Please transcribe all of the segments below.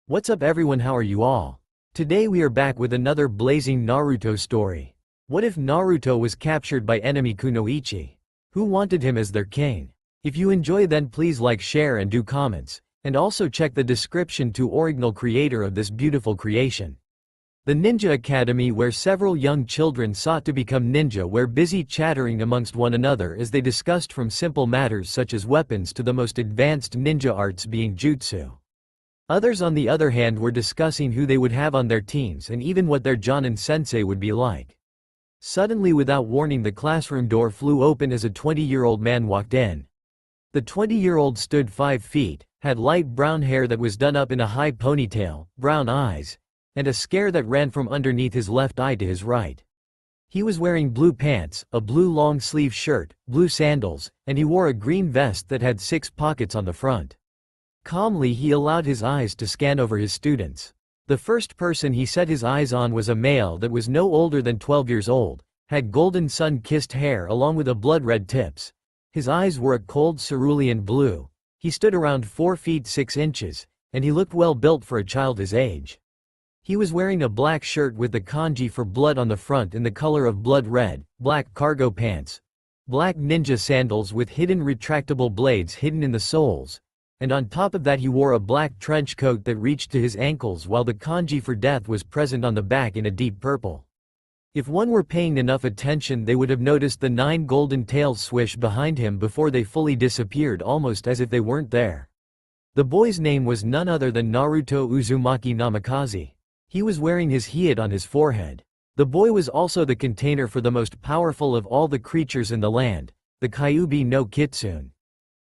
What's up everyone, how are you all? Today we are back with another blazing Naruto story. What if Naruto was captured by enemy Kunoichi? Who wanted him as their king? If you enjoy, then please like, share and do comments, and also check the description to original creator of this beautiful creation. The Ninja Academy, where several young children sought to become ninja, were busy chattering amongst one another as they discussed from simple matters such as weapons to the most advanced ninja arts being jutsu. Others on the other hand were discussing who they would have on their teams and even what their Jonin sensei would be like. Suddenly, without warning, the classroom door flew open as a 20-year-old man walked in. The 20-year-old stood 5 feet, had light brown hair that was done up in a high ponytail, brown eyes, and a scare that ran from underneath his left eye to his right. He was wearing blue pants, a blue long-sleeve shirt, blue sandals, and he wore a green vest that had 6 pockets on the front. Calmly he allowed his eyes to scan over his students. The first person he set his eyes on was a male that was no older than 12 years old, had golden sun-kissed hair along with a blood-red tips. His eyes were a cold cerulean blue. He stood around 4 feet 6 inches, and he looked well built for a child his age. He was wearing a black shirt with the kanji for blood on the front in the color of blood red, black cargo pants, black ninja sandals with hidden retractable blades hidden in the soles, and on top of that he wore a black trench coat that reached to his ankles, while the kanji for death was present on the back in a deep purple. If one were paying enough attention, they would have noticed the 9 golden tails swish behind him before they fully disappeared, almost as if they weren't there. The boy's name was none other than Naruto Uzumaki Namikaze. He was wearing his hiat on his forehead. The boy was also the container for the most powerful of all the creatures in the land, the Kyuubi no Kitsune.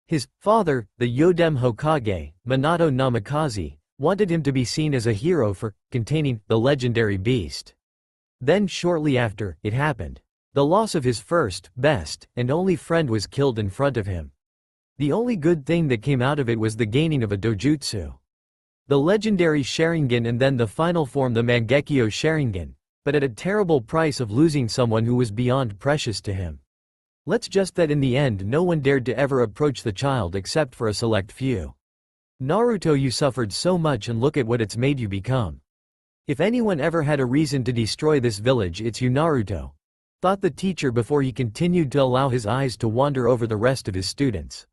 His father, the Yodem Hokage, Minato Namikaze, wanted him to be seen as a hero for containing the legendary beast. Then shortly after, it happened. The loss of his first, best, and only friend was killed in front of him. The only good thing that came out of it was the gaining of a dojutsu. The legendary Sharingan, and then the final form, the Mangekyo Sharingan, but at a terrible price of losing someone who was beyond precious to him. Let's just that in the end no one dared to ever approach the child except for a select few. Naruto, you suffered so much and look at what it's made you become. If anyone ever had a reason to destroy this village, it's you, Naruto, thought the teacher before he continued to allow his eyes to wander over the rest of his students.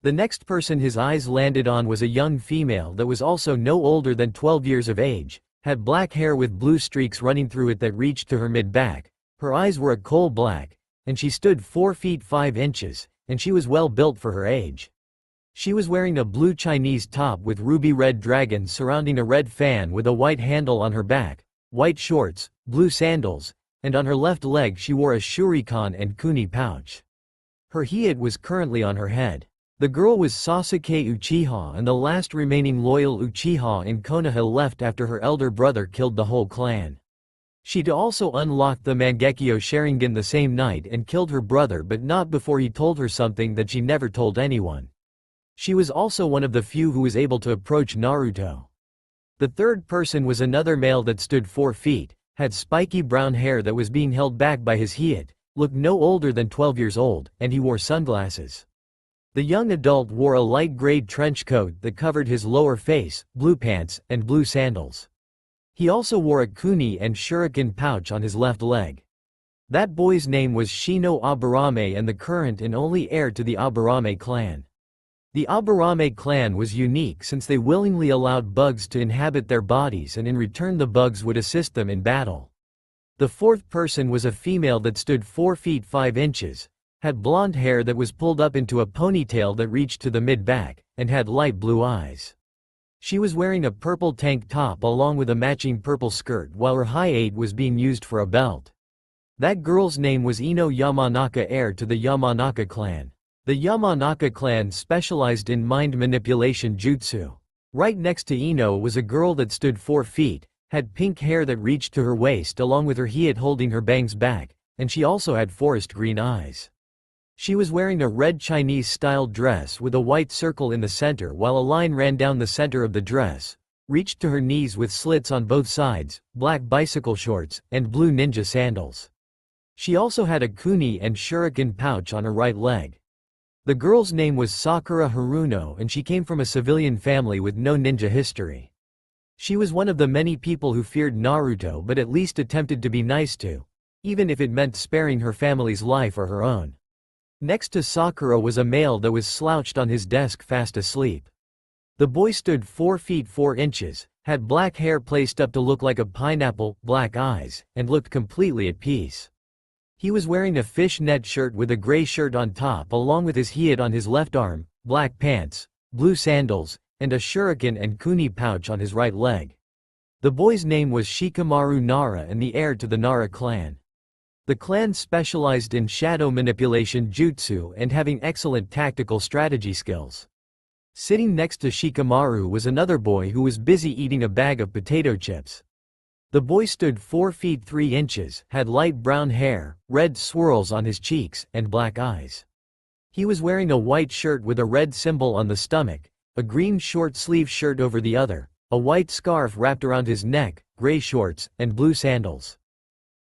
The next person his eyes landed on was a young female that was also no older than 12 years of age, had black hair with blue streaks running through it that reached to her mid-back, her eyes were a coal black, and she stood 4 feet 5 inches, and she was well built for her age. She was wearing a blue Chinese top with ruby red dragons surrounding a red fan with a white handle on her back, white shorts, blue sandals, and on her left leg she wore a shuriken and kuni pouch. Her hiat was currently on her head. The girl was Sasuke Uchiha, and the last remaining loyal Uchiha in Konoha, left after her elder brother killed the whole clan. She'd also unlocked the Mangekyo Sharingan the same night and killed her brother, but not before he told her something that she never told anyone. She was also one of the few who was able to approach Naruto. The third person was another male that stood 4 feet, had spiky brown hair that was being held back by his hiat, looked no older than 12 years old, and he wore sunglasses. The young adult wore a light gray trench coat that covered his lower face, blue pants, and blue sandals. He also wore a kuni and shuriken pouch on his left leg. That boy's name was Shino Aburame, and the current and only heir to the Aburame clan. The Aburame clan was unique since they willingly allowed bugs to inhabit their bodies, and in return the bugs would assist them in battle. The fourth person was a female that stood 4 feet 5 inches, had blonde hair that was pulled up into a ponytail that reached to the mid-back, and had light blue eyes. She was wearing a purple tank top along with a matching purple skirt, while her hiat was being used for a belt. That girl's name was Ino Yamanaka, heir to the Yamanaka clan. The Yamanaka clan specialized in mind manipulation jutsu. Right next to Ino was a girl that stood 4 feet, had pink hair that reached to her waist along with her hiat holding her bangs back, and she also had forest green eyes. She was wearing a red Chinese-style dress with a white circle in the center, while a line ran down the center of the dress, reached to her knees with slits on both sides, black bicycle shorts, and blue ninja sandals. She also had a kuni and shuriken pouch on her right leg. The girl's name was Sakura Haruno, and she came from a civilian family with no ninja history. She was one of the many people who feared Naruto but at least attempted to be nice to, even if it meant sparing her family's life or her own. Next to Sakura was a male that was slouched on his desk fast asleep. The boy stood 4 feet 4 inches, had black hair placed up to look like a pineapple, black eyes, and looked completely at peace. He was wearing a fishnet shirt with a gray shirt on top along with his hiat on his left arm, black pants, blue sandals, and a shuriken and kuni pouch on his right leg. The boy's name was Shikamaru Nara and the heir to the Nara clan. The clan specialized in shadow manipulation jutsu and having excellent tactical strategy skills. Sitting next to Shikamaru was another boy who was busy eating a bag of potato chips. The boy stood 4 feet 3 inches, had light brown hair, red swirls on his cheeks, and black eyes. He was wearing a white shirt with a red symbol on the stomach, a green short-sleeve shirt over the other, a white scarf wrapped around his neck, gray shorts, and blue sandals.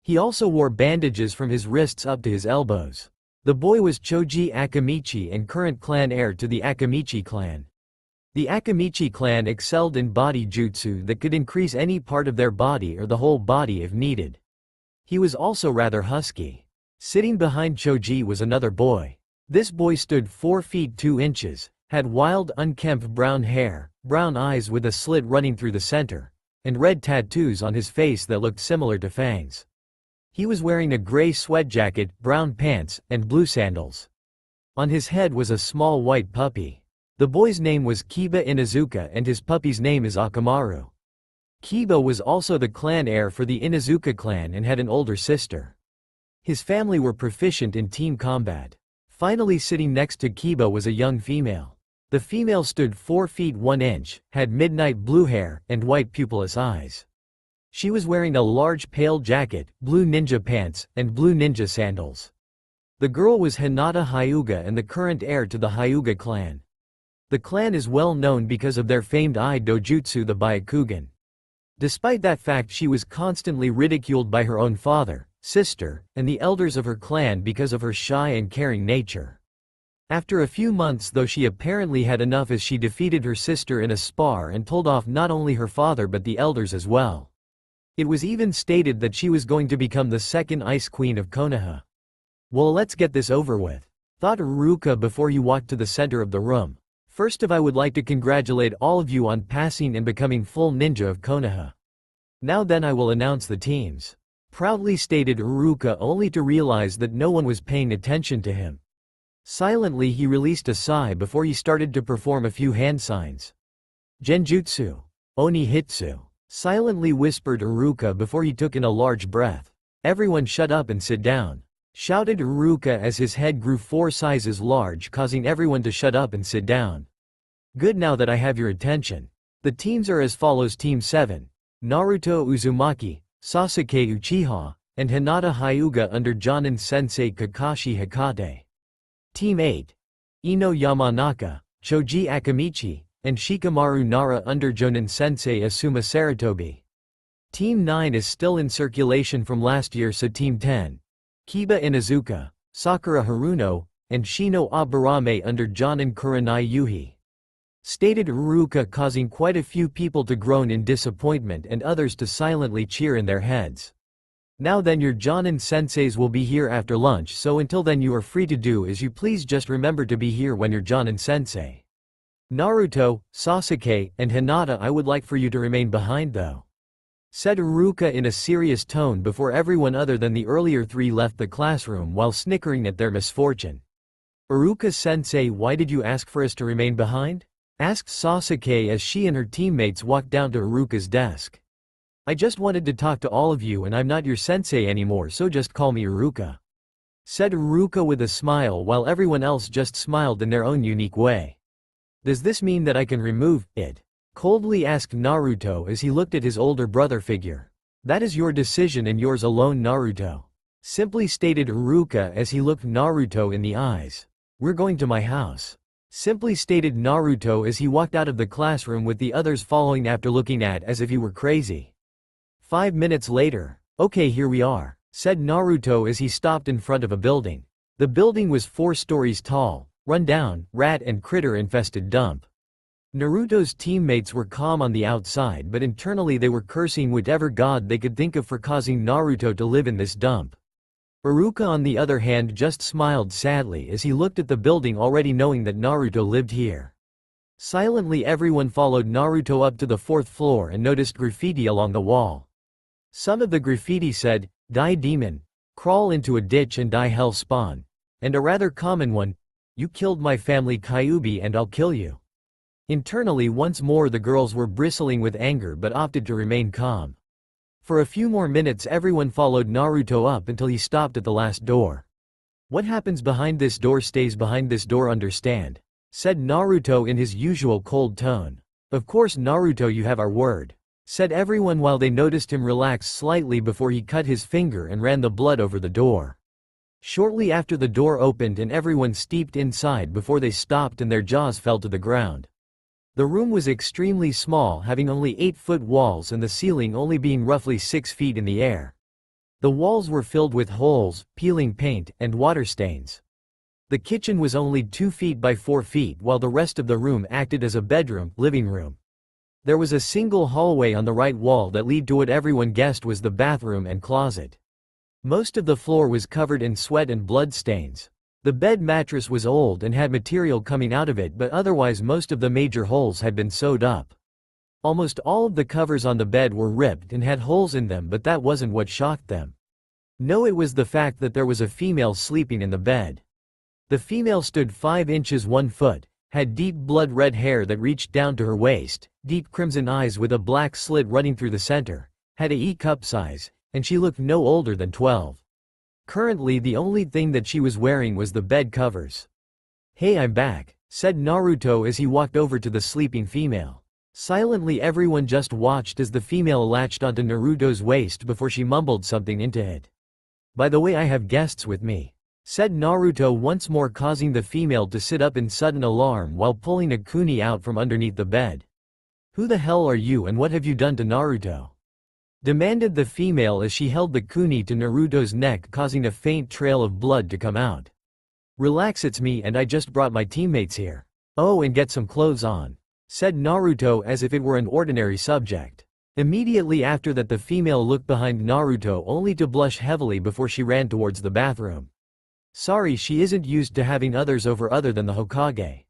He also wore bandages from his wrists up to his elbows. The boy was Choji Akamichi and current clan heir to the Akamichi clan. The Akamichi clan excelled in body jutsu that could increase any part of their body or the whole body if needed. He was also rather husky. Sitting behind Choji was another boy. This boy stood 4 feet 2 inches, had wild unkempt brown hair, brown eyes with a slit running through the center, and red tattoos on his face that looked similar to fangs. He was wearing a gray sweat jacket, brown pants, and blue sandals. On his head was a small white puppy. The boy's name was Kiba Inuzuka and his puppy's name is Akamaru. Kiba was also the clan heir for the Inuzuka clan and had an older sister. His family were proficient in team combat. Finally sitting next to Kiba was a young female. The female stood 4 feet 1 inch, had midnight blue hair, and white pupilless eyes. She was wearing a large pale jacket, blue ninja pants, and blue ninja sandals. The girl was Hinata Hyuga and the current heir to the Hyuga clan. The clan is well known because of their famed eye dojutsu, the Byakugan. Despite that fact, she was constantly ridiculed by her own father, sister, and the elders of her clan because of her shy and caring nature. After a few months though, she apparently had enough as she defeated her sister in a spar and told off not only her father but the elders as well. It was even stated that she was going to become the second Ice Queen of Konoha. Well, let's get this over with, thought Iruka before he walked to the center of the room. First off, I would like to congratulate all of you on passing and becoming full ninja of Konoha. Now then I will announce the teams. Proudly stated Iruka, only to realize that no one was paying attention to him. Silently he released a sigh before he started to perform a few hand signs. Genjutsu. Oni Hitsu. Silently whispered Iruka before he took in a large breath. Everyone shut up and sit down, shouted Iruka as his head grew 4 sizes large, causing everyone to shut up and sit down. Good, now that I have your attention. The teams are as follows: Team 7, Naruto Uzumaki, Sasuke Uchiha, and Hinata Hyuga under Jonin Sensei Kakashi Hikate. Team 8, Ino Yamanaka, Choji Akamichi, and Shikamaru Nara under Jonin Sensei Asuma Saratobi. Team 9 is still in circulation from last year, so Team 10, Kiba Inuzuka, Sakura Haruno, and Shino Aburame under Jonin Kurenai Yuhi. Stated Iruka, causing quite a few people to groan in disappointment and others to silently cheer in their heads. Now then, your Jonin senseis will be here after lunch, so until then you are free to do as you please, just remember to be here when your Jonin sensei. Naruto, Sasuke, and Hinata, I would like for you to remain behind though, said Iruka in a serious tone before everyone other than the earlier 3 left the classroom while snickering at their misfortune. Iruka-sensei, why did you ask for us to remain behind? Asked Sasuke as she and her teammates walked down to Iruka's desk. I just wanted to talk to all of you, and I'm not your sensei anymore, so just call me Iruka, said Iruka with a smile while everyone else just smiled in their own unique way. Does this mean that I can remove it? Coldly asked Naruto as he looked at his older brother figure. That is your decision and yours alone, Naruto, simply stated Iruka as he looked Naruto in the eyes. We're going to my house, simply stated Naruto as he walked out of the classroom with the others following after looking at as if he were crazy. 5 minutes later, okay, here we are, said Naruto as he stopped in front of a building. The building was 4 stories tall, run down, rat and critter infested dump. Naruto's teammates were calm on the outside, but internally they were cursing whatever god they could think of for causing Naruto to live in this dump. Iruka on the other hand just smiled sadly as he looked at the building, already knowing that Naruto lived here. Silently everyone followed Naruto up to the 4th floor and noticed graffiti along the wall. Some of the graffiti said, "Die demon, crawl into a ditch and die hell spawn," and a rather common one, "You killed my family Kyuubi and I'll kill you." Internally once more the girls were bristling with anger but opted to remain calm. For a few more minutes everyone followed Naruto up until he stopped at the last door. "What happens behind this door stays behind this door, understand?" said Naruto in his usual cold tone. "Of course Naruto, you have our word," said everyone while they noticed him relax slightly before he cut his finger and ran the blood over the door. Shortly after the door opened and everyone stepped inside before they stopped and their jaws fell to the ground. The room was extremely small, having only 8-foot walls and the ceiling only being roughly 6 feet in the air. The walls were filled with holes, peeling paint, and water stains. The kitchen was only 2 feet by 4 feet while the rest of the room acted as a bedroom, living room. There was a single hallway on the right wall that led to what everyone guessed was the bathroom and closet. Most of the floor was covered in sweat and blood stains. The bed mattress was old and had material coming out of it, but otherwise most of the major holes had been sewed up. Almost all of the covers on the bed were ripped and had holes in them, but that wasn't what shocked them. No, it was the fact that there was a female sleeping in the bed. The female stood 5 inches 1 foot, had deep blood red hair that reached down to her waist, deep crimson eyes with a black slit running through the center, had a E-cup size, and she looked no older than 12. Currently the only thing that she was wearing was the bed covers. "Hey, I'm back," said Naruto as he walked over to the sleeping female. Silently everyone just watched as the female latched onto Naruto's waist before she mumbled something into it. "By the way, I have guests with me," said Naruto once more, causing the female to sit up in sudden alarm while pulling a kuni out from underneath the bed. "Who the hell are you and what have you done to Naruto?" demanded the female as she held the kuni to Naruto's neck, causing a faint trail of blood to come out. "Relax, it's me and I just brought my teammates here. Oh, and get some clothes on," said Naruto as if it were an ordinary subject. Immediately after that the female looked behind Naruto only to blush heavily before she ran towards the bathroom. "Sorry, she isn't used to having others over other than the Hokage,"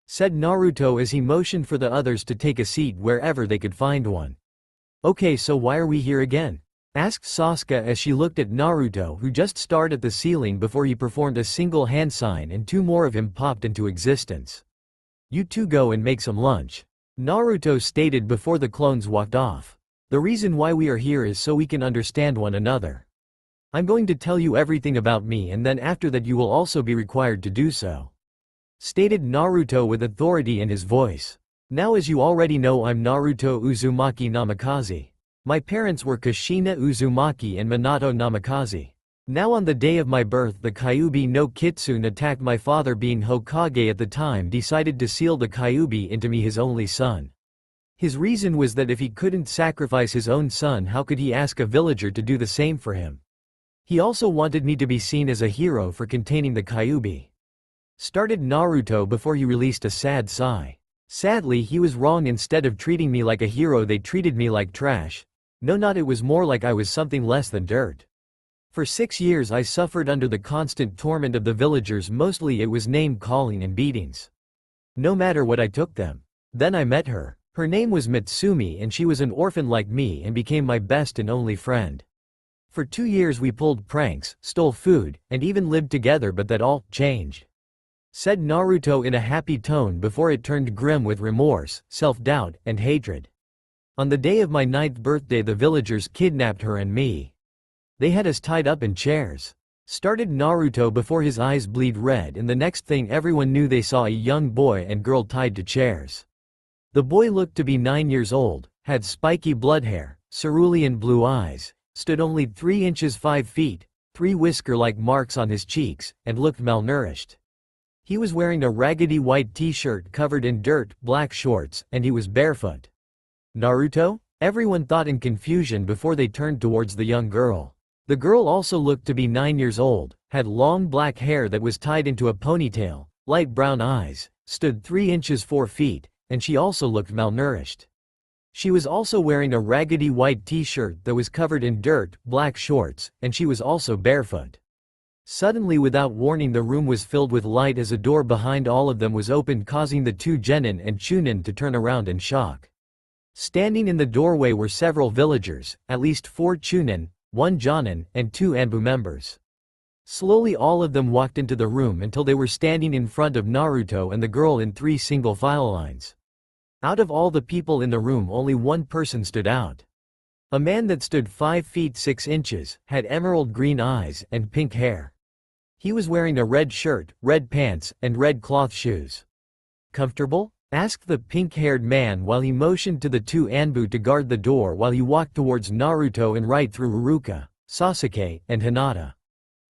said Naruto as he motioned for the others to take a seat wherever they could find one. "Okay, so why are we here again?" asked Sasuke as she looked at Naruto, who just stared at the ceiling before he performed a single hand sign and 2 more of him popped into existence. "You two go and make some lunch," Naruto stated before the clones walked off. "The reason why we are here is so we can understand one another. I'm going to tell you everything about me and then after that you will also be required to do so," stated Naruto with authority in his voice. "Now as you already know, I'm Naruto Uzumaki Namikaze. My parents were Kushina Uzumaki and Minato Namikaze. Now on the day of my birth the Kyuubi no Kitsune attacked my father. Being Hokage at the time decided to seal the Kyuubi into me, his only son. His reason was that if he couldn't sacrifice his own son, how could he ask a villager to do the same for him? He also wanted me to be seen as a hero for containing the Kyuubi," started Naruto before he released a sad sigh. "Sadly, he was wrong. Instead of treating me like a hero, they treated me like trash. No, not it was more like I was something less than dirt. For 6 years I suffered under the constant torment of the villagers. Mostly it was name calling and beatings. No matter what I took them. Then I met her. Her name was Mitsumi and she was an orphan like me and became my best and only friend. For 2 years we pulled pranks, stole food, and even lived together, but that all changed," said Naruto in a happy tone before it turned grim with remorse, self-doubt, and hatred. "On the day of my 9th birthday the villagers kidnapped her and me. They had us tied up in chairs," started Naruto before his eyes bleed red, and the next thing everyone knew they saw a young boy and girl tied to chairs. The boy looked to be 9 years old, had spiky blood hair, cerulean blue eyes, stood only 3 inches 5 feet, 3 whisker-like marks on his cheeks, and looked malnourished. He was wearing a raggedy white t-shirt covered in dirt, black shorts, and he was barefoot. "Naruto?" everyone thought in confusion before they turned towards the young girl. The girl also looked to be 9 years old, had long black hair that was tied into a ponytail, light brown eyes, stood 3 inches 4 feet, and she also looked malnourished. She was also wearing a raggedy white t-shirt that was covered in dirt, black shorts, and she was also barefoot. Suddenly, without warning, the room was filled with light as a door behind all of them was opened, causing the two genin and chunin to turn around in shock. Standing in the doorway were several villagers, at least 4 chunin, 1 jonin, and 2 anbu members. Slowly all of them walked into the room until they were standing in front of Naruto and the girl in 3 single file lines. Out of all the people in the room, only one person stood out. A man that stood 5 feet 6 inches, had emerald green eyes and pink hair. He was wearing a red shirt, red pants, and red cloth shoes. "Comfortable?" asked the pink-haired man while he motioned to the 2 anbu to guard the door while he walked towards Naruto and right through Iruka, Sasuke, and Hinata.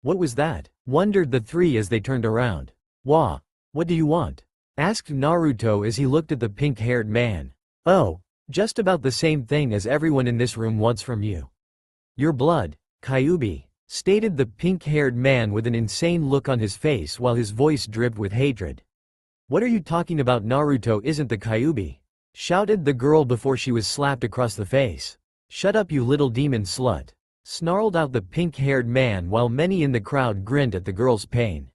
"What was that?" wondered the 3 as they turned around. "What do you want?" asked Naruto as he looked at the pink-haired man. "Oh, just about the same thing as everyone in this room wants from you. Your blood, Kyuubi," stated the pink-haired man with an insane look on his face while his voice dripped with hatred. "What are you talking about? Naruto isn't the Kyuubi," shouted the girl before she was slapped across the face. "Shut up, you little demon slut," snarled out the pink-haired man while many in the crowd grinned at the girl's pain.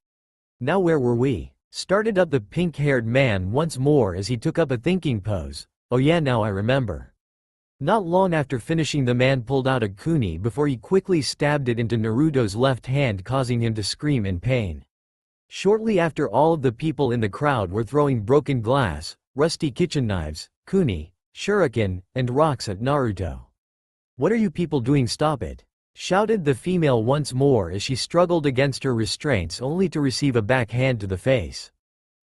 "Now where were we?" started up the pink-haired man once more as he took up a thinking pose. "Oh yeah, now I remember." Not long after finishing, the man pulled out a kuni before he quickly stabbed it into Naruto's left hand, causing him to scream in pain. Shortly after, all of the people in the crowd were throwing broken glass, rusty kitchen knives, kuni, shuriken, and rocks at Naruto. "What are you people doing? Stop it!" shouted the female once more as she struggled against her restraints only to receive a backhand to the face.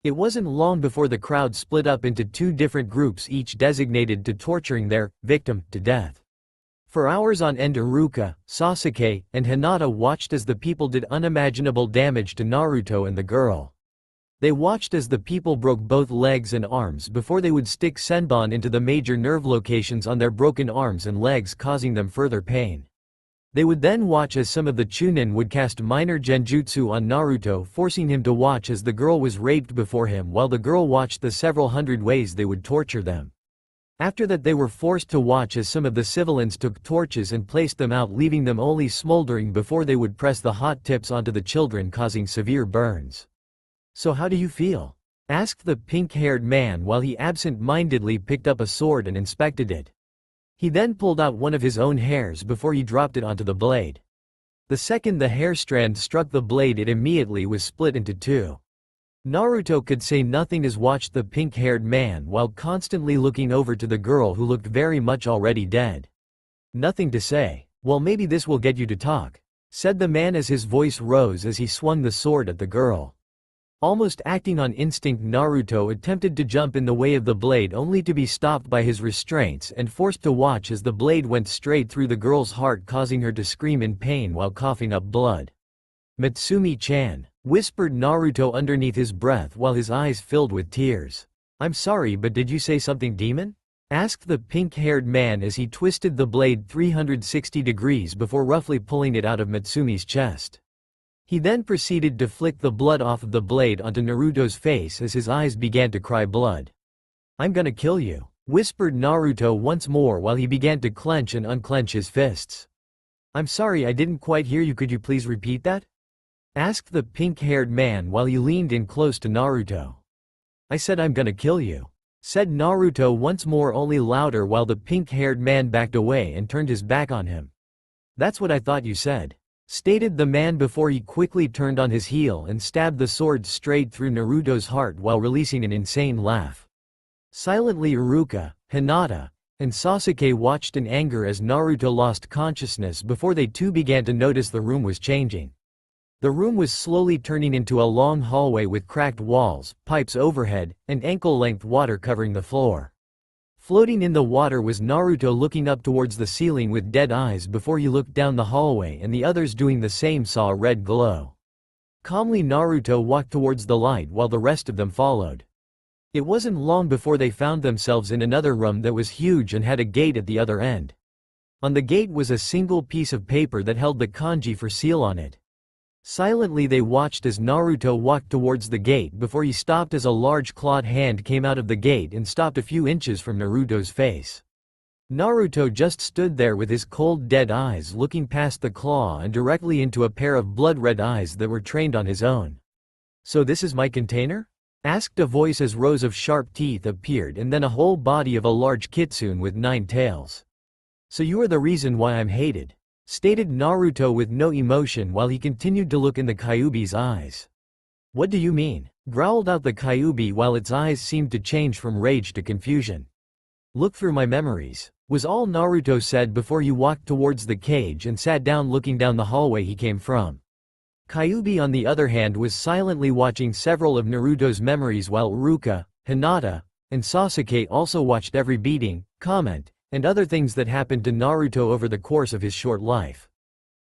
It wasn't long before the crowd split up into 2 different groups, each designated to torturing their victim to death. For hours on end, Iruka, Sasuke, and Hinata watched as the people did unimaginable damage to Naruto and the girl. They watched as the people broke both legs and arms before they would stick senbon into the major nerve locations on their broken arms and legs, causing them further pain. They would then watch as some of the chunin would cast minor genjutsu on Naruto, forcing him to watch as the girl was raped before him, while the girl watched the several hundred ways they would torture them. After that, they were forced to watch as some of the civilians took torches and placed them out, leaving them only smoldering before they would press the hot tips onto the children, causing severe burns. "So how do you feel?" asked the pink-haired man while he absent-mindedly picked up a sword and inspected it. He then pulled out one of his own hairs before he dropped it onto the blade. The second the hair strand struck the blade, it immediately was split into 2. Naruto could say nothing as watched the pink-haired man while constantly looking over to the girl who looked very much already dead. "Nothing to say. Well, maybe this will get you to talk," said the man as his voice rose as he swung the sword at the girl. Almost acting on instinct, Naruto attempted to jump in the way of the blade only to be stopped by his restraints and forced to watch as the blade went straight through the girl's heart, causing her to scream in pain while coughing up blood. "Matsumi-chan," whispered Naruto underneath his breath while his eyes filled with tears. "I'm sorry, but did you say something, demon?" asked the pink-haired man as he twisted the blade 360 degrees before roughly pulling it out of Matsumi's chest. He then proceeded to flick the blood off of the blade onto Naruto's face as his eyes began to cry blood. "I'm gonna kill you," whispered Naruto once more while he began to clench and unclench his fists. "I'm sorry, I didn't quite hear you. Could you please repeat that?" asked the pink-haired man while he leaned in close to Naruto. "I said I'm gonna kill you," said Naruto once more, only louder, while the pink-haired man backed away and turned his back on him. "That's what I thought you said," stated the man before he quickly turned on his heel and stabbed the sword straight through Naruto's heart while releasing an insane laugh. Silently, Iruka, Hinata, and Sasuke watched in anger as Naruto lost consciousness before they too began to notice the room was changing. The room was slowly turning into a long hallway with cracked walls, pipes overhead, and ankle-length water covering the floor. Floating in the water was Naruto, looking up towards the ceiling with dead eyes before he looked down the hallway, and the others doing the same saw a red glow. Calmly, Naruto walked towards the light while the rest of them followed. It wasn't long before they found themselves in another room that was huge and had a gate at the other end. On the gate was a single piece of paper that held the kanji for seal on it. Silently they watched as Naruto walked towards the gate before he stopped as a large clawed hand came out of the gate and stopped a few inches from Naruto's face. Naruto just stood there with his cold dead eyes looking past the claw and directly into a pair of blood-red eyes that were trained on his own. "So this is my container?" asked a voice as rows of sharp teeth appeared and then a whole body of a large kitsune with 9 tails. "So you are the reason why I'm hated," stated Naruto with no emotion while he continued to look in the Kyuubi's eyes. "What do you mean?" growled out the Kyuubi while its eyes seemed to change from rage to confusion. "Look through my memories," was all Naruto said before he walked towards the cage and sat down looking down the hallway he came from. Kyuubi on the other hand was silently watching several of Naruto's memories while Iruka, Hinata, and Sasuke also watched every beating, comment, and other things that happened to Naruto over the course of his short life.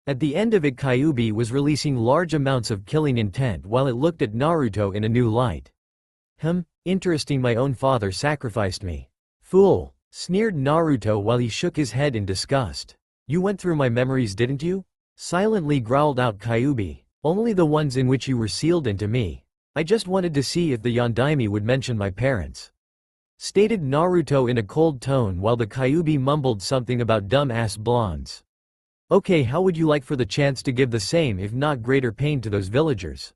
At the end of it Kyuubi was releasing large amounts of killing intent while it looked at Naruto in a new light. Interesting, my own father sacrificed me. Fool, sneered Naruto while he shook his head in disgust. You went through my memories, didn't you? Silently growled out Kyuubi. Only the ones in which you were sealed into me. I just wanted to see if the Yondaime would mention my parents. Stated Naruto in a cold tone while the Kyuubi mumbled something about dumb-ass blondes. Okay, how would you like for the chance to give the same if not greater pain to those villagers?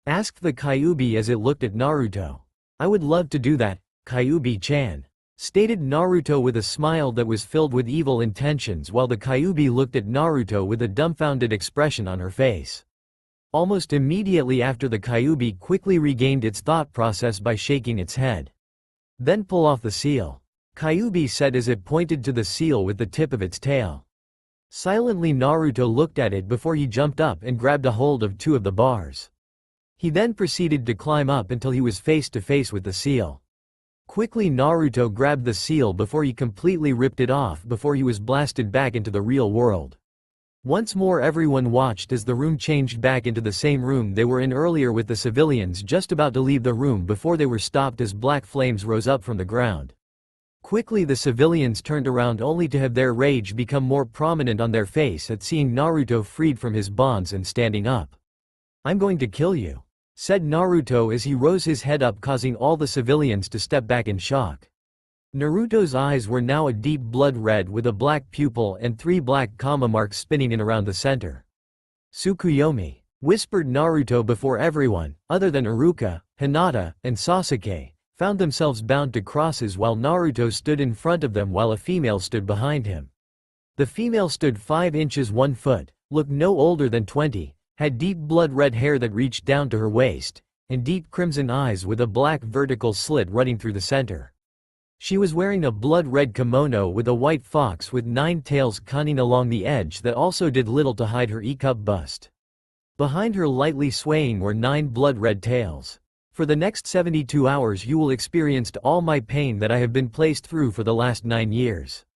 Asked the Kyuubi as it looked at Naruto. I would love to do that, Kyuubi-chan. Stated Naruto with a smile that was filled with evil intentions while the Kyuubi looked at Naruto with a dumbfounded expression on her face. Almost immediately after the Kyuubi quickly regained its thought process by shaking its head. Then pull off the seal. Kyuubi said as it pointed to the seal with the tip of its tail. Silently Naruto looked at it before he jumped up and grabbed a hold of 2 of the bars. He then proceeded to climb up until he was face to face with the seal. Quickly Naruto grabbed the seal before he completely ripped it off before he was blasted back into the real world. Once more everyone watched as the room changed back into the same room they were in earlier with the civilians just about to leave the room before they were stopped as black flames rose up from the ground. Quickly the civilians turned around only to have their rage become more prominent on their face at seeing Naruto freed from his bonds and standing up. I'm going to kill you, said Naruto as he rose his head up causing all the civilians to step back in shock. Naruto's eyes were now a deep blood red with a black pupil and 3 black comma marks spinning in around the center. Tsukuyomi, whispered Naruto before everyone, other than Iruka, Hinata, and Sasuke, found themselves bound to crosses while Naruto stood in front of them while a female stood behind him. The female stood 5 inches 1 foot, looked no older than 20, had deep blood red hair that reached down to her waist, and deep crimson eyes with a black vertical slit running through the center. She was wearing a blood-red kimono with a white fox with 9 tails cunning along the edge that also did little to hide her E-cup bust. Behind her lightly swaying were 9 blood-red tails. For the next 72 hours you will experience all my pain that I have been placed through for the last 9 years.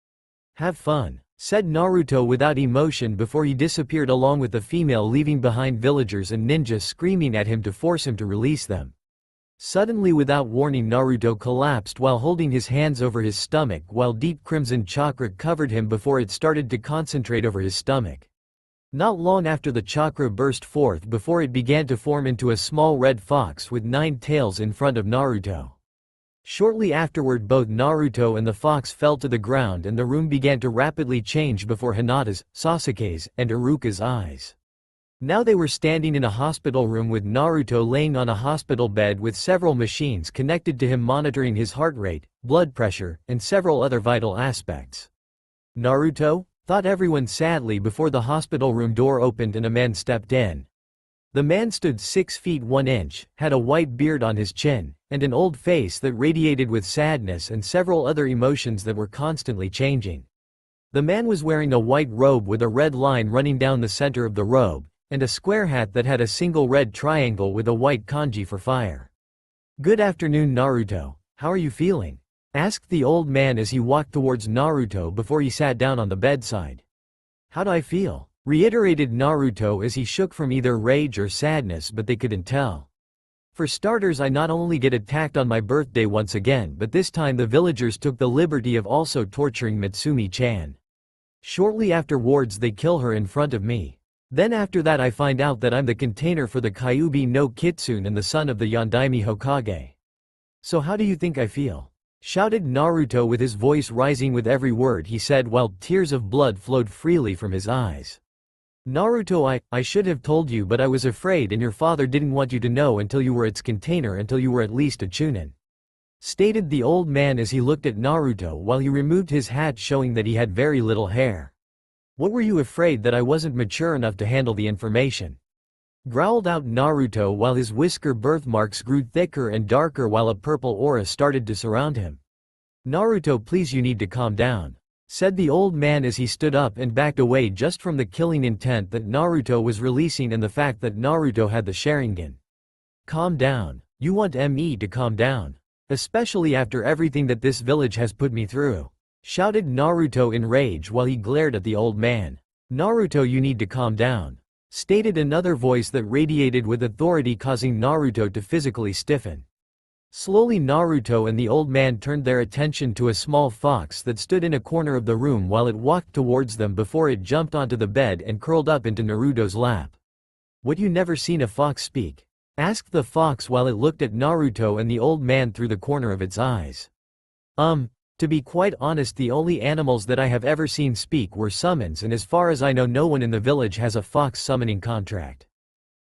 Have fun, said Naruto without emotion before he disappeared along with the female leaving behind villagers and ninjas screaming at him to force him to release them. Suddenly without warning Naruto collapsed while holding his hands over his stomach while deep crimson chakra covered him before it started to concentrate over his stomach. Not long after the chakra burst forth before it began to form into a small red fox with 9 tails in front of Naruto. Shortly afterward both Naruto and the fox fell to the ground and the room began to rapidly change before Hinata's, Sasuke's, and Iruka's eyes. Now they were standing in a hospital room with Naruto laying on a hospital bed with several machines connected to him monitoring his heart rate, blood pressure, and several other vital aspects. Naruto? Thought everyone sadly before the hospital room door opened and a man stepped in. The man stood 6 feet 1 inch, had a white beard on his chin, and an old face that radiated with sadness and several other emotions that were constantly changing. The man was wearing a white robe with a red line running down the center of the robe, and a square hat that had a single red triangle with a white kanji for fire. Good afternoon Naruto, how are you feeling? Asked the old man as he walked towards Naruto before he sat down on the bedside. How do I feel? Reiterated Naruto as he shook from either rage or sadness but they couldn't tell. For starters I not only get attacked on my birthday once again but this time the villagers took the liberty of also torturing Mitsumi-chan. Shortly afterwards they kill her in front of me. Then after that I find out that I'm the container for the Kyuubi no Kitsune and the son of the Yondaime Hokage. So how do you think I feel? Shouted Naruto with his voice rising with every word he said while tears of blood flowed freely from his eyes. Naruto, I should have told you, but I was afraid and your father didn't want you to know until you were its container, until you were at least a Chunin. Stated the old man as he looked at Naruto while he removed his hat, showing that he had very little hair. What were you afraid, that I wasn't mature enough to handle the information? Growled out Naruto while his whisker birthmarks grew thicker and darker while a purple aura started to surround him. Naruto, please, you need to calm down, said the old man as he stood up and backed away just from the killing intent that Naruto was releasing and the fact that Naruto had the Sharingan. Calm down. You want me to calm down? Especially after everything that this village has put me through, shouted Naruto in rage while he glared at the old man. Naruto, you need to calm down, stated another voice that radiated with authority, causing Naruto to physically stiffen. Slowly Naruto and the old man turned their attention to a small fox that stood in a corner of the room while it walked towards them before it jumped onto the bed and curled up into Naruto's lap. What, you never seen a fox speak? Asked the fox while it looked at Naruto and the old man through the corner of its eyes. To be quite honest, the only animals that I have ever seen speak were summons, and as far as I know no one in the village has a fox summoning contract,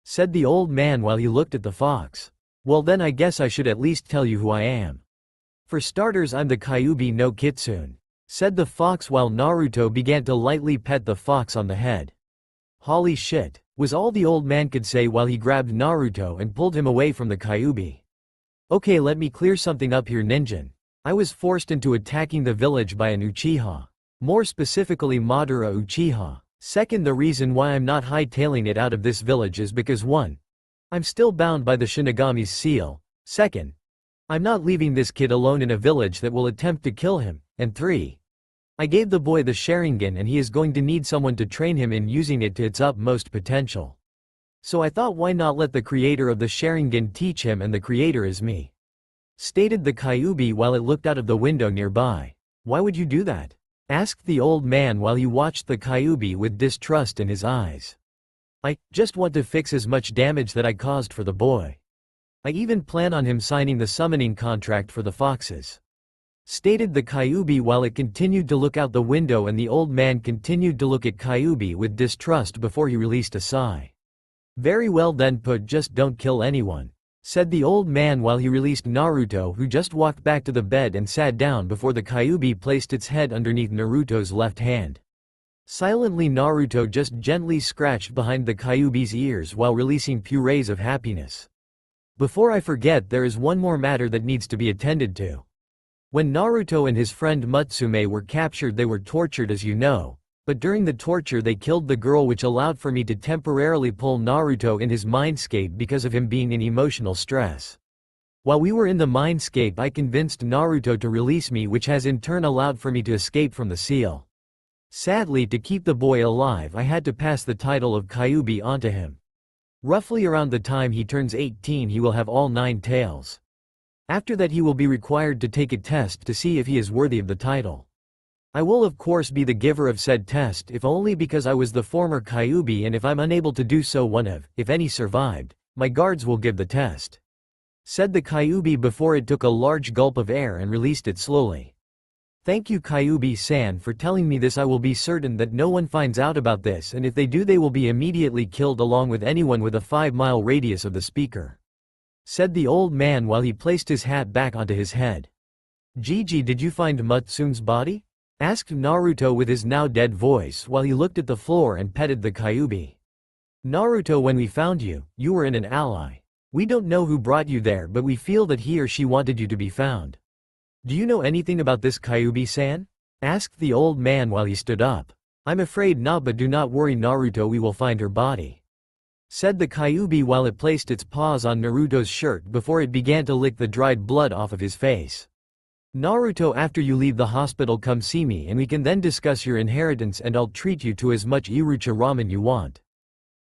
said the old man while he looked at the fox. Well then I guess I should at least tell you who I am. For starters, I'm the Kyuubi no Kitsune, said the fox while Naruto began to lightly pet the fox on the head. Holy shit, was all the old man could say while he grabbed Naruto and pulled him away from the Kyuubi. Okay, let me clear something up here, Ninjin. I was forced into attacking the village by an Uchiha. More specifically Madara Uchiha. Second, the reason why I'm not hightailing it out of this village is because 1. I'm still bound by the Shinigami's seal. Second, I'm not leaving this kid alone in a village that will attempt to kill him. And 3. I gave the boy the Sharingan and he is going to need someone to train him in using it to its utmost potential. So I thought, why not let the creator of the Sharingan teach him, and the creator is me. Stated the Kyuubi while it looked out of the window nearby. Why would you do that? Asked the old man while he watched the Kyuubi with distrust in his eyes. I just want to fix as much damage that I caused for the boy. I even plan on him signing the summoning contract for the foxes. Stated the Kyuubi while it continued to look out the window, and the old man continued to look at Kyuubi with distrust before he released a sigh. Very well then put, just don't kill anyone, said the old man while he released Naruto, who just walked back to the bed and sat down before the Kyuubi placed its head underneath Naruto's left hand. Silently Naruto just gently scratched behind the Kyuubi's ears while releasing purees of happiness. Before I forget, there is one more matter that needs to be attended to. When Naruto and his friend Mutsume were captured, they were tortured, as you know. But during the torture they killed the girl, which allowed for me to temporarily pull Naruto in his mindscape because of him being in emotional stress. While we were in the mindscape, I convinced Naruto to release me, which has in turn allowed for me to escape from the seal. Sadly, to keep the boy alive, I had to pass the title of Kyuubi onto him. Roughly around the time he turns 18 he will have all 9 tails. After that he will be required to take a test to see if he is worthy of the title. I will of course be the giver of said test, if only because I was the former Kyuubi, and if I'm unable to do so, one of, if any, survived, my guards will give the test, said the Kyuubi before it took a large gulp of air and released it slowly. Thank you, Kyuubi-san, for telling me this. I will be certain that no one finds out about this, and if they do they will be immediately killed along with anyone with a 5-mile radius of the speaker, said the old man while he placed his hat back onto his head. Gigi, did you find Mutsume's body? Asked Naruto with his now dead voice while he looked at the floor and petted the Kyuubi. Naruto, when we found you, you were an ally. We don't know who brought you there, but we feel that he or she wanted you to be found. Do you know anything about this, Kyuubi-san? Asked the old man while he stood up. I'm afraid not, but do not worry Naruto, we will find her body, said the Kyuubi while it placed its paws on Naruto's shirt before it began to lick the dried blood off of his face. Naruto, after you leave the hospital come see me and we can then discuss your inheritance, and I'll treat you to as much Irucha ramen you want,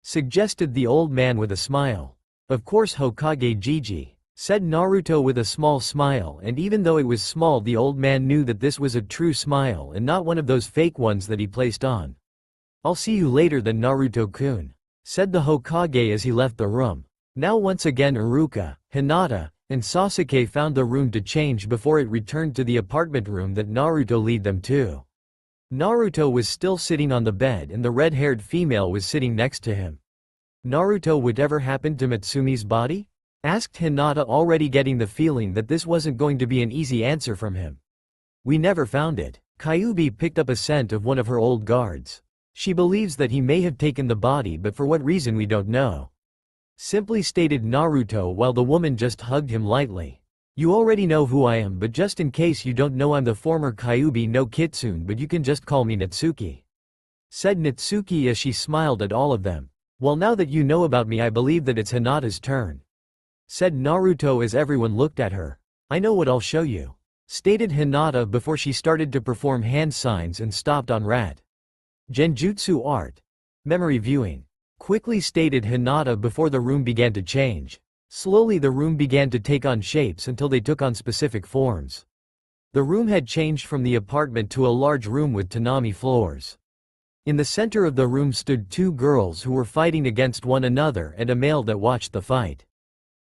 suggested the old man with a smile. Of course Hokage Gigi, said Naruto with a small smile, and even though it was small the old man knew that this was a true smile and not one of those fake ones that he placed on. I'll see you later then Naruto-kun, said the Hokage as he left the room. Now once again Iruka, Hinata, and Sasuke found the room to change before it returned to the apartment room that Naruto led them to. Naruto was still sitting on the bed and the red-haired female was sitting next to him. Naruto, whatever happened to Mitsumi's body? Asked Hinata, already getting the feeling that this wasn't going to be an easy answer from him. We never found it. Kyuubi picked up a scent of one of her old guards. She believes that he may have taken the body, but for what reason we don't know. Simply stated Naruto while the woman just hugged him lightly. You already know who I am, but just in case you don't know, I'm the former Kyuubi no Kitsune, but you can just call me Natsuki. Said Natsuki as she smiled at all of them. Well, now that you know about me, I believe that it's Hinata's turn. Said Naruto as everyone looked at her. I know what I'll show you. Stated Hinata before she started to perform hand signs and stopped on rat. Genjutsu art. Memory viewing. Quickly stated Hinata before the room began to change. Slowly the room began to take on shapes until they took on specific forms. The room had changed from the apartment to a large room with tatami floors. In the center of the room stood two girls who were fighting against one another and a male that watched the fight.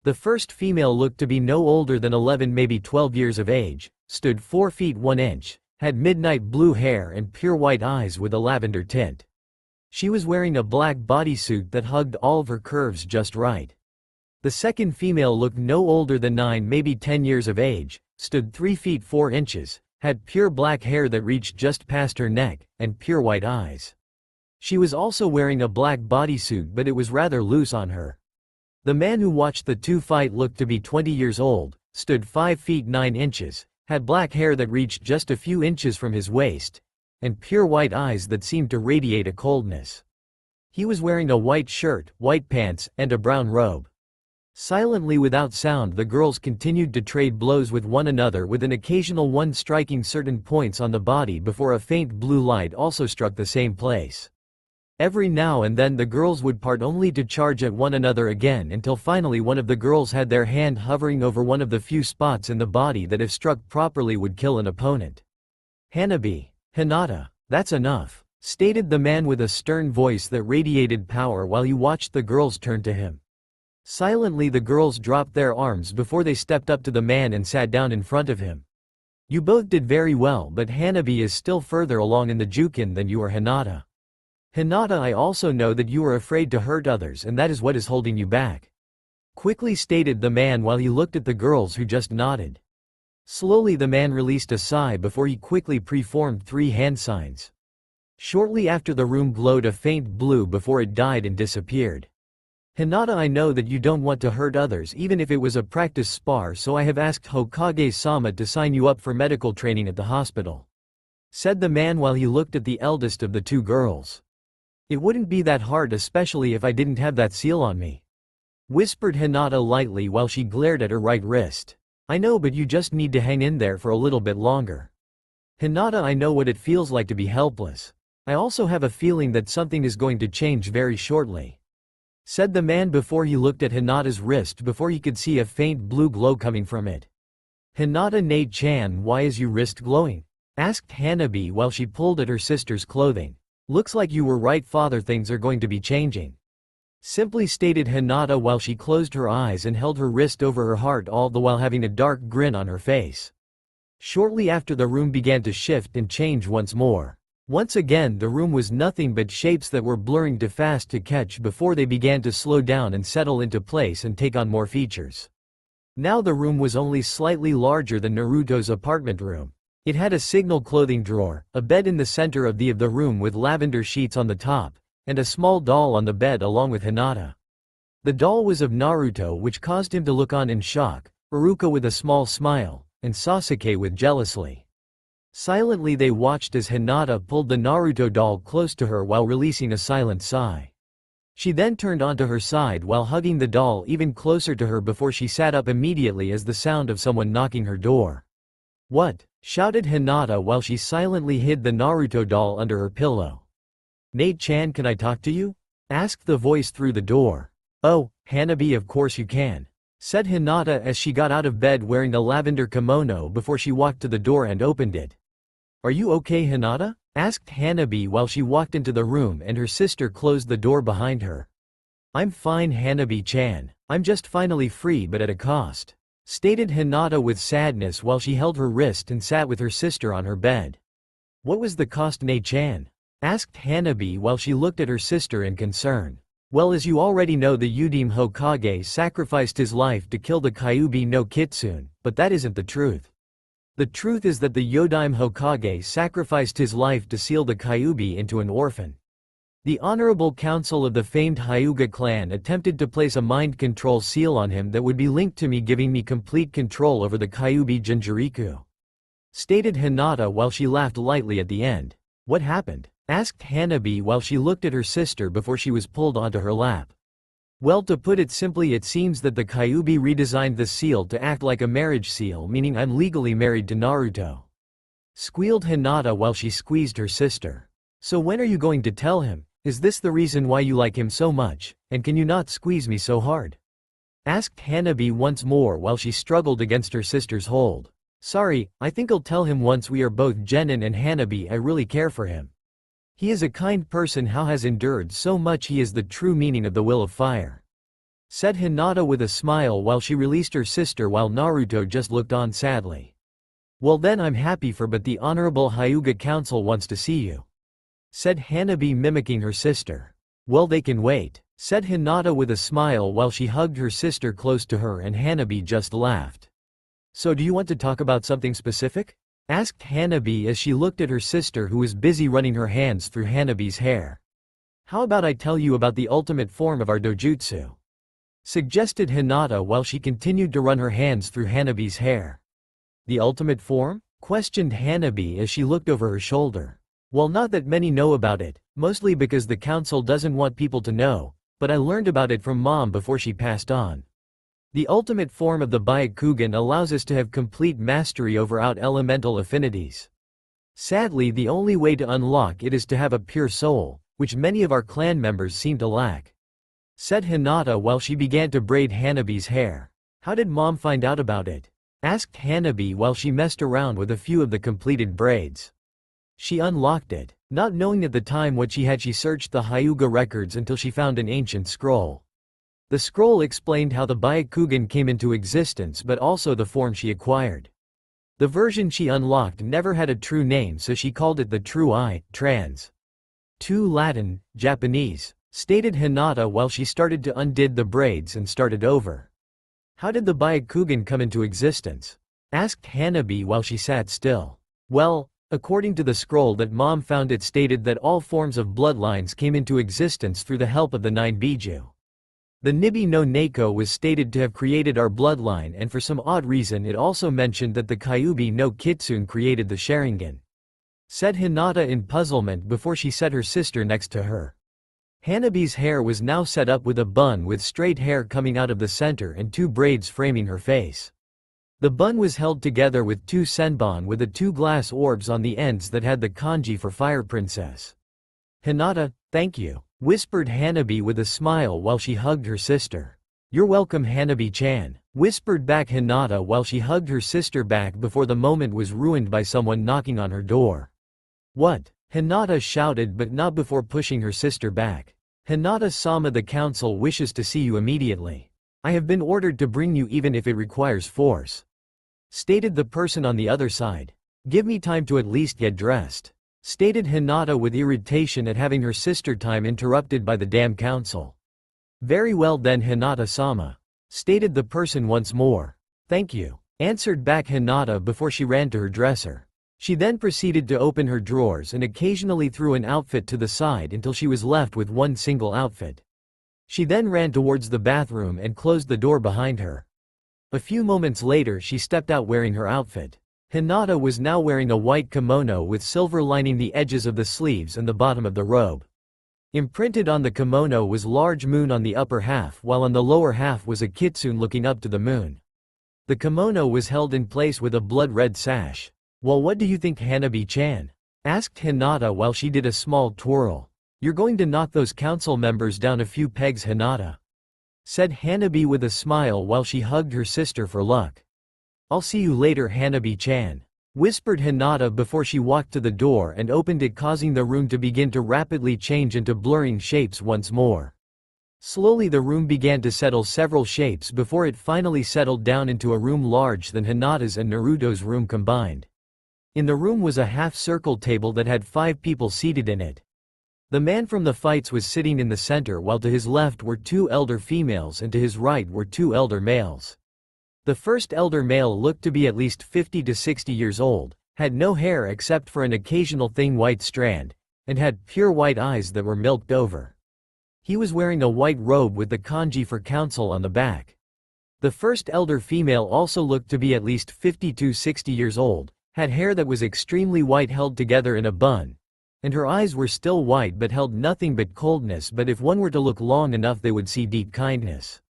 The first female looked to be no older than 11, maybe 12 years of age, stood 4 feet 1 inch, had midnight blue hair and pure white eyes with a lavender tint. She was wearing a black bodysuit that hugged all of her curves just right. The second female looked no older than 9, maybe 10 years of age, stood 3 feet 4 inches, had pure black hair that reached just past her neck, and pure white eyes. She was also wearing a black bodysuit, but it was rather loose on her. The man who watched the two fight looked to be 20 years old, stood 5 feet 9 inches, had black hair that reached just a few inches from his waist, and pure white eyes that seemed to radiate a coldness. He was wearing a white shirt, white pants, and a brown robe. Silently without sound the girls continued to trade blows with one another, with an occasional one striking certain points on the body before a faint blue light also struck the same place. Every now and then the girls would part only to charge at one another again, until finally one of the girls had their hand hovering over one of the few spots in the body that if struck properly would kill an opponent. Hanabi. Hinata. That's enough, stated the man with a stern voice that radiated power while he watched the girls turn to him. Silently the girls dropped their arms before they stepped up to the man and sat down in front of him. You both did very well, but Hanabi is still further along in the Jukin than you are, Hinata. Hinata, I also know that you are afraid to hurt others, and that is what is holding you back. Quickly stated the man while he looked at the girls who just nodded. Slowly the man released a sigh before he quickly performed 3 hand signs. Shortly after the room glowed a faint blue before it died and disappeared. Hinata, I know that you don't want to hurt others even if it was a practice spar, so I have asked Hokage-sama to sign you up for medical training at the hospital. Said the man while he looked at the eldest of the two girls. It wouldn't be that hard, especially if I didn't have that seal on me. Whispered Hinata lightly while she glared at her right wrist. I know, but you just need to hang in there for a little bit longer. Hinata, I know what it feels like to be helpless. I also have a feeling that something is going to change very shortly. Said the man before he looked at Hinata's wrist before he could see a faint blue glow coming from it. Hinata Nate-chan, why is your wrist glowing? Asked Hanabi while she pulled at her sister's clothing. Looks like you were right, father, things are going to be changing. Simply stated Hinata while she closed her eyes and held her wrist over her heart, all the while having a dark grin on her face. Shortly after the room began to shift and change once more. Once again the room was nothing but shapes that were blurring too fast to catch before they began to slow down and settle into place and take on more features. Now the room was only slightly larger than Naruto's apartment room. It had a signal clothing drawer, a bed in the center of the room with lavender sheets on the top, and a small doll on the bed along with Hinata. The doll was of Naruto, which caused him to look on in shock, Iruka with a small smile, and Sasuke with jealously. Silently they watched as Hinata pulled the Naruto doll close to her while releasing a silent sigh. She then turned onto her side while hugging the doll even closer to her before she sat up immediately as the sound of someone knocking her door. What? Shouted Hinata while she silently hid the Naruto doll under her pillow. Nate-chan, can I talk to you? Asked the voice through the door. Oh, Hanabi, of course you can, said Hinata as she got out of bed wearing a lavender kimono before she walked to the door and opened it. Are you okay, Hinata? Asked Hanabi while she walked into the room and her sister closed the door behind her. I'm fine, Hanabi-chan. I'm just finally free, but at a cost. Stated Hinata with sadness while she held her wrist and sat with her sister on her bed. What was the cost, Ne-chan? Asked Hanabi while she looked at her sister in concern. Well, as you already know, the Udime Hokage sacrificed his life to kill the Kyuubi no Kitsune, but that isn't the truth. The truth is that the Yodime Hokage sacrificed his life to seal the Kyuubi into an orphan. The Honorable Council of the famed Hyuga clan attempted to place a mind control seal on him that would be linked to me, giving me complete control over the Kyuubi Jinjuriku. Stated Hinata while she laughed lightly at the end. What happened? Asked Hanabi while she looked at her sister before she was pulled onto her lap. Well, to put it simply, it seems that the Kyuubi redesigned the seal to act like a marriage seal, meaning I'm legally married to Naruto. Squealed Hinata while she squeezed her sister. So when are you going to tell him? Is this the reason why you like him so much, and can you not squeeze me so hard? Asked Hanabi once more while she struggled against her sister's hold. Sorry, I think I'll tell him once we are both genin, and Hanabi, I really care for him. He is a kind person who has endured so much. He is the true meaning of the will of fire. Said Hinata with a smile while she released her sister while Naruto just looked on sadly. Well then, I'm happy for, but the Honorable Hyuga Council wants to see you. Said Hanabi mimicking her sister. Well, they can wait. Said Hinata with a smile while she hugged her sister close to her, and Hanabi just laughed. So do you want to talk about something specific? Asked Hanabi as she looked at her sister who was busy running her hands through Hanabi's hair. How about I tell you about the ultimate form of our dojutsu? Suggested Hinata while she continued to run her hands through Hanabi's hair. The ultimate form? Questioned Hanabi as she looked over her shoulder. Well, not that many know about it, mostly because the council doesn't want people to know, but I learned about it from mom before she passed on. The ultimate form of the Byakugan allows us to have complete mastery over out elemental affinities. Sadly, the only way to unlock it is to have a pure soul, which many of our clan members seem to lack. Said Hinata while she began to braid Hanabi's hair. How did mom find out about it? Asked Hanabi while she messed around with a few of the completed braids. She unlocked it. Not knowing at the time what she had, she searched the Hyuga records until she found an ancient scroll. The scroll explained how the Byakugan came into existence, but also the form she acquired. The version she unlocked never had a true name, so she called it the True Eye, trans. 2 Latin, Japanese. Stated Hinata while she started to undid the braids and started over. How did the Byakugan come into existence? Asked Hanabi while she sat still. Well, according to the scroll that mom found, it stated that all forms of bloodlines came into existence through the help of the 9 Biju. The Nibi no Neko was stated to have created our bloodline, and for some odd reason it also mentioned that the Kyuubi no Kitsune created the Sharingan. Said Hinata in puzzlement before she set her sister next to her. Hanabi's hair was now set up with a bun with straight hair coming out of the center and 2 braids framing her face. The bun was held together with 2 senbon with the 2 glass orbs on the ends that had the kanji for Fire Princess. Hinata, thank you, whispered Hanabi with a smile while she hugged her sister. You're welcome, Hanabi-chan, whispered back Hinata while she hugged her sister back before the moment was ruined by someone knocking on her door. What? Hinata shouted, but not before pushing her sister back. Hinata-sama, the council wishes to see you immediately. I have been ordered to bring you even if it requires force. Stated the person on the other side. Give me time to at least get dressed. Stated Hinata with irritation at having her sister time interrupted by the damn council. Very well then, Hinata-sama. Stated the person once more. Thank you. Answered back Hinata before she ran to her dresser. She then proceeded to open her drawers and occasionally threw an outfit to the side until she was left with one single outfit. She then ran towards the bathroom and closed the door behind her. A few moments later she stepped out wearing her outfit. Hinata was now wearing a white kimono with silver lining the edges of the sleeves and the bottom of the robe. Imprinted on the kimono was large moon on the upper half, while on the lower half was a kitsune looking up to the moon. The kimono was held in place with a blood-red sash. Well, what do you think, Hanabi-chan? Asked Hinata while she did a small twirl. You're going to knock those council members down a few pegs, Hinata. Said Hanabi with a smile while she hugged her sister for luck. I'll see you later, Hanabi-chan. whispered Hinata before she walked to the door and opened it, causing the room to begin to rapidly change into blurring shapes once more. Slowly the room began to settle several shapes before it finally settled down into a room larger than Hinata's and Naruto's room combined. In the room was a half-circle table that had 5 people seated in it. The man from the fights was sitting in the center, while to his left were 2 elder females and to his right were 2 elder males. The first elder male looked to be at least 50 to 60 years old, had no hair except for an occasional thin white strand, and had pure white eyes that were milked over. He was wearing a white robe with the kanji for council on the back. The first elder female also looked to be at least 50 to 60 years old, had hair that was extremely white held together in a bun, and her eyes were still white but held nothing but coldness, but if one were to look long enough they would see deep kindness.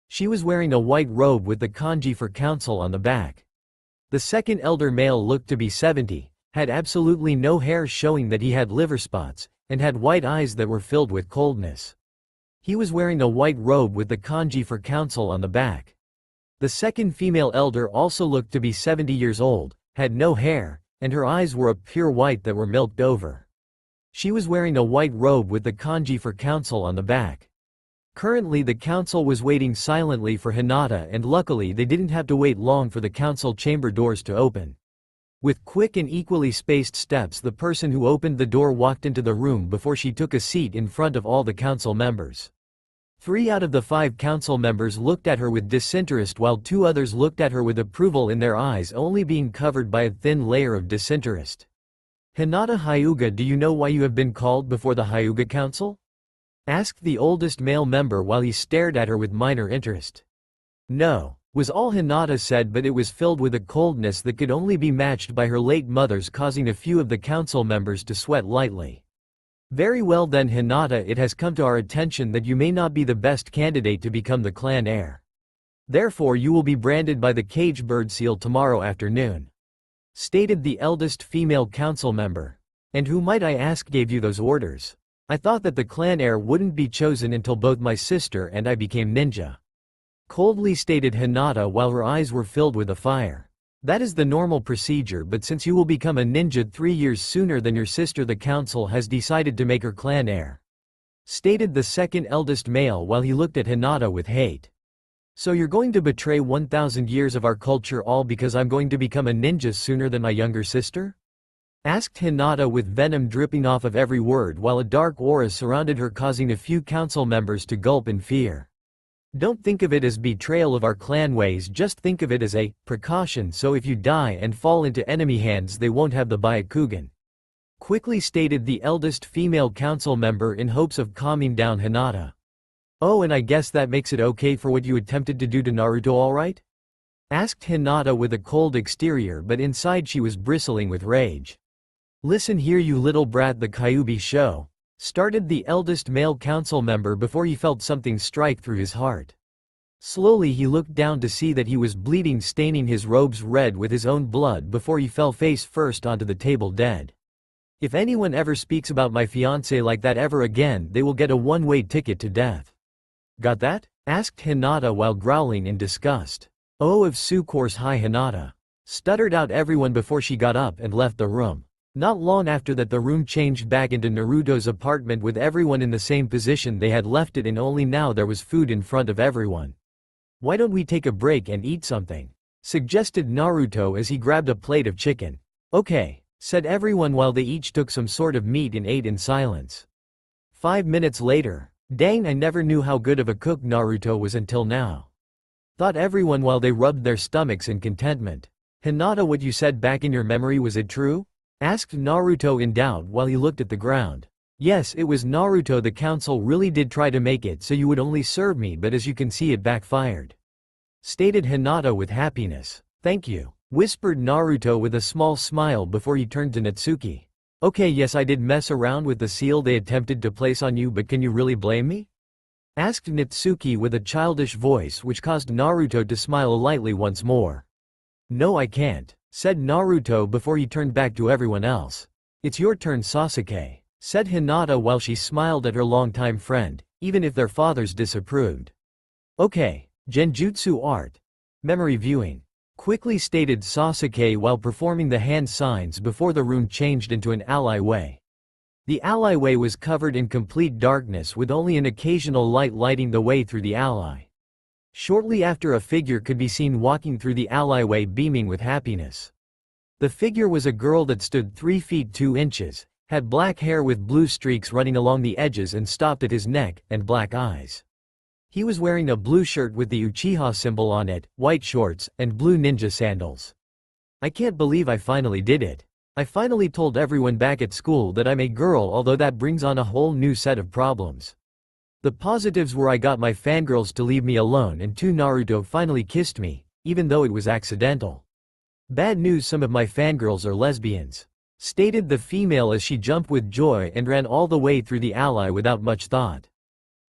She was wearing a white robe with the kanji for council on the back. The second elder male looked to be 70, had absolutely no hair showing that he had liver spots, and had white eyes that were filled with coldness. He was wearing a white robe with the kanji for council on the back. The second female elder also looked to be 70 years old, had no hair, and her eyes were a pure white that were milked over. She was wearing a white robe with the kanji for council on the back. Currently the council was waiting silently for Hinata, and luckily they didn't have to wait long for the council chamber doors to open. With quick and equally spaced steps the person who opened the door walked into the room before she took a seat in front of all the council members. 3 out of the 5 council members looked at her with disinterest, while 2 others looked at her with approval, in their eyes only being covered by a thin layer of disinterest. "Hinata Hyuga, do you know why you have been called before the Hyuga Council?" asked the oldest male member while he stared at her with minor interest. "No," was all Hinata said, but it was filled with a coldness that could only be matched by her late mother's, causing a few of the council members to sweat lightly. "Very well then Hinata, it has come to our attention that you may not be the best candidate to become the clan heir. Therefore you will be branded by the cage bird seal tomorrow afternoon," stated the eldest female council member. "And who, might I ask, gave you those orders? I thought that the clan heir wouldn't be chosen until both my sister and I became ninja," coldly stated Hinata while her eyes were filled with a fire. "That is the normal procedure, but since you will become a ninja 3 years sooner than your sister, the council has decided to make her clan heir," stated the second eldest male while he looked at Hinata with hate. "So you're going to betray 1,000 years of our culture all because I'm going to become a ninja sooner than my younger sister?" asked Hinata with venom dripping off of every word, while a dark aura surrounded her, causing a few council members to gulp in fear. "Don't think of it as betrayal of our clan ways, just think of it as a precaution, so if you die and fall into enemy hands they won't have the Byakugan," quickly stated the eldest female council member in hopes of calming down Hinata. "Oh, and I guess that makes it okay for what you attempted to do to Naruto, alright?" asked Hinata with a cold exterior, but inside she was bristling with rage. "Listen here you little brat, the Kyuubi show," started the eldest male council member before he felt something strike through his heart. Slowly he looked down to see that he was bleeding, staining his robes red with his own blood before he fell face first onto the table dead. "If anyone ever speaks about my fiancé like that ever again, they will get a one-way ticket to death. Got that?" asked Hinata while growling in disgust. "Oh, of course, hi Hinata," stuttered out everyone before she got up and left the room. Not long after that the room changed back into Naruto's apartment with everyone in the same position they had left it in, only now there was food in front of everyone. "Why don't we take a break and eat something?" suggested Naruto as he grabbed a plate of chicken. "Okay," said everyone while they each took some sort of meat and ate in silence. 5 minutes later. "Dang, I never knew how good of a cook Naruto was until now," thought everyone while they rubbed their stomachs in contentment. "Hinata, what you said back in your memory, was it true?" asked Naruto in doubt while he looked at the ground. "Yes, it was Naruto, the council really did try to make it so you would only serve me, but as you can see it backfired," stated Hinata with happiness. "Thank you," whispered Naruto with a small smile before he turned to Natsuki. "Okay, yes, I did mess around with the seal they attempted to place on you, but can you really blame me?" asked Natsuki with a childish voice, which caused Naruto to smile lightly once more. "No, I can't," said Naruto before he turned back to everyone else. "It's your turn, Sasuke," said Hinata while she smiled at her longtime friend, even if their fathers disapproved. "Okay, Genjutsu art. Memory viewing." quickly stated Sasuke while performing the hand signs before the room changed into an alleyway. The alleyway was covered in complete darkness with only an occasional light lighting the way through the alley. Shortly after, a figure could be seen walking through the alleyway beaming with happiness. The figure was a girl that stood 3 feet 2 inches, had black hair with blue streaks running along the edges and stopped at his neck, and black eyes. He was wearing a blue shirt with the Uchiha symbol on it, white shorts, and blue ninja sandals. I can't believe I finally did it. I finally told everyone back at school that I'm a girl, although that brings on a whole new set of problems. The positives were I got my fangirls to leave me alone and 2 Naruto finally kissed me, even though it was accidental. Bad news, some of my fangirls are lesbians, stated the female as she jumped with joy and ran all the way through the alley without much thought.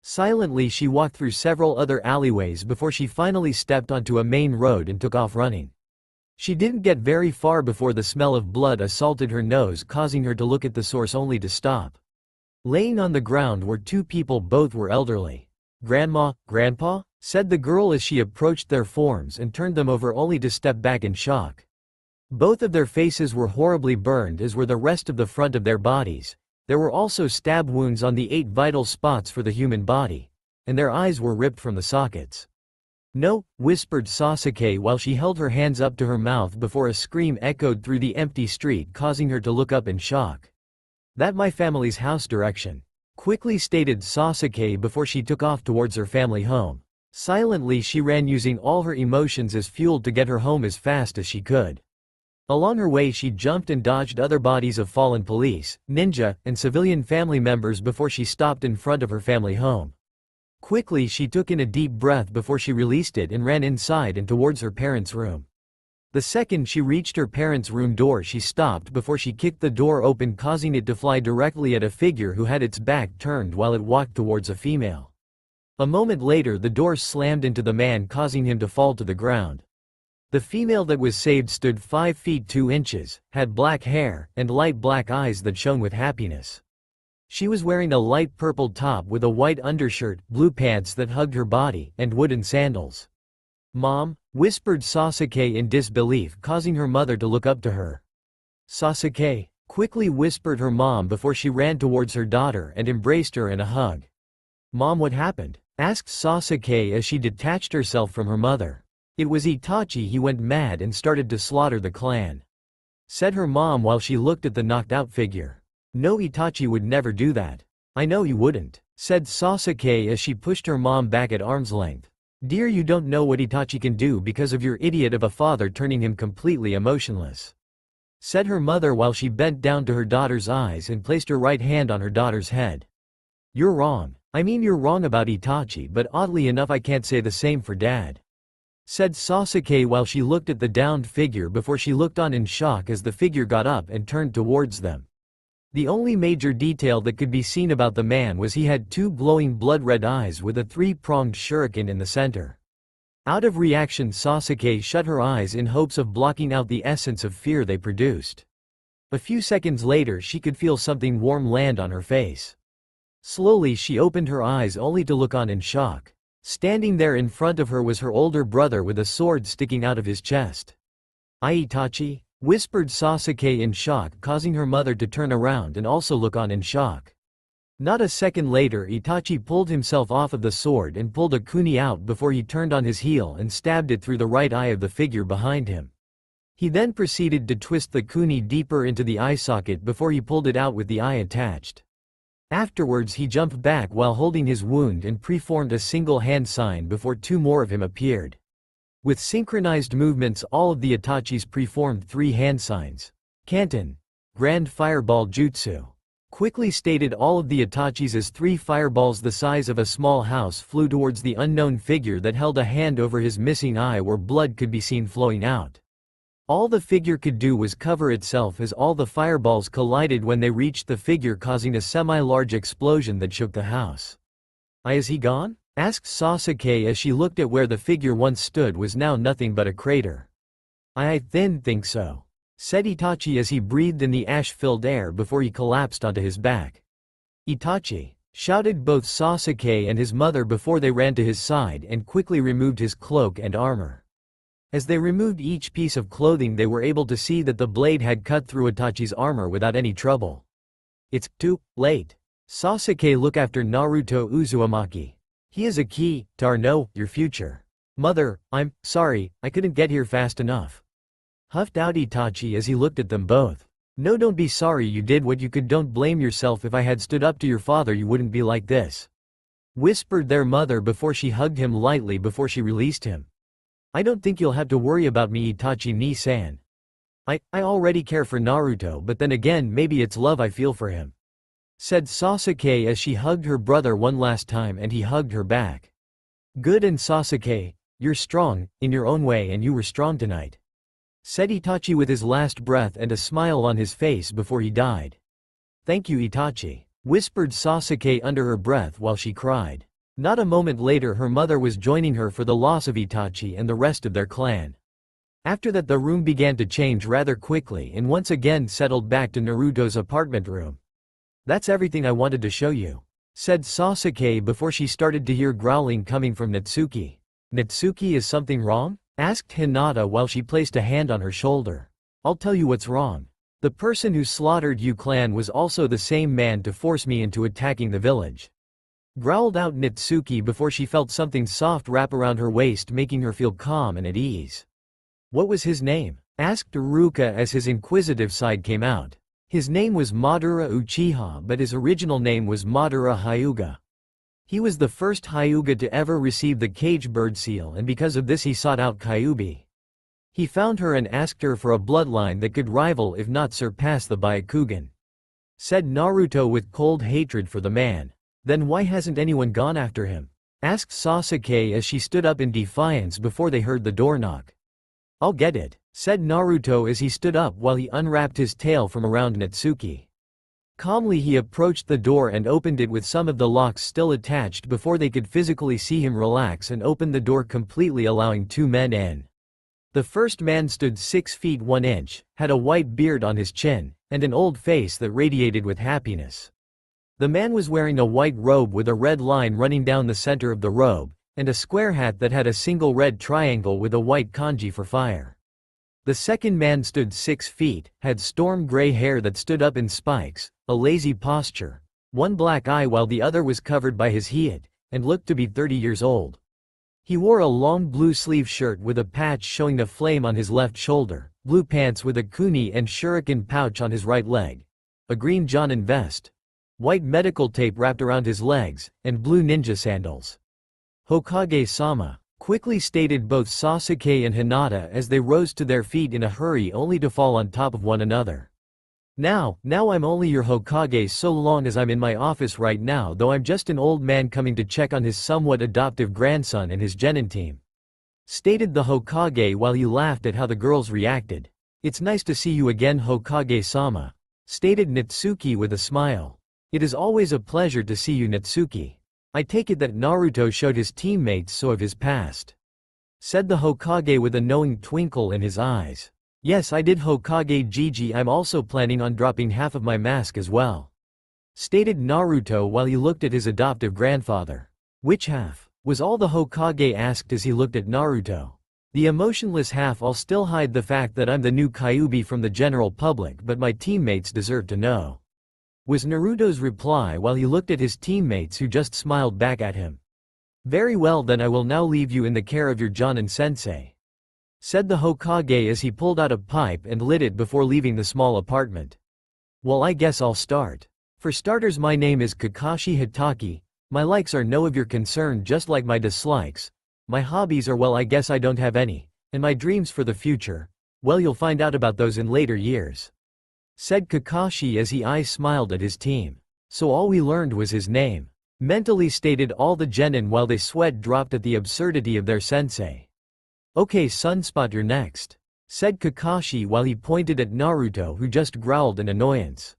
Silently she walked through several other alleyways before she finally stepped onto a main road and took off running. She didn't get very far before the smell of blood assaulted her nose, causing her to look at the source only to stop. Laying on the ground were 2 people, both were elderly. "Grandma, Grandpa?" said the girl as she approached their forms and turned them over only to step back in shock. Both of their faces were horribly burned, as were the rest of the front of their bodies. There were also stab wounds on the 8 vital spots for the human body, and their eyes were ripped from the sockets. "No," whispered Sasuke while she held her hands up to her mouth before a scream echoed through the empty street, causing her to look up in shock. "That my family's house direction," quickly stated Sasuke before she took off towards her family home. Silently she ran, using all her emotions as fuel to get her home as fast as she could. Along her way she jumped and dodged other bodies of fallen police, ninja, and civilian family members before she stopped in front of her family home. Quickly she took in a deep breath before she released it and ran inside and towards her parents' room. The second she reached her parents' room door, she stopped before she kicked the door open, causing it to fly directly at a figure who had its back turned while it walked towards a female. A moment later the door slammed into the man, causing him to fall to the ground. The female that was saved stood 5 feet 2 inches, had black hair, and light black eyes that shone with happiness. She was wearing a light purple top with a white undershirt, blue pants that hugged her body, and wooden sandals. "Mom," whispered Sasuke in disbelief, causing her mother to look up to her. "Sasuke," quickly whispered her mom before she ran towards her daughter and embraced her in a hug. "Mom, what happened?" asked Sasuke as she detached herself from her mother. "It was Itachi. He went mad and started to slaughter the clan," said her mom while she looked at the knocked out figure. "No, Itachi would never do that." "I know he wouldn't," said Sasuke as she pushed her mom back at arm's length. "Dear, you don't know what Itachi can do because of your idiot of a father turning him completely emotionless," said her mother while she bent down to her daughter's eyes and placed her right hand on her daughter's head. "You're wrong. I mean, you're wrong about Itachi, but oddly enough I can't say the same for Dad," said Sasuke while she looked at the downed figure before she looked on in shock as the figure got up and turned towards them. The only major detail that could be seen about the man was he had 2 glowing blood-red eyes with a 3-pronged shuriken in the center. Out of reaction, Sasuke shut her eyes in hopes of blocking out the essence of fear they produced. A few seconds later she could feel something warm land on her face. Slowly she opened her eyes only to look on in shock. Standing there in front of her was her older brother with a sword sticking out of his chest. "Itachi?" whispered Sasuke in shock, causing her mother to turn around and also look on in shock. Not a second later Itachi pulled himself off of the sword and pulled a kuni out before he turned on his heel and stabbed it through the right eye of the figure behind him. He then proceeded to twist the kuni deeper into the eye socket before he pulled it out with the eye attached. Afterwards he jumped back while holding his wound and preformed a single hand sign before 2 more of him appeared. With synchronized movements all of the Itachis preformed 3 hand signs. "Kanton. Grand Fireball Jutsu," quickly stated all of the Itachis as 3 fireballs the size of a small house flew towards the unknown figure that held a hand over his missing eye where blood could be seen flowing out. All the figure could do was cover itself as all the fireballs collided when they reached the figure, causing a semi-large explosion that shook the house. "Is he gone?" asked Sasuke as she looked at where the figure once stood was now nothing but a crater. I think so," said Itachi as he breathed in the ash-filled air before he collapsed onto his back. "Itachi!" shouted both Sasuke and his mother before they ran to his side and quickly removed his cloak and armor. As they removed each piece of clothing they were able to see that the blade had cut through Itachi's armor without any trouble. It's too late. Sasuke look after Naruto Uzumaki. He is a key to our your future. Mother, I'm sorry, I couldn't get here fast enough. Huffed out Itachi as he looked at them both. No, don't be sorry, you did what you could, don't blame yourself. If I had stood up to your father you wouldn't be like this. Whispered their mother before she hugged him lightly before she released him. I don't think you'll have to worry about me, Itachi ni-san. I already care for Naruto, but then again maybe it's love I feel for him. Said Sasuke as she hugged her brother one last time and he hugged her back. Good, and Sasuke, you're strong, in your own way, and you were strong tonight. Said Itachi with his last breath and a smile on his face before he died. Thank you, Itachi, whispered Sasuke under her breath while she cried. Not a moment later her mother was joining her for the loss of Itachi and the rest of their clan. After that the room began to change rather quickly and once again settled back to Naruto's apartment room. That's everything I wanted to show you, said Sasuke before she started to hear growling coming from Natsuki. Natsuki, is something wrong? Asked Hinata while she placed a hand on her shoulder. I'll tell you what's wrong. The person who slaughtered you clan was also the same man to force me into attacking the village. Growled out Natsuki before she felt something soft wrap around her waist, making her feel calm and at ease. What was his name? Asked Iruka as his inquisitive side came out. His name was Madara Uchiha, but his original name was Madara Hyuga. He was the first Hyuga to ever receive the cage bird seal, and because of this he sought out Kyuubi. He found her and asked her for a bloodline that could rival if not surpass the Byakugan. Said Naruto with cold hatred for the man. Then why hasn't anyone gone after him? Asked Sasuke as she stood up in defiance before they heard the door knock. I'll get it, said Naruto as he stood up while he unwrapped his tail from around Natsuki. Calmly he approached the door and opened it with some of the locks still attached before they could physically see him relax and open the door completely, allowing two men in. The first man stood 6 feet 1 inch, had a white beard on his chin, and an old face that radiated with happiness. The man was wearing a white robe with a red line running down the center of the robe, and a square hat that had a single red triangle with a white kanji for fire. The second man stood 6 feet, had storm gray hair that stood up in spikes, a lazy posture, one black eye while the other was covered by his head, and looked to be 30 years old. He wore a long blue sleeve shirt with a patch showing a flame on his left shoulder, blue pants with a kuni and shuriken pouch on his right leg, a green Jonin vest, white medical tape wrapped around his legs, and blue ninja sandals. Hokage-sama, quickly stated both Sasuke and Hinata as they rose to their feet in a hurry only to fall on top of one another. Now I'm only your Hokage so long as I'm in my office right now, though I'm just an old man coming to check on his somewhat adoptive grandson and his genin team. Stated the Hokage while he laughed at how the girls reacted. It's nice to see you again, Hokage-sama, stated Natsuki with a smile. It is always a pleasure to see you, Natsuki. I take it that Naruto showed his teammates so of his past. Said the Hokage with a knowing twinkle in his eyes. Yes, I did, Hokage Gigi. I'm also planning on dropping half of my mask as well. Stated Naruto while he looked at his adoptive grandfather. Which half? Was all the Hokage asked as he looked at Naruto. The emotionless half. I'll still hide the fact that I'm the new Kyuubi from the general public, but my teammates deserve to know. Was Naruto's reply while he looked at his teammates who just smiled back at him. Very well, then I will now leave you in the care of your Jonin sensei. Said the Hokage as he pulled out a pipe and lit it before leaving the small apartment. Well, I guess I'll start. For starters, my name is Kakashi Hitaki. My likes are no of your concern, just like my dislikes. My hobbies are, well, I guess I don't have any. And my dreams for the future, well, you'll find out about those in later years. Said Kakashi as he smiled at his team. So all we learned was his name. Mentally stated all the genin while they sweat dropped at the absurdity of their sensei. Okay, Sunspot, you're next. Said Kakashi while he pointed at Naruto, who just growled in annoyance.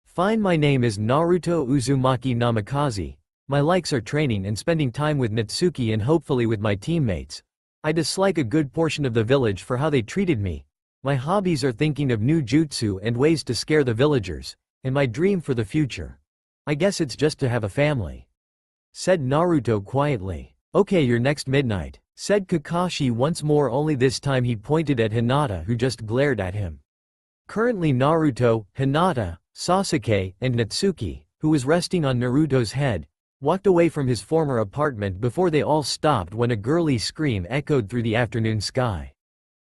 Fine, my name is Naruto Uzumaki Namikaze. My likes are training and spending time with Natsuki and hopefully with my teammates. I dislike a good portion of the village for how they treated me. My hobbies are thinking of new jutsu and ways to scare the villagers, and my dream for the future, I guess it's just to have a family. Said Naruto quietly. Okay, you're next, Midnight. said Kakashi once more, only this time he pointed at Hinata, who just glared at him. Currently Naruto, Hinata, Sasuke, and Natsuki, who was resting on Naruto's head, walked away from his former apartment before they all stopped when a girly scream echoed through the afternoon sky.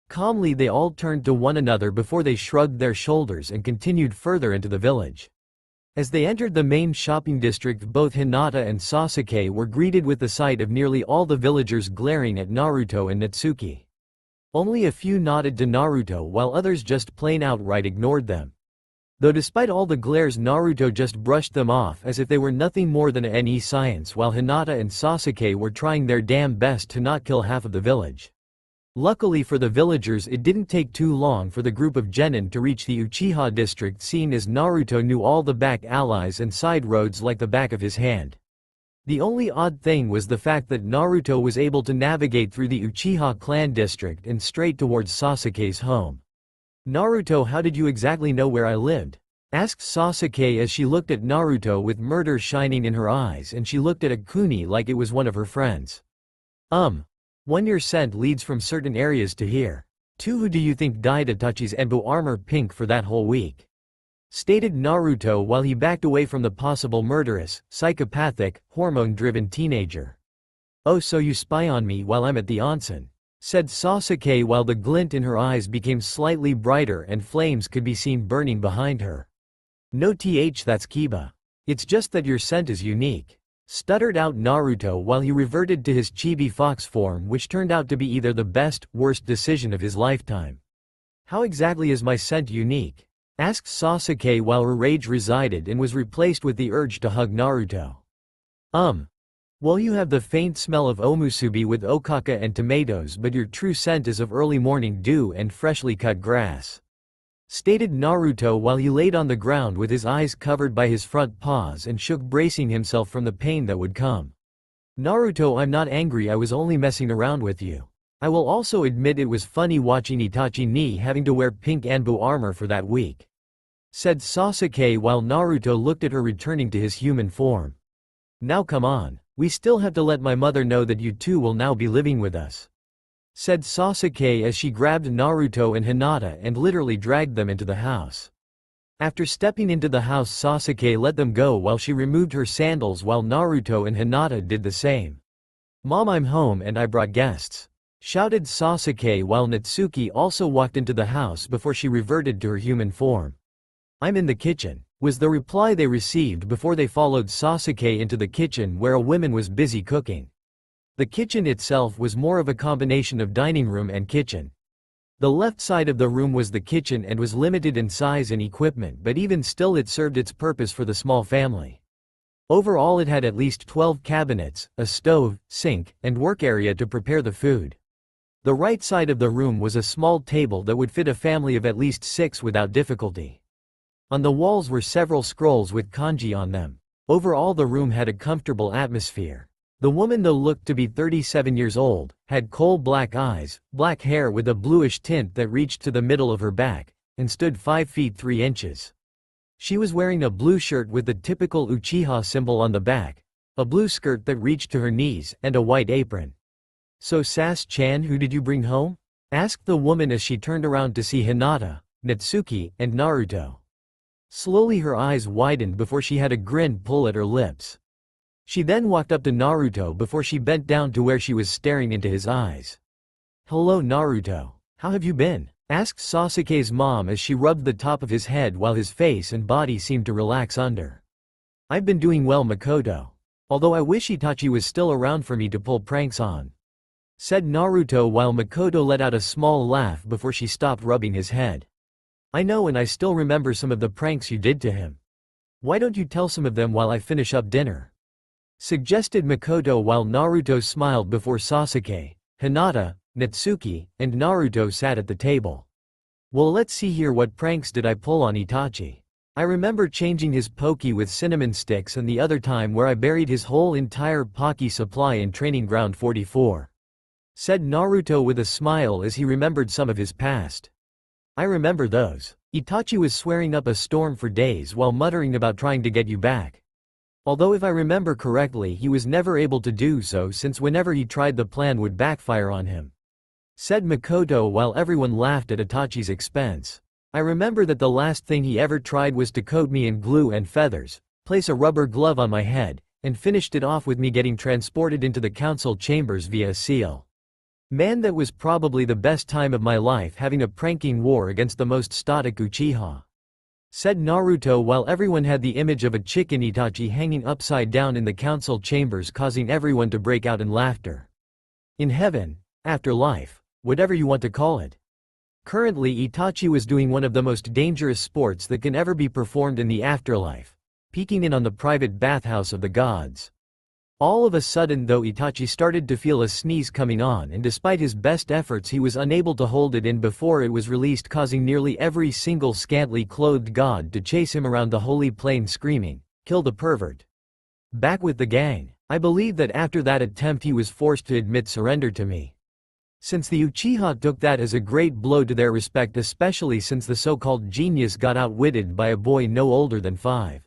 Calmly they all turned to one another before they shrugged their shoulders and continued further into the village. As they entered the main shopping district, both Hinata and Sasuke were greeted with the sight of nearly all the villagers glaring at Naruto and Natsuki. Only a few nodded to Naruto while others just plain outright ignored them. Though despite all the glares, Naruto just brushed them off as if they were nothing more than any science, while Hinata and Sasuke were trying their damn best to not kill half of the village. Luckily for the villagers, it didn't take too long for the group of genin to reach the Uchiha district, seeing as Naruto knew all the back alleys and side roads like the back of his hand. The only odd thing was the fact that Naruto was able to navigate through the Uchiha clan district and straight towards Sasuke's home. "Naruto, how did you exactly know where I lived?" asked Sasuke as she looked at Naruto with murder shining in her eyes, and she looked at Akuni like it was one of her friends. 1. Your scent leads from certain areas to here. 2. Who do you think dyed Itachi's Enbo armor pink for that whole week? Stated Naruto while he backed away from the possible murderous, psychopathic, hormone-driven teenager. "Oh, so you spy on me while I'm at the onsen," said Sasuke while the glint in her eyes became slightly brighter and flames could be seen burning behind her. "No, that's Kiba. It's just that your scent is unique," stuttered out Naruto while he reverted to his chibi fox form, which turned out to be either the best, worst decision of his lifetime. "How exactly is my scent unique?" asked Sasuke while her rage resided and was replaced with the urge to hug Naruto. Well, you have the faint smell of omusubi with okaka and tomatoes, but your true scent is of early morning dew and freshly cut grass," stated Naruto while he laid on the ground with his eyes covered by his front paws and shook, bracing himself from the pain that would come. "Naruto, I'm not angry, I was only messing around with you. I will also admit it was funny watching Itachi ni having to wear pink Anbu armor for that week," said Sasuke while Naruto looked at her returning to his human form. "Now come on. We still have to let my mother know that you two will now be living with us," said Sasuke as she grabbed Naruto and Hinata and literally dragged them into the house. After stepping into the house, Sasuke let them go while she removed her sandals while Naruto and Hinata did the same. "Mom, I'm home and I brought guests," shouted Sasuke while Natsuki also walked into the house before she reverted to her human form. "I'm in the kitchen," was the reply they received before they followed Sasuke into the kitchen where a woman was busy cooking. The kitchen itself was more of a combination of dining room and kitchen. The left side of the room was the kitchen and was limited in size and equipment, but even still it served its purpose for the small family. Overall it had at least 12 cabinets, a stove, sink, and work area to prepare the food. The right side of the room was a small table that would fit a family of at least 6 without difficulty. On the walls were several scrolls with kanji on them. Overall the room had a comfortable atmosphere. The woman, though looked to be 37 years old, had coal-black eyes, black hair with a bluish tint that reached to the middle of her back, and stood 5 feet 3 inches. She was wearing a blue shirt with the typical Uchiha symbol on the back, a blue skirt that reached to her knees, and a white apron. "So Sas-chan, who did you bring home?" asked the woman as she turned around to see Hinata, Natsuki, and Naruto. Slowly her eyes widened before she had a grin pull at her lips. She then walked up to Naruto before she bent down to where she was staring into his eyes. "Hello Naruto. How have you been?" asked Sasuke's mom as she rubbed the top of his head while his face and body seemed to relax under. "I've been doing well, Makoto. Although I wish Itachi was still around for me to pull pranks on," said Naruto while Makoto let out a small laugh before she stopped rubbing his head. "I know, and I still remember some of the pranks you did to him. Why don't you tell some of them while I finish up dinner?" suggested Makoto while Naruto smiled before Sasuke, Hinata, Natsuki, and Naruto sat at the table. "Well, let's see here, what pranks did I pull on Itachi? I remember changing his poke with cinnamon sticks, and the other time where I buried his whole entire poke supply in Training Ground 44. Said Naruto with a smile as he remembered some of his past. "I remember those. Itachi was swearing up a storm for days while muttering about trying to get you back. Although if I remember correctly he was never able to do so since whenever he tried the plan would backfire on him. Said Makoto while everyone laughed at Itachi's expense. I remember that the last thing he ever tried was to coat me in glue and feathers, place a rubber glove on my head, and finished it off with me getting transported into the council chambers via a seal. Man, that was probably the best time of my life, having a pranking war against the most static Uchiha. Said Naruto while everyone had the image of a chicken Itachi hanging upside down in the council chambers, causing everyone to break out in laughter. In heaven, afterlife, whatever you want to call it. Currently Itachi was doing one of the most dangerous sports that can ever be performed in the afterlife, peeking in on the private bathhouse of the gods. All of a sudden though Itachi started to feel a sneeze coming on, and despite his best efforts he was unable to hold it in before it was released, causing nearly every single scantily clothed god to chase him around the holy plain screaming, "Kill the pervert." Back with the gang. I believe that after that attempt he was forced to admit surrender to me. Since the Uchiha took that as a great blow to their respect, especially since the so-called genius got outwitted by a boy no older than 5.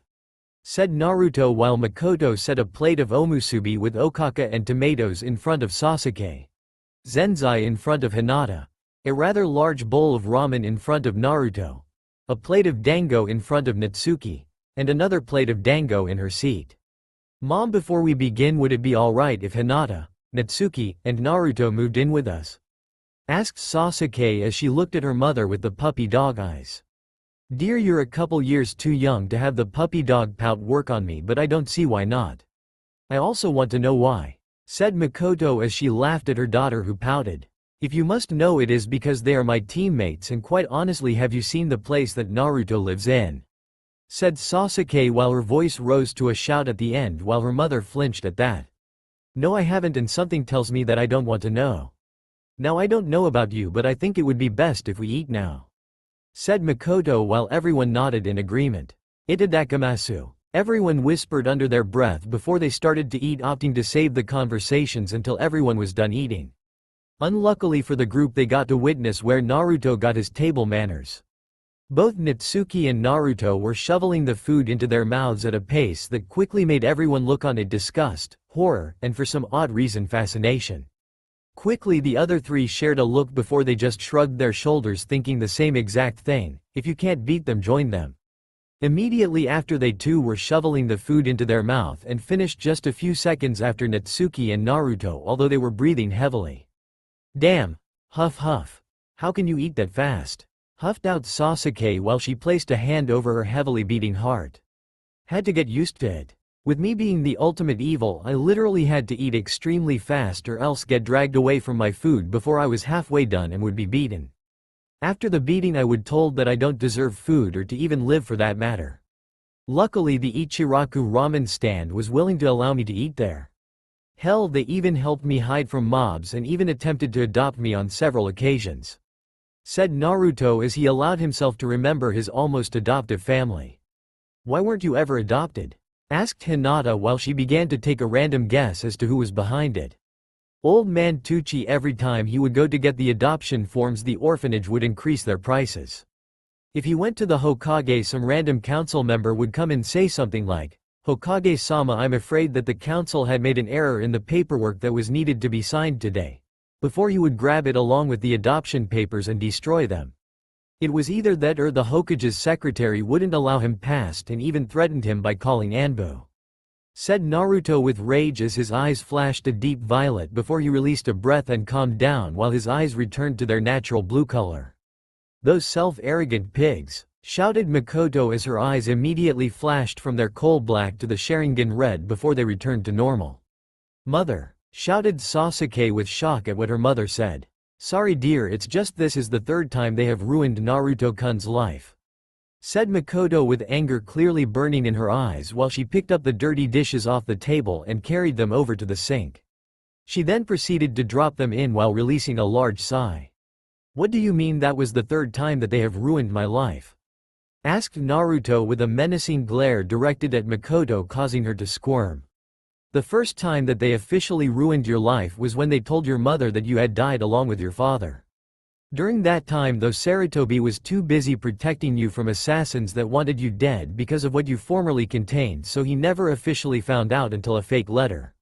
Said Naruto while Makoto set a plate of omusubi with okaka and tomatoes in front of Sasuke. Zenzai in front of Hinata. A rather large bowl of ramen in front of Naruto. A plate of dango in front of Natsuki. And another plate of dango in her seat. Mom, before we begin, would it be alright if Hinata, Natsuki, and Naruto moved in with us? Asked Sasuke as she looked at her mother with the puppy dog eyes. Dear, you're a couple years too young to have the puppy dog pout work on me, but I don't see why not. I also want to know why. Said Makoto as she laughed at her daughter who pouted. If you must know, it is because they are my teammates, and quite honestly, have you seen the place that Naruto lives in? Said Sasuke while her voice rose to a shout at the end while her mother flinched at that. No, I haven't, and something tells me that I don't want to know. Now, I don't know about you, but I think it would be best if we eat now. Said Makoto while everyone nodded in agreement. Itadakamasu. Everyone whispered under their breath before they started to eat, opting to save the conversations until everyone was done eating. Unluckily for the group, they got to witness where Naruto got his table manners. Both Natsuki and Naruto were shoveling the food into their mouths at a pace that quickly made everyone look on in disgust, horror, and for some odd reason fascination. Quickly the other three shared a look before they just shrugged their shoulders, thinking the same exact thing: if you can't beat them, join them. Immediately after, they too were shoveling the food into their mouth and finished just a few seconds after Natsuki and Naruto, although they were breathing heavily. Damn! Huff huff. How can you eat that fast? Huffed out Sasuke while she placed a hand over her heavily beating heart. Had to get used to it. With me being the ultimate evil, I literally had to eat extremely fast or else get dragged away from my food before I was halfway done and would be beaten. After the beating I would told that I don't deserve food or to even live for that matter. Luckily the Ichiraku ramen stand was willing to allow me to eat there. Hell, they even helped me hide from mobs and even attempted to adopt me on several occasions. Said Naruto as he allowed himself to remember his almost adoptive family. Why weren't you ever adopted? Asked Hinata while she began to take a random guess as to who was behind it. Old man Tucci, every time he would go to get the adoption forms, the orphanage would increase their prices. If he went to the Hokage, some random council member would come and say something like, "Hokage-sama, I'm afraid that the council had made an error in the paperwork that was needed to be signed today," before he would grab it along with the adoption papers and destroy them. It was either that or the Hokage's secretary wouldn't allow him past and even threatened him by calling Anbu. Said Naruto with rage as his eyes flashed a deep violet before he released a breath and calmed down while his eyes returned to their natural blue color. Those self-arrogant pigs, shouted Makoto as her eyes immediately flashed from their coal black to the Sharingan red before they returned to normal. Mother, shouted Sasuke with shock at what her mother said. Sorry dear, it's just this is the third time they have ruined Naruto-kun's life. Said Makoto with anger clearly burning in her eyes while she picked up the dirty dishes off the table and carried them over to the sink. She then proceeded to drop them in while releasing a large sigh. What do you mean that was the third time that they have ruined my life? Asked Naruto with a menacing glare directed at Makoto, causing her to squirm. The first time that they officially ruined your life was when they told your mother that you had died along with your father. During that time though Sarutobi was too busy protecting you from assassins that wanted you dead because of what you formerly contained, so he never officially found out until a fake letter.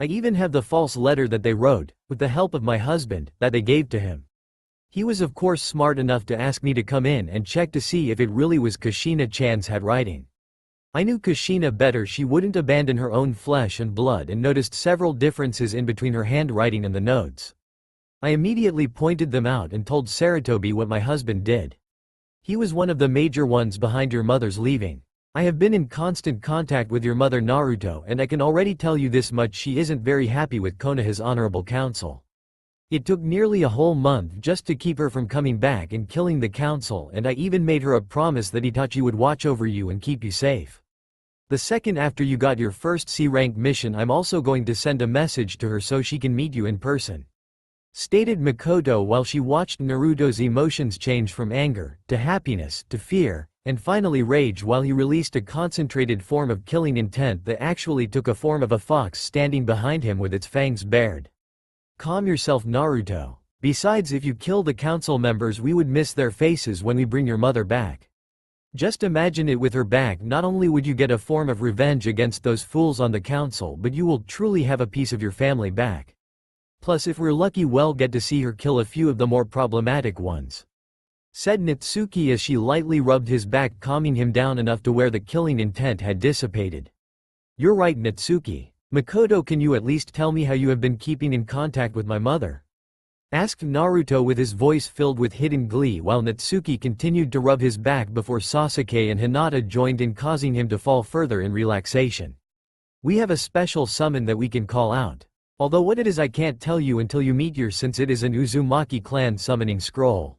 I even have the false letter that they wrote, with the help of my husband, that they gave to him. He was of course smart enough to ask me to come in and check to see if it really was Kushina-chan's handwriting. I knew Kushina better, she wouldn't abandon her own flesh and blood, and noticed several differences in between her handwriting and the notes. I immediately pointed them out and told Sarutobi what my husband did. He was one of the major ones behind your mother's leaving. I have been in constant contact with your mother Naruto, and I can already tell you this much: she isn't very happy with Konoha's honorable council. It took nearly a whole month just to keep her from coming back and killing the council, and I even made her a promise that Itachi would watch over you and keep you safe. The second after you got your first C-rank mission, I'm also going to send a message to her so she can meet you in person," stated Makoto while she watched Naruto's emotions change from anger, to happiness, to fear, and finally rage, while he released a concentrated form of killing intent that actually took a form of a fox standing behind him with its fangs bared. "Calm yourself, Naruto. Besides, if you kill the council members, we would miss their faces when we bring your mother back. Just imagine it with her back. Not only would you get a form of revenge against those fools on the council, but you will truly have a piece of your family back. Plus, if we're lucky, we'll get to see her kill a few of the more problematic ones," said Natsuki as she lightly rubbed his back, calming him down enough to where the killing intent had dissipated. "You're right, Natsuki. Makoto, can you at least tell me how you have been keeping in contact with my mother?" asked Naruto with his voice filled with hidden glee, while Natsuki continued to rub his back before Sasuke and Hinata joined in, causing him to fall further in relaxation. "We have a special summon that we can call out. Although what it is I can't tell you until you meet her, since it is an Uzumaki clan summoning scroll.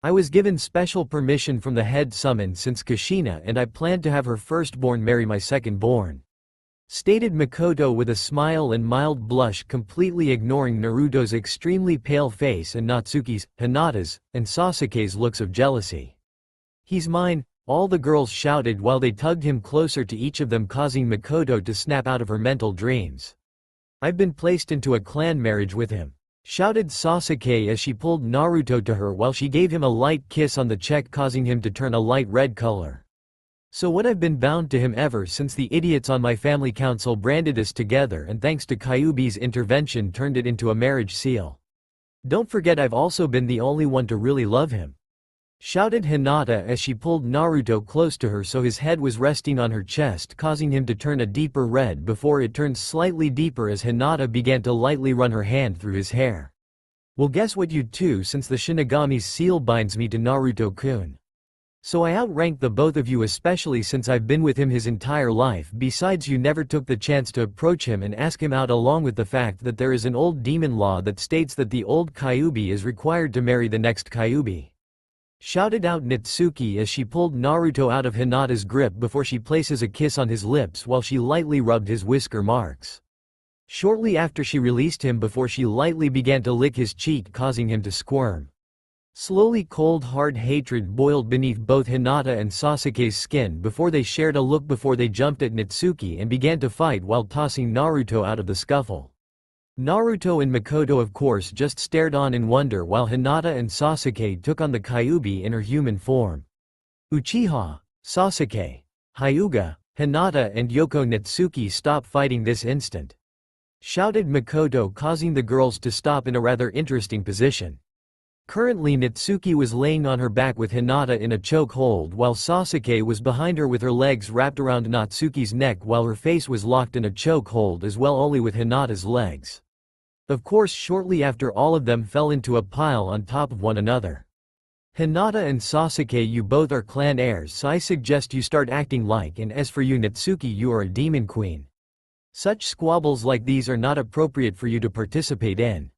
I was given special permission from the head summon since Kushina, and I planned to have her firstborn marry my second-born," stated Makoto with a smile and mild blush, completely ignoring Naruto's extremely pale face and Natsuki's, Hinata's, and Sasuke's looks of jealousy. "He's mine," all the girls shouted while they tugged him closer to each of them, causing Makoto to snap out of her mental dreams. "I've been placed into a clan marriage with him," shouted Sasuke as she pulled Naruto to her while she gave him a light kiss on the cheek, causing him to turn a light red color. "So what, I've been bound to him ever since the idiots on my family council branded us together, and thanks to Kyuubi's intervention turned it into a marriage seal. Don't forget, I've also been the only one to really love him," shouted Hinata as she pulled Naruto close to her so his head was resting on her chest, causing him to turn a deeper red before it turned slightly deeper as Hinata began to lightly run her hand through his hair. "Well, guess what, you too, since the Shinigami's seal binds me to Naruto-kun. So I outrank the both of you, especially since I've been with him his entire life. Besides, you never took the chance to approach him and ask him out, along with the fact that there is an old demon law that states that the old Kyuubi is required to marry the next Kyuubi," shouted out Natsuki as she pulled Naruto out of Hinata's grip before she places a kiss on his lips while she lightly rubbed his whisker marks. Shortly after, she released him before she lightly began to lick his cheek, causing him to squirm. Slowly, cold hard hatred boiled beneath both Hinata and Sasuke's skin before they shared a look before they jumped at Natsuki and began to fight while tossing Naruto out of the scuffle. Naruto and Makoto of course just stared on in wonder while Hinata and Sasuke took on the Kyuubi in her human form. "Uchiha, Sasuke, Hyuga, Hinata and Yoko, Natsuki, stop fighting this instant," shouted Makoto, causing the girls to stop in a rather interesting position. Currently, Natsuki was laying on her back with Hinata in a choke hold, while Sasuke was behind her with her legs wrapped around Natsuki's neck while her face was locked in a choke hold as well, only with Hinata's legs. Of course, shortly after, all of them fell into a pile on top of one another. "Hinata and Sasuke, you both are clan heirs, so I suggest you start acting like, and as for you Natsuki, you are a demon queen. Such squabbles like these are not appropriate for you to participate in.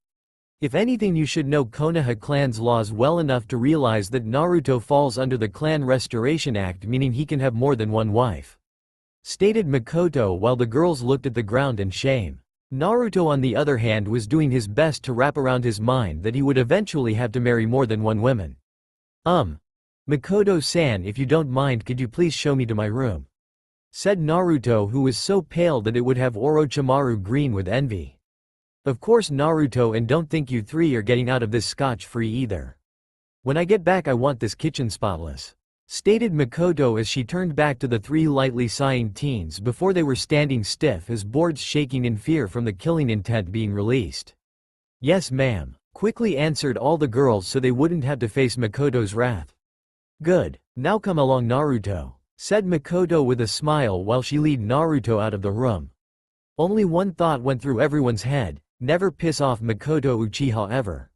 If anything, you should know Konoha clan's laws well enough to realize that Naruto falls under the Clan Restoration Act, meaning he can have more than one wife," stated Makoto while the girls looked at the ground in shame. Naruto, on the other hand, was doing his best to wrap around his mind that he would eventually have to marry more than one woman. Makoto-san, if you don't mind, could you please show me to my room?" said Naruto, who was so pale that it would have Orochimaru green with envy. "Of course, Naruto, and don't think you three are getting out of this scotch-free either. When I get back I want this kitchen spotless," stated Makoto as she turned back to the three lightly sighing teens before they were standing stiff as boards shaking in fear from the killing intent being released. "Yes ma'am," quickly answered all the girls so they wouldn't have to face Makoto's wrath. "Good, now come along Naruto," said Makoto with a smile while she led Naruto out of the room. Only one thought went through everyone's head: never piss off Makoto Uchiha ever.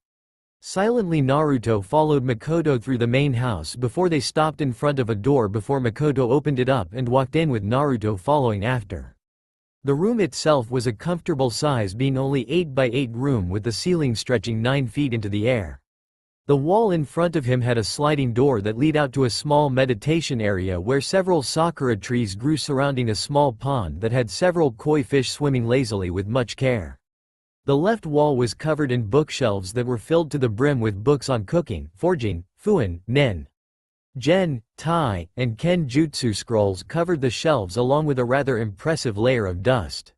Silently Naruto followed Makoto through the main house before they stopped in front of a door before Makoto opened it up and walked in with Naruto following after. The room itself was a comfortable size, being only 8 by 8 room with the ceiling stretching 9 feet into the air. The wall in front of him had a sliding door that led out to a small meditation area where several sakura trees grew surrounding a small pond that had several koi fish swimming lazily with much care. The left wall was covered in bookshelves that were filled to the brim with books on cooking, forging, fuin, nen, gen, tai, and ken jutsu. Scrolls covered the shelves along with a rather impressive layer of dust.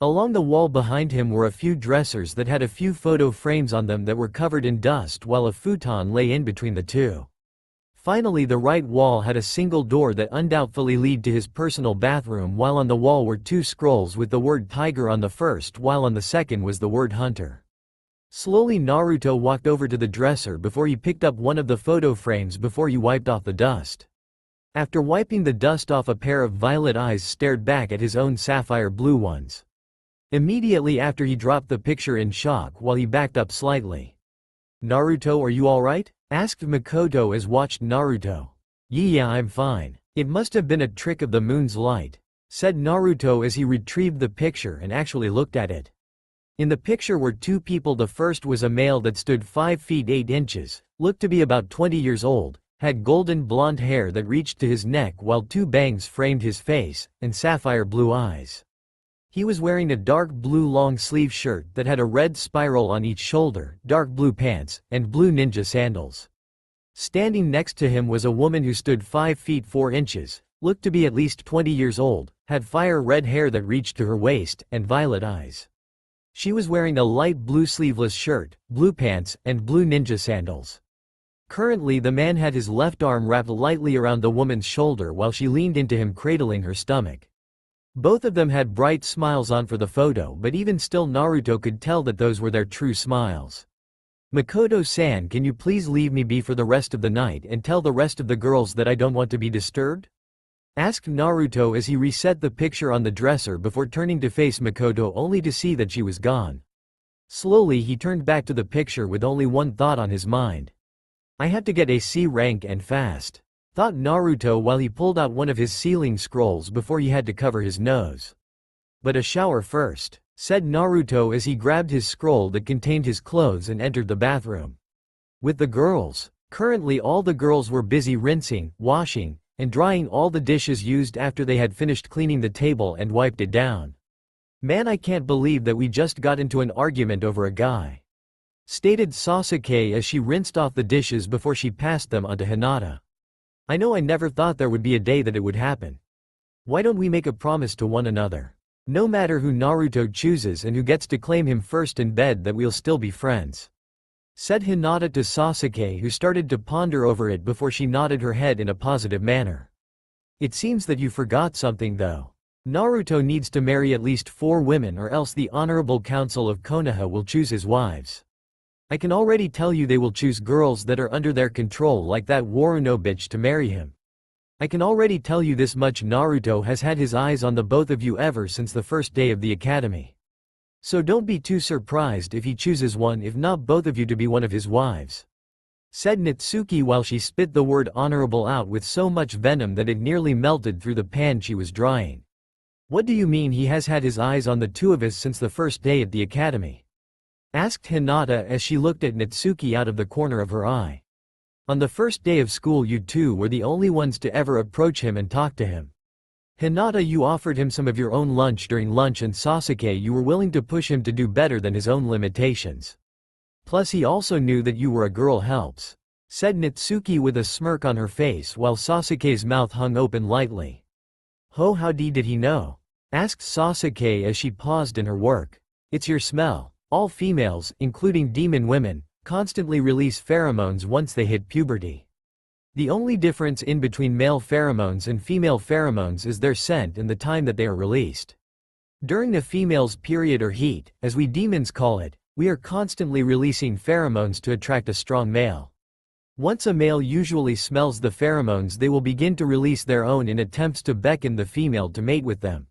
Along the wall behind him were a few dressers that had a few photo frames on them that were covered in dust, while a futon lay in between the two. Finally, the right wall had a single door that undoubtedly led to his personal bathroom, while on the wall were 2 scrolls with the word tiger on the first, while on the second was the word hunter. Slowly Naruto walked over to the dresser before he picked up one of the photo frames before he wiped off the dust. After wiping the dust off, a pair of violet eyes stared back at his own sapphire blue ones. Immediately after, he dropped the picture in shock while he backed up slightly. "Naruto, are you alright?" asked Makoto as watched Naruto. Yeah, I'm fine. It must have been a trick of the moon's light," said Naruto as he retrieved the picture and actually looked at it. In the picture were 2 people. The first was a male that stood 5 feet 8 inches, looked to be about 20 years old, had golden blonde hair that reached to his neck while 2 bangs framed his face, and sapphire blue eyes. He was wearing a dark blue long-sleeve shirt that had a red spiral on each shoulder, dark blue pants, and blue ninja sandals. Standing next to him was a woman who stood 5 feet 4 inches, looked to be at least 20 years old, had fire red hair that reached to her waist, and violet eyes. She was wearing a light blue sleeveless shirt, blue pants, and blue ninja sandals. Currently, the man had his left arm wrapped lightly around the woman's shoulder while she leaned into him, cradling her stomach. Both of them had bright smiles on for the photo, but even still Naruto could tell that those were their true smiles. "Makoto-san, can you please leave me be for the rest of the night and tell the rest of the girls that I don't want to be disturbed?" asked Naruto as he reset the picture on the dresser before turning to face Makoto only to see that she was gone. Slowly he turned back to the picture with only one thought on his mind. "I have to get a C rank and fast," thought Naruto while he pulled out one of his sealing scrolls before he had to cover his nose. "But a shower first," said Naruto as he grabbed his scroll that contained his clothes and entered the bathroom. With the girls. Currently all the girls were busy rinsing, washing, and drying all the dishes used after they had finished cleaning the table and wiped it down. "Man, I can't believe that we just got into an argument over a guy," stated Sasuke as she rinsed off the dishes before she passed them on to Hinata. "I know, I never thought there would be a day that it would happen. Why don't we make a promise to one another? No matter who Naruto chooses and who gets to claim him first in bed, that we'll still be friends," said Hinata to Sasuke, who started to ponder over it before she nodded her head in a positive manner. "It seems that you forgot something though. Naruto needs to marry at least 4 women or else the Honorable Council of Konoha will choose his wives. I can already tell you they will choose girls that are under their control like that Waruno bitch to marry him. I can already tell you this much: Naruto has had his eyes on the both of you ever since the first day of the academy. So don't be too surprised if he chooses one, if not both of you, to be one of his wives," said Natsuki while she spit the word honorable out with so much venom that it nearly melted through the pan she was drying. "What do you mean he has had his eyes on the 2 of us since the first day at the academy?" asked Hinata as she looked at Natsuki out of the corner of her eye. "On the first day of school you 2 were the only ones to ever approach him and talk to him. Hinata, you offered him some of your own lunch during lunch, and Sasuke, you were willing to push him to do better than his own limitations. Plus he also knew that you were a girl helps," said Natsuki with a smirk on her face while Sasuke's mouth hung open lightly. How did he know?" asked Sasuke as she paused in her work. "It's your smell. All females, including demon women, constantly release pheromones once they hit puberty. The only difference in between male pheromones and female pheromones is their scent and the time that they are released. During a female's period or heat, as we demons call it, we are constantly releasing pheromones to attract a strong male. Once a male usually smells the pheromones, they will begin to release their own in attempts to beckon the female to mate with them.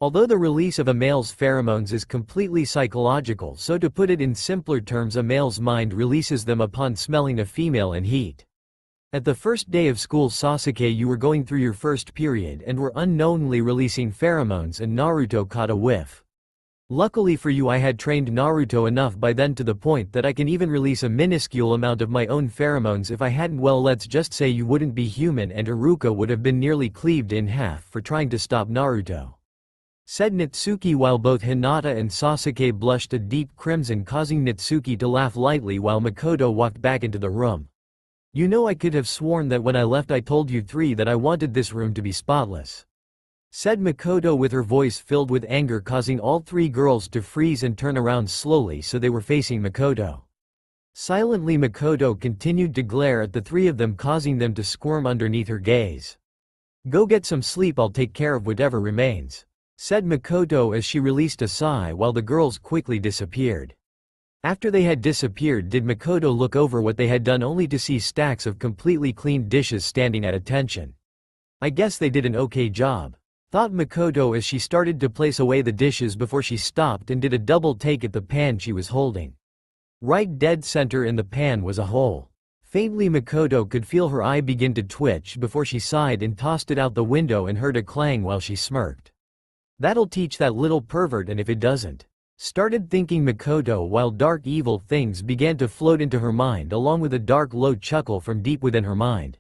Although the release of a male's pheromones is completely psychological, so to put it in simpler terms, a male's mind releases them upon smelling a female in heat. At the first day of school, Sasuke, you were going through your first period and were unknowingly releasing pheromones, and Naruto caught a whiff. Luckily for you, I had trained Naruto enough by then to the point that I can even release a minuscule amount of my own pheromones. If I hadn't, well, let's just say you wouldn't be human and Iruka would have been nearly cleaved in half for trying to stop Naruto," said Natsuki, while both Hinata and Sasuke blushed a deep crimson, causing Natsuki to laugh lightly while Makoto walked back into the room. "You know, I could have sworn that when I left I told you three that I wanted this room to be spotless," said Makoto with her voice filled with anger, causing all three girls to freeze and turn around slowly so they were facing Makoto. Silently, Makoto continued to glare at the three of them, causing them to squirm underneath her gaze. "Go get some sleep, I'll take care of whatever remains," said Makoto as she released a sigh while the girls quickly disappeared. After they had disappeared, did Makoto look over what they had done, only to see stacks of completely cleaned dishes standing at attention. "I guess they did an okay job," thought Makoto as she started to place away the dishes before she stopped and did a double take at the pan she was holding. Right dead center in the pan was a hole. Faintly, Makoto could feel her eye begin to twitch before she sighed and tossed it out the window and heard a clang while she smirked. "That'll teach that little pervert, and if it doesn't," started thinking Makoto, while dark evil things began to float into her mind along with a dark low chuckle from deep within her mind.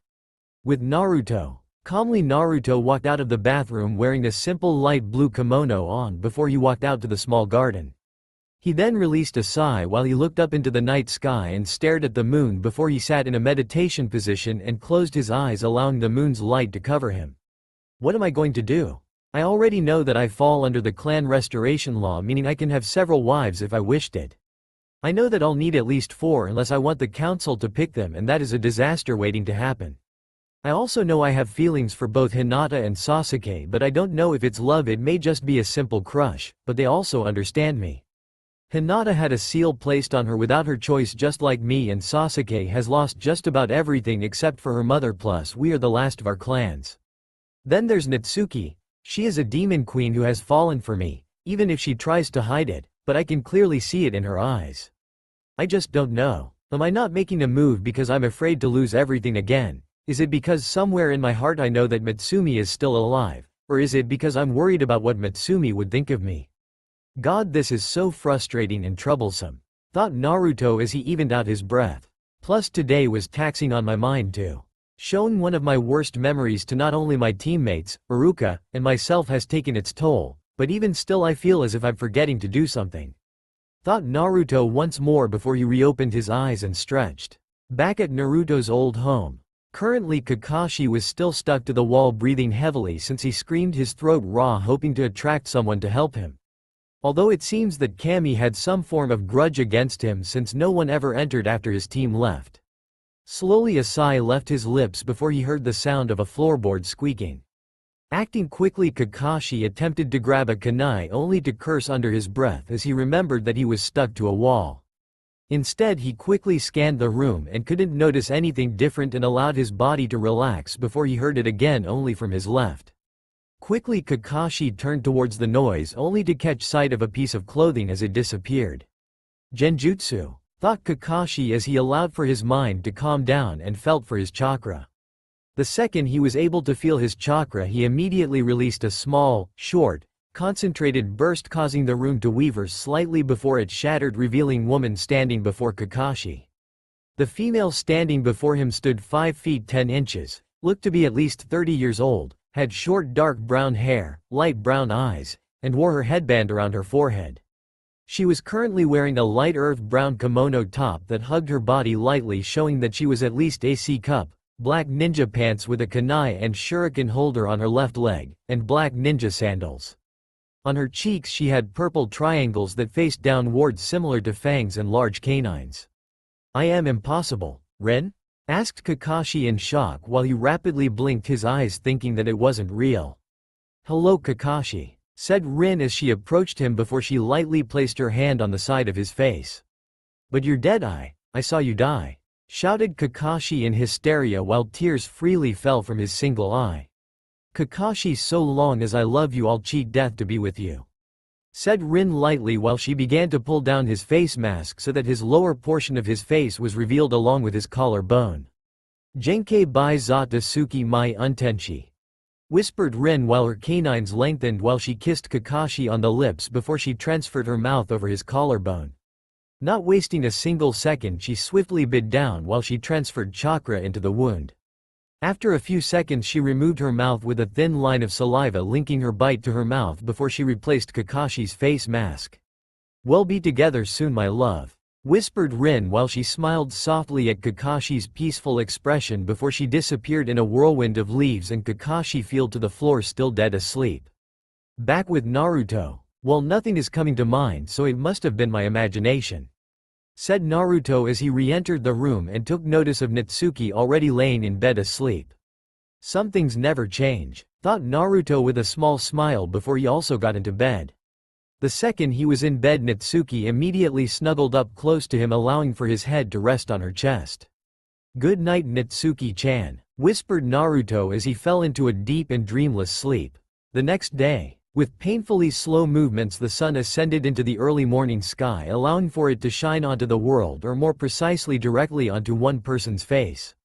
With Naruto. Calmly, Naruto walked out of the bathroom wearing a simple light blue kimono on before he walked out to the small garden. He then released a sigh while he looked up into the night sky and stared at the moon before he sat in a meditation position and closed his eyes, allowing the moon's light to cover him. "What am I going to do? I already know that I fall under the clan restoration law, meaning I can have several wives if I wished it. I know that I'll need at least 4 unless I want the council to pick them, and that is a disaster waiting to happen. I also know I have feelings for both Hinata and Sasuke, but I don't know if it's love, it may just be a simple crush, but they also understand me. Hinata had a seal placed on her without her choice, just like me, and Sasuke has lost just about everything except for her mother, plus we are the last of our clans. Then there's Natsuki. She is a demon queen who has fallen for me, even if she tries to hide it, but I can clearly see it in her eyes. I just don't know. Am I not making a move because I'm afraid to lose everything again? Is it because somewhere in my heart I know that Mitsumi is still alive, or is it because I'm worried about what Mitsumi would think of me? God, this is so frustrating and troublesome," thought Naruto as he evened out his breath. Plus, today was taxing on my mind too. Showing one of my worst memories to not only my teammates, Iruka, and myself has taken its toll, but even still I feel as if I'm forgetting to do something," thought Naruto once more before he reopened his eyes and stretched. Back at Naruto's old home. Currently, Kakashi was still stuck to the wall, breathing heavily since he screamed his throat raw, hoping to attract someone to help him. Although it seems that Kami had some form of grudge against him since no one ever entered after his team left. Slowly, a sigh left his lips before he heard the sound of a floorboard squeaking. Acting quickly, Kakashi attempted to grab a kunai, only to curse under his breath as he remembered that he was stuck to a wall. Instead, he quickly scanned the room and couldn't notice anything different and allowed his body to relax before he heard it again, only from his left. Quickly, Kakashi turned towards the noise, only to catch sight of a piece of clothing as it disappeared. Genjutsu, thought Kakashi as he allowed for his mind to calm down and felt for his chakra. The second he was able to feel his chakra, he immediately released a small, short, concentrated burst, causing the room to waver slightly before it shattered, revealing woman standing before Kakashi. The female standing before him stood 5 feet 10 inches, looked to be at least 30 years old, had short dark brown hair, light brown eyes, and wore her headband around her forehead. She was currently wearing a light earth brown kimono top that hugged her body lightly, showing that she was at least a C cup, black ninja pants with a kunai and shuriken holder on her left leg, and black ninja sandals. On her cheeks she had purple triangles that faced downwards, similar to fangs and large canines. I am impossible, Rin? Asked Kakashi in shock while he rapidly blinked his eyes thinking that it wasn't real. Hello Kakashi, said Rin as she approached him before she lightly placed her hand on the side of his face. But you're dead, I saw you die, shouted Kakashi in hysteria while tears freely fell from his single eye. Kakashi, so long as I love you I'll cheat death to be with you, said Rin lightly while she began to pull down his face mask so that his lower portion of his face was revealed along with his collarbone. Genkei bai zata suki mai untenshi, whispered Rin while her canines lengthened while she kissed Kakashi on the lips before she transferred her mouth over his collarbone. Not wasting a single second, she swiftly bit down while she transferred chakra into the wound. After a few seconds she removed her mouth with a thin line of saliva linking her bite to her mouth before she replaced Kakashi's face mask. We'll be together soon my love, whispered Rin while she smiled softly at Kakashi's peaceful expression before she disappeared in a whirlwind of leaves and Kakashi fell to the floor still dead asleep. Back with Naruto. Well, nothing is coming to mind, so it must have been my imagination, said Naruto as he re-entered the room and took notice of Natsuki already laying in bed asleep. Some things never change, thought Naruto with a small smile before he also got into bed. The second he was in bed, Natsuki immediately snuggled up close to him, allowing for his head to rest on her chest. Good night Natsuki-chan, whispered Naruto as he fell into a deep and dreamless sleep. The next day, with painfully slow movements, the sun ascended into the early morning sky, allowing for it to shine onto the world, or more precisely directly onto one person's face.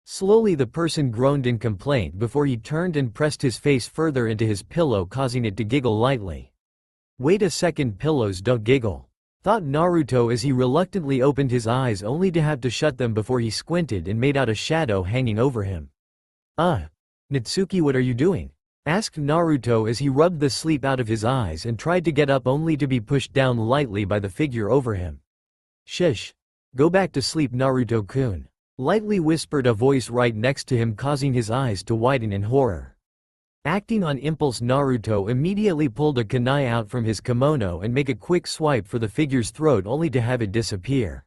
Slowly the person groaned in complaint before he turned and pressed his face further into his pillow, causing it to giggle lightly. Wait a second, pillows don't giggle, thought Naruto as he reluctantly opened his eyes only to have to shut them before he squinted and made out a shadow hanging over him. Natsuki, what are you doing? Asked Naruto as he rubbed the sleep out of his eyes and tried to get up only to be pushed down lightly by the figure over him. Shish. Go back to sleep Naruto-kun, lightly whispered a voice right next to him, causing his eyes to widen in horror. Acting on impulse, Naruto immediately pulled a kunai out from his kimono and made a quick swipe for the figure's throat only to have it disappear.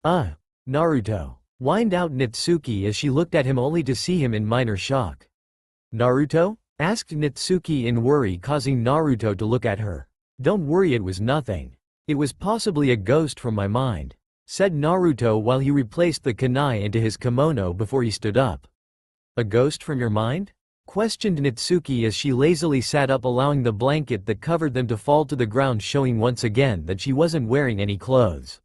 Naruto, whined out Natsuki as she looked at him only to see him in minor shock. Naruto? Asked Natsuki in worry, causing Naruto to look at her. Don't worry, it was nothing. It was possibly a ghost from my mind, said Naruto while he replaced the kunai into his kimono before he stood up. A ghost from your mind? Questioned Natsuki as she lazily sat up, allowing the blanket that covered them to fall to the ground, showing once again that she wasn't wearing any clothes.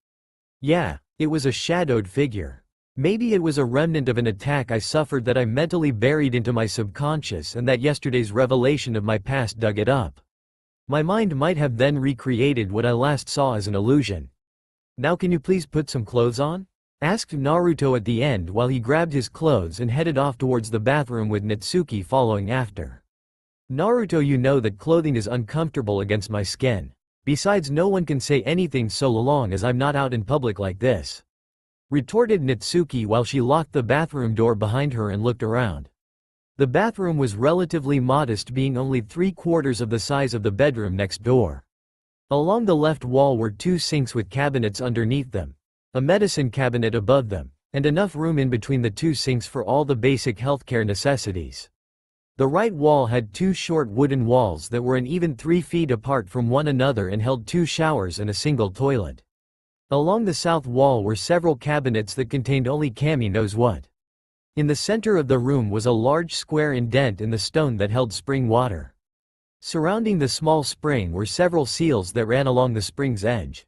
Yeah, it was a shadowed figure. Maybe it was a remnant of an attack I suffered that I mentally buried into my subconscious, and that yesterday's revelation of my past dug it up. My mind might have then recreated what I last saw as an illusion. Now can you please put some clothes on? Asked Naruto at the end while he grabbed his clothes and headed off towards the bathroom with Natsuki following after. Naruto, you know that clothing is uncomfortable against my skin. Besides, no one can say anything so long as I'm not out in public like this, retorted Natsuki while she locked the bathroom door behind her and looked around. The bathroom was relatively modest, being only 3/4 of the size of the bedroom next door. Along the left wall were 2 sinks with cabinets underneath them, a medicine cabinet above them, and enough room in between the 2 sinks for all the basic healthcare necessities. The right wall had 2 short wooden walls that were an even 3 feet apart from one another and held 2 showers and a single toilet. Along the south wall were several cabinets that contained only Kami knows what. In the center of the room was a large square indent in the stone that held spring water. Surrounding the small spring were several seals that ran along the spring's edge.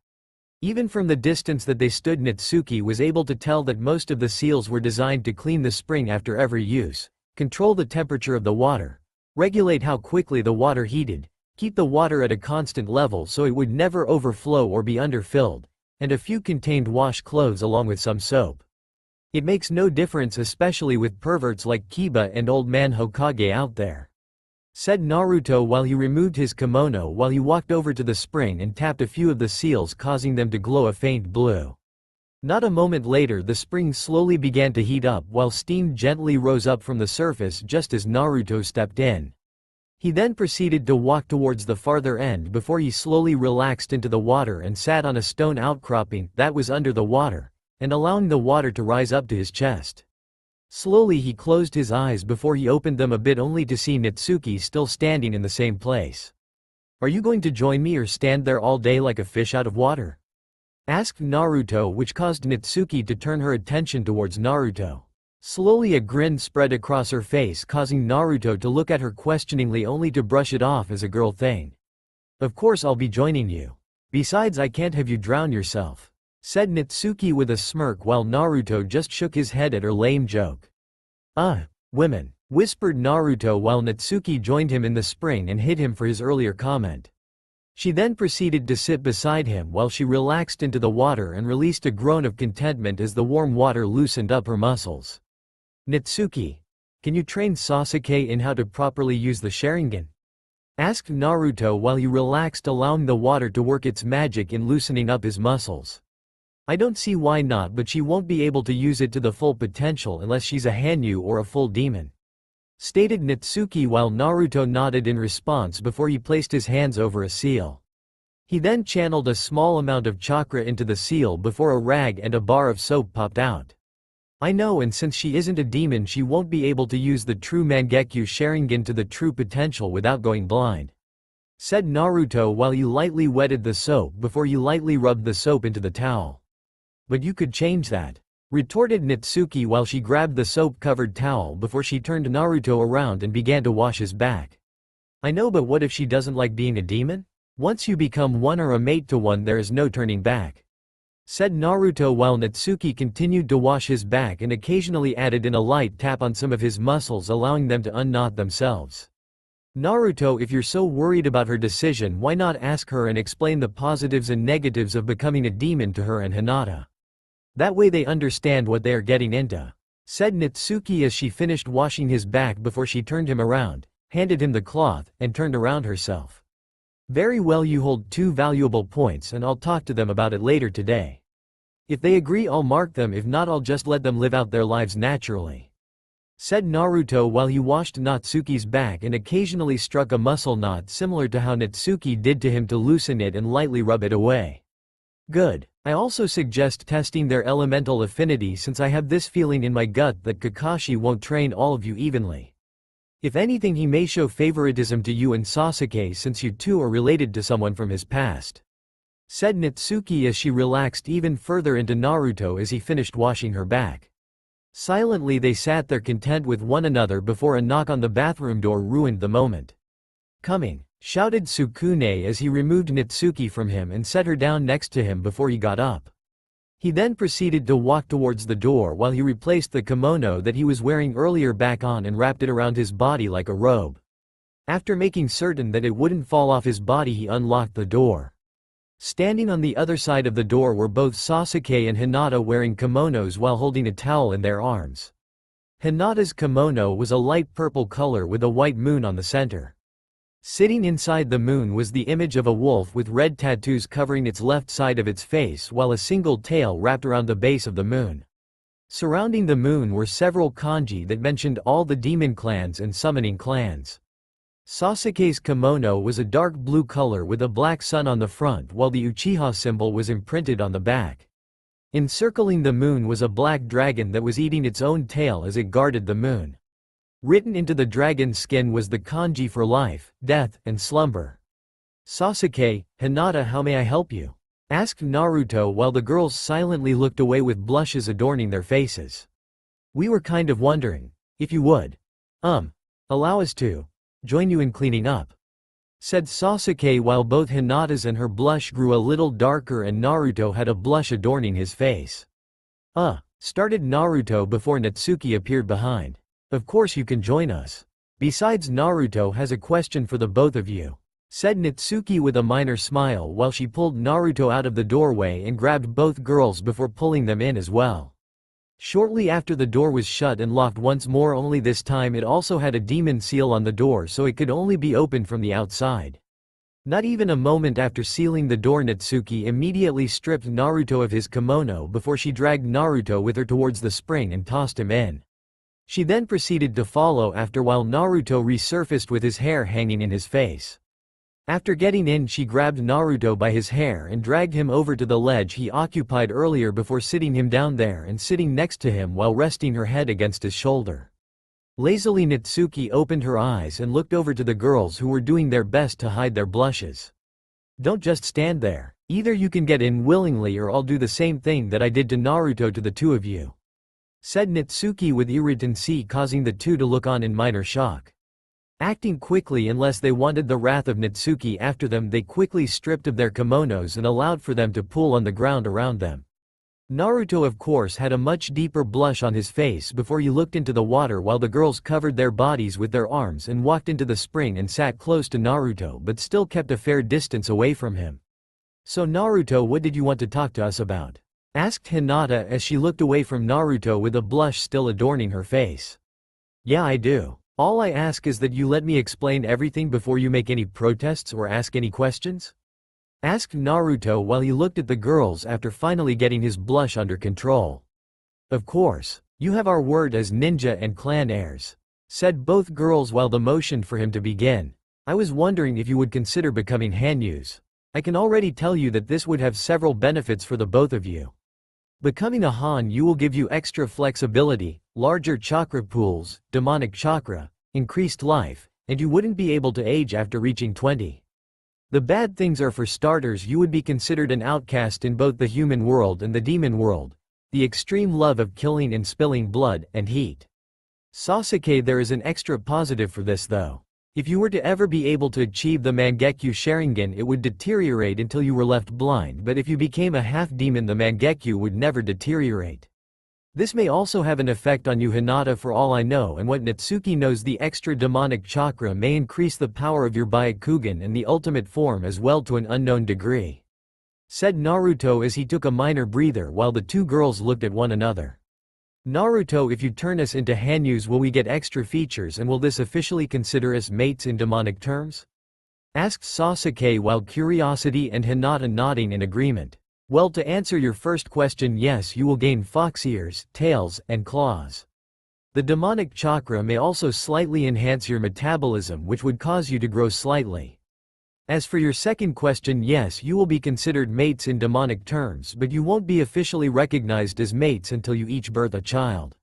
Even from the distance that they stood, Natsuki was able to tell that most of the seals were designed to clean the spring after every use, control the temperature of the water, regulate how quickly the water heated, keep the water at a constant level so it would never overflow or be underfilled, and a few contained wash clothes along with some soap. It makes no difference, especially with perverts like Kiba and Old Man Hokage out there, said Naruto while he removed his kimono while he walked over to the spring and tapped a few of the seals, causing them to glow a faint blue. Not a moment later, the spring slowly began to heat up while steam gently rose up from the surface just as Naruto stepped in. He then proceeded to walk towards the farther end before he slowly relaxed into the water and sat on a stone outcropping that was under the water, and allowing the water to rise up to his chest. Slowly he closed his eyes before he opened them a bit only to see Natsuki still standing in the same place. "Are you going to join me or stand there all day like a fish out of water?" asked Naruto, which caused Natsuki to turn her attention towards Naruto. Slowly a grin spread across her face, causing Naruto to look at her questioningly only to brush it off as a girl thing. "Of course I'll be joining you. Besides, I can't have you drown yourself," said Natsuki with a smirk while Naruto just shook his head at her lame joke. Women," whispered Naruto while Natsuki joined him in the spring and hit him for his earlier comment. She then proceeded to sit beside him while she relaxed into the water and released a groan of contentment as the warm water loosened up her muscles. "Natsuki, can you train Sasuke in how to properly use the Sharingan?" asked Naruto while he relaxed, allowing the water to work its magic in loosening up his muscles. "I don't see why not, but she won't be able to use it to the full potential unless she's a Hanyu or a full demon," stated Natsuki while Naruto nodded in response before he placed his hands over a seal. He then channeled a small amount of chakra into the seal before a rag and a bar of soap popped out. "I know, and since she isn't a demon she won't be able to use the true Mangekyo Sharingan to the true potential without going blind," said Naruto while he lightly wetted the soap before he lightly rubbed the soap into the towel. "But you could change that," retorted Natsuki while she grabbed the soap-covered towel before she turned Naruto around and began to wash his back. "I know, but what if she doesn't like being a demon? Once you become one or a mate to one there is no turning back," said Naruto while Natsuki continued to wash his back and occasionally added in a light tap on some of his muscles, allowing them to unknot themselves. "Naruto, if you're so worried about her decision, why not ask her and explain the positives and negatives of becoming a demon to her and Hinata? That way they understand what they are getting into," said Natsuki as she finished washing his back before she turned him around, handed him the cloth, and turned around herself. "Very well, you hold 2 valuable points and I'll talk to them about it later today. If they agree I'll mark them, if not I'll just let them live out their lives naturally," said Naruto while he washed Natsuki's back and occasionally struck a muscle knot similar to how Natsuki did to him to loosen it and lightly rub it away. "Good. I also suggest testing their elemental affinity since I have this feeling in my gut that Kakashi won't train all of you evenly. If anything he may show favoritism to you and Sasuke since you two are related to someone from his past," said Natsuki as she relaxed even further into Naruto as he finished washing her back. Silently they sat there content with one another before a knock on the bathroom door ruined the moment. "Coming," shouted Sukune as he removed Natsuki from him and set her down next to him before he got up. He then proceeded to walk towards the door while he replaced the kimono that he was wearing earlier back on and wrapped it around his body like a robe. After making certain that it wouldn't fall off his body, he unlocked the door. Standing on the other side of the door were both Sasuke and Hinata wearing kimonos while holding a towel in their arms. Hinata's kimono was a light purple color with a white moon on the center. Sitting inside the moon was the image of a wolf with red tattoos covering its left side of its face while a single tail wrapped around the base of the moon. Surrounding the moon were several kanji that mentioned all the demon clans and summoning clans. Sasuke's kimono was a dark blue color with a black sun on the front while the Uchiha symbol was imprinted on the back. Encircling the moon was a black dragon that was eating its own tail as it guarded the moon. Written into the dragon's skin was the kanji for life, death, and slumber. "Sasuke, Hinata, how may I help you?" asked Naruto while the girls silently looked away with blushes adorning their faces. "We were kind of wondering if you would allow us to join you in cleaning up," said Sasuke while both Hinata's and her blush grew a little darker and Naruto had a blush adorning his face. Started Naruto before Natsuki appeared behind. "Of course you can join us. Besides, Naruto has a question for the both of you," said Natsuki with a minor smile while she pulled Naruto out of the doorway and grabbed both girls before pulling them in as well. Shortly after the door was shut and locked once more, only this time it also had a demon seal on the door so it could only be opened from the outside. Not even a moment after sealing the door, Natsuki immediately stripped Naruto of his kimono before she dragged Naruto with her towards the spring and tossed him in. She then proceeded to follow after while Naruto resurfaced with his hair hanging in his face. After getting in, she grabbed Naruto by his hair and dragged him over to the ledge he occupied earlier before sitting him down there and sitting next to him while resting her head against his shoulder. Lazily Natsuki opened her eyes and looked over to the girls who were doing their best to hide their blushes. "Don't just stand there. Either you can get in willingly or I'll do the same thing that I did to Naruto to the two of you," said Natsuki with irritancy, causing the two to look on in minor shock. Acting quickly unless they wanted the wrath of Natsuki after them, they quickly stripped of their kimonos and allowed for them to pool on the ground around them. Naruto of course had a much deeper blush on his face before he looked into the water, while the girls covered their bodies with their arms and walked into the spring and sat close to Naruto but still kept a fair distance away from him. "So Naruto, what did you want to talk to us about?" asked Hinata as she looked away from Naruto with a blush still adorning her face. "Yeah, I do. All I ask is that you let me explain everything before you make any protests or ask any questions?" asked Naruto while he looked at the girls after finally getting his blush under control. "Of course. You have our word as ninja and clan heirs," said both girls while they motioned for him to begin. "I was wondering if you would consider becoming Hanyus. I can already tell you that this would have several benefits for the both of you. Becoming a Hanyu will give you extra flexibility, larger chakra pools, demonic chakra, increased life, and you wouldn't be able to age after reaching 20. The bad things are, for starters, you would be considered an outcast in both the human world and the demon world. The extreme love of killing and spilling blood and heat. Sasuke, there is an extra positive for this though. If you were to ever be able to achieve the Mangekyo Sharingan, it would deteriorate until you were left blind, but if you became a half-demon, the Mangekyo would never deteriorate. This may also have an effect on you, Hinata, for all I know, and what Natsuki knows, the extra demonic chakra may increase the power of your Byakugan and the ultimate form as well to an unknown degree," said Naruto as he took a minor breather while the two girls looked at one another. "Naruto, if you turn us into Hanyus, will we get extra features, and will this officially consider us mates in demonic terms?" asked Sasuke while curiosity and Hinata nodding in agreement. "Well, to answer your first question, yes, you will gain fox ears, tails, and claws. The demonic chakra may also slightly enhance your metabolism, which would cause you to grow slightly. As for your second question, yes, you will be considered mates in demonic terms, but you won't be officially recognized as mates until you each birth a child,"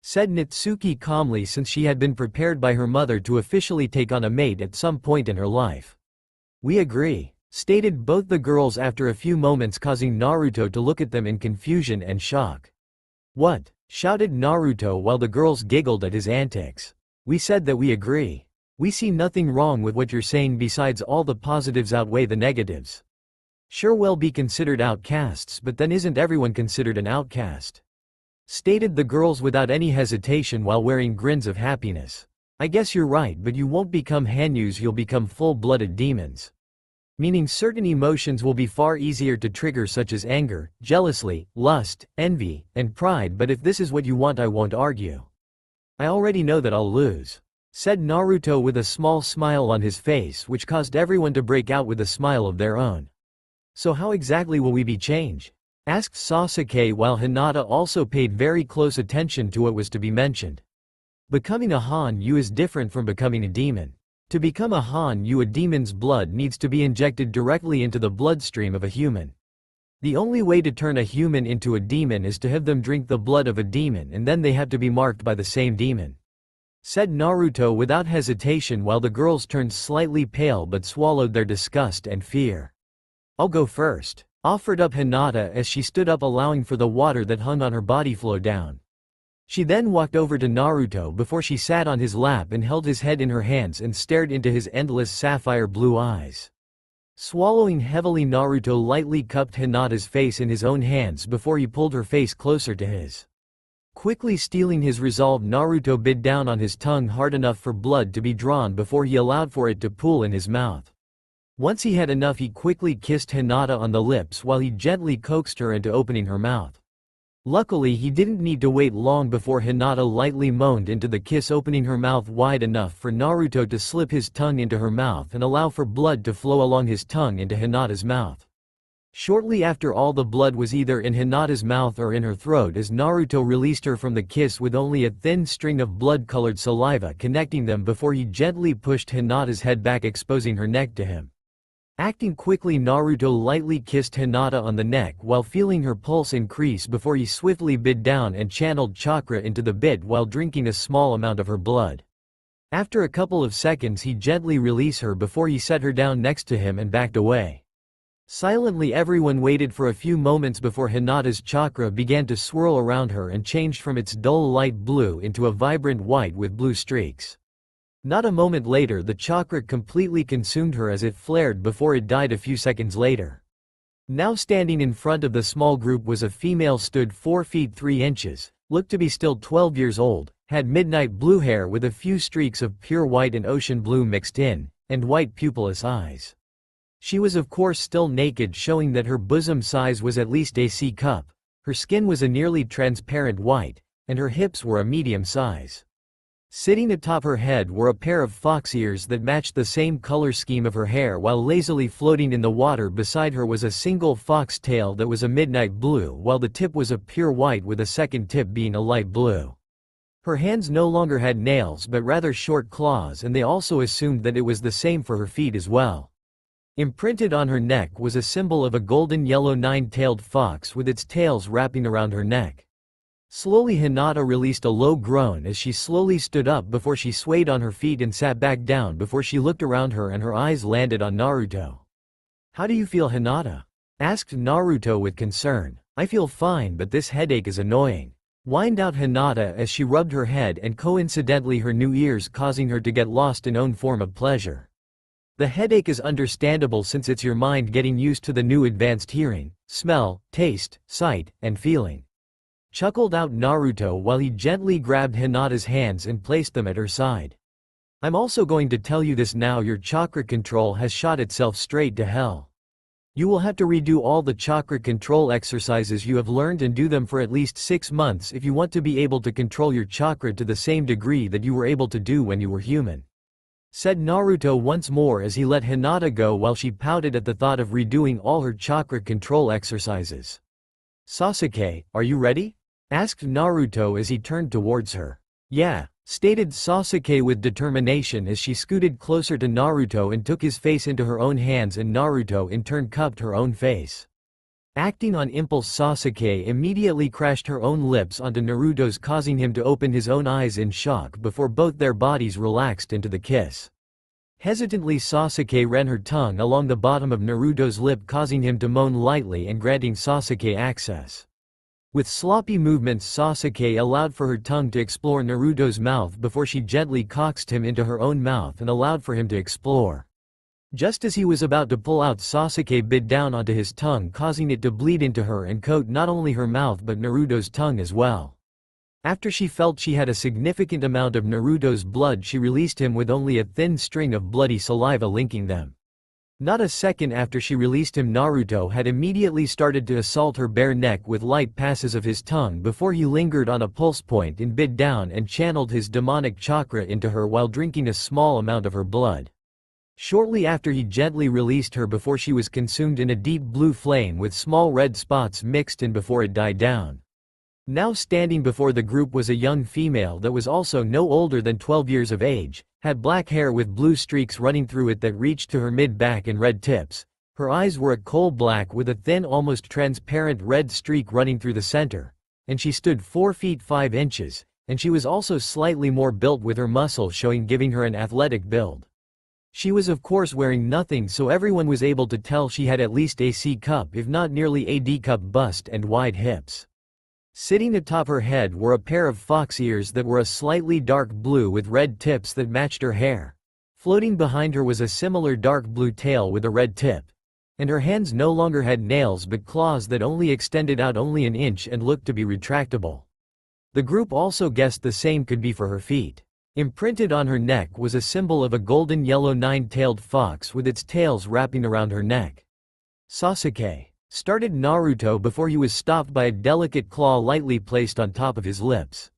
said Natsuki calmly, since she had been prepared by her mother to officially take on a mate at some point in her life. "We agree," stated both the girls after a few moments, causing Naruto to look at them in confusion and shock. "What?" shouted Naruto while the girls giggled at his antics. "We said that we agree. We see nothing wrong with what you're saying, besides all the positives outweigh the negatives. Sure, we'll be considered outcasts, but then isn't everyone considered an outcast?" stated the girls without any hesitation while wearing grins of happiness. "I guess you're right, but you won't become Hanyus, you'll become full-blooded demons. Meaning certain emotions will be far easier to trigger, such as anger, jealousy, lust, envy, and pride, but if this is what you want, I won't argue. I already know that I'll lose," said Naruto with a small smile on his face, which caused everyone to break out with a smile of their own. "So how exactly will we be changed?" asked Sasuke while Hinata also paid very close attention to what was to be mentioned. "Becoming a Hanyu is different from becoming a demon. To become a Hanyu, a demon's blood needs to be injected directly into the bloodstream of a human. The only way to turn a human into a demon is to have them drink the blood of a demon, and then they have to be marked by the same demon," said Naruto without hesitation while the girls turned slightly pale but swallowed their disgust and fear. "I'll go first," offered up Hinata as she stood up, allowing for the water that hung on her body flow down. She then walked over to Naruto before she sat on his lap and held his head in her hands and stared into his endless sapphire blue eyes. Swallowing heavily, Naruto lightly cupped Hinata's face in his own hands before he pulled her face closer to his. Quickly stealing his resolve, Naruto bit down on his tongue hard enough for blood to be drawn before he allowed for it to pool in his mouth. Once he had enough, he quickly kissed Hinata on the lips while he gently coaxed her into opening her mouth. Luckily, he didn't need to wait long before Hinata lightly moaned into the kiss, opening her mouth wide enough for Naruto to slip his tongue into her mouth and allow for blood to flow along his tongue into Hinata's mouth. Shortly after, all the blood was either in Hinata's mouth or in her throat as Naruto released her from the kiss with only a thin string of blood-colored saliva connecting them before he gently pushed Hinata's head back, exposing her neck to him. Acting quickly, Naruto lightly kissed Hinata on the neck while feeling her pulse increase before he swiftly bit down and channeled chakra into the bit while drinking a small amount of her blood. After a couple of seconds he gently released her before he set her down next to him and backed away. Silently everyone waited for a few moments before Hinata's chakra began to swirl around her and changed from its dull light blue into a vibrant white with blue streaks. Not a moment later the chakra completely consumed her as it flared before it died a few seconds later. Now standing in front of the small group was a female stood 4 feet 3 inches, looked to be still 12 years old, had midnight blue hair with a few streaks of pure white and ocean blue mixed in, and white pupilless eyes. She was of course still naked, showing that her bosom size was at least a C cup, her skin was a nearly transparent white, and her hips were a medium size. Sitting atop her head were a pair of fox ears that matched the same color scheme of her hair, while lazily floating in the water beside her was a single fox tail that was a midnight blue, while the tip was a pure white with a second tip being a light blue. Her hands no longer had nails but rather short claws, and they also assumed that it was the same for her feet as well. Imprinted on her neck was a symbol of a golden yellow 9-tailed fox with its tails wrapping around her neck. Slowly Hinata released a low groan as she slowly stood up before she swayed on her feet and sat back down before she looked around her and her eyes landed on Naruto. "How do you feel, Hinata?" asked Naruto with concern. "I feel fine, but this headache is annoying," whined out Hinata as she rubbed her head and coincidentally her new ears, causing her to get lost in own form of pleasure. "The headache is understandable since it's your mind getting used to the new advanced hearing, smell, taste, sight, and feeling," chuckled out Naruto while he gently grabbed Hinata's hands and placed them at her side. "I'm also going to tell you this now, your chakra control has shot itself straight to hell. You will have to redo all the chakra control exercises you have learned and do them for at least 6 months if you want to be able to control your chakra to the same degree that you were able to do when you were human," said Naruto once more as he let Hinata go while she pouted at the thought of redoing all her chakra control exercises. "Sasuke, are you ready?" asked Naruto as he turned towards her. "Yeah," stated Sasuke with determination as she scooted closer to Naruto and took his face into her own hands, and Naruto in turn cupped her own face. Acting on impulse, Sasuke immediately crashed her own lips onto Naruto's, causing him to open his own eyes in shock before both their bodies relaxed into the kiss. Hesitantly Sasuke ran her tongue along the bottom of Naruto's lip, causing him to moan lightly and granting Sasuke access. With sloppy movements Sasuke allowed for her tongue to explore Naruto's mouth before she gently coaxed him into her own mouth and allowed for him to explore. Just as he was about to pull out, Sasuke bit down onto his tongue, causing it to bleed into her and coat not only her mouth but Naruto's tongue as well. After she felt she had a significant amount of Naruto's blood, she released him with only a thin string of bloody saliva linking them. Not a second after she released him, Naruto had immediately started to assault her bare neck with light passes of his tongue before he lingered on a pulse point and bit down and channeled his demonic chakra into her while drinking a small amount of her blood. Shortly after he gently released her before she was consumed in a deep blue flame with small red spots mixed in before it died down. Now standing before the group was a young female that was also no older than 12 years of age, had black hair with blue streaks running through it that reached to her mid-back and red tips. Her eyes were a coal black with a thin, almost transparent red streak running through the center, and she stood 4 feet 5 inches, and she was also slightly more built with her muscles showing, giving her an athletic build. She was of course wearing nothing, so everyone was able to tell she had at least a C cup if not nearly a D cup bust and wide hips. Sitting atop her head were a pair of fox ears that were a slightly dark blue with red tips that matched her hair. Floating behind her was a similar dark blue tail with a red tip. And her hands no longer had nails but claws that only extended out only an inch and looked to be retractable. The group also guessed the same could be for her feet. Imprinted on her neck was a symbol of a golden yellow 9-tailed fox with its tails wrapping around her neck. "Sasuke," started Naruto before he was stopped by a delicate claw lightly placed on top of his lips.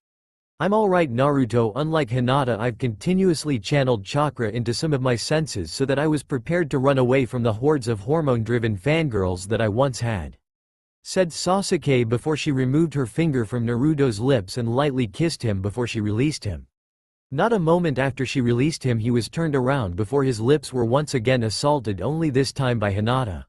"I'm alright, Naruto. Unlike Hinata, I've continuously channeled chakra into some of my senses so that I was prepared to run away from the hordes of hormone-driven fangirls that I once had," said Sasuke before she removed her finger from Naruto's lips and lightly kissed him before she released him. Not a moment after she released him he was turned around before his lips were once again assaulted, only this time by Hinata.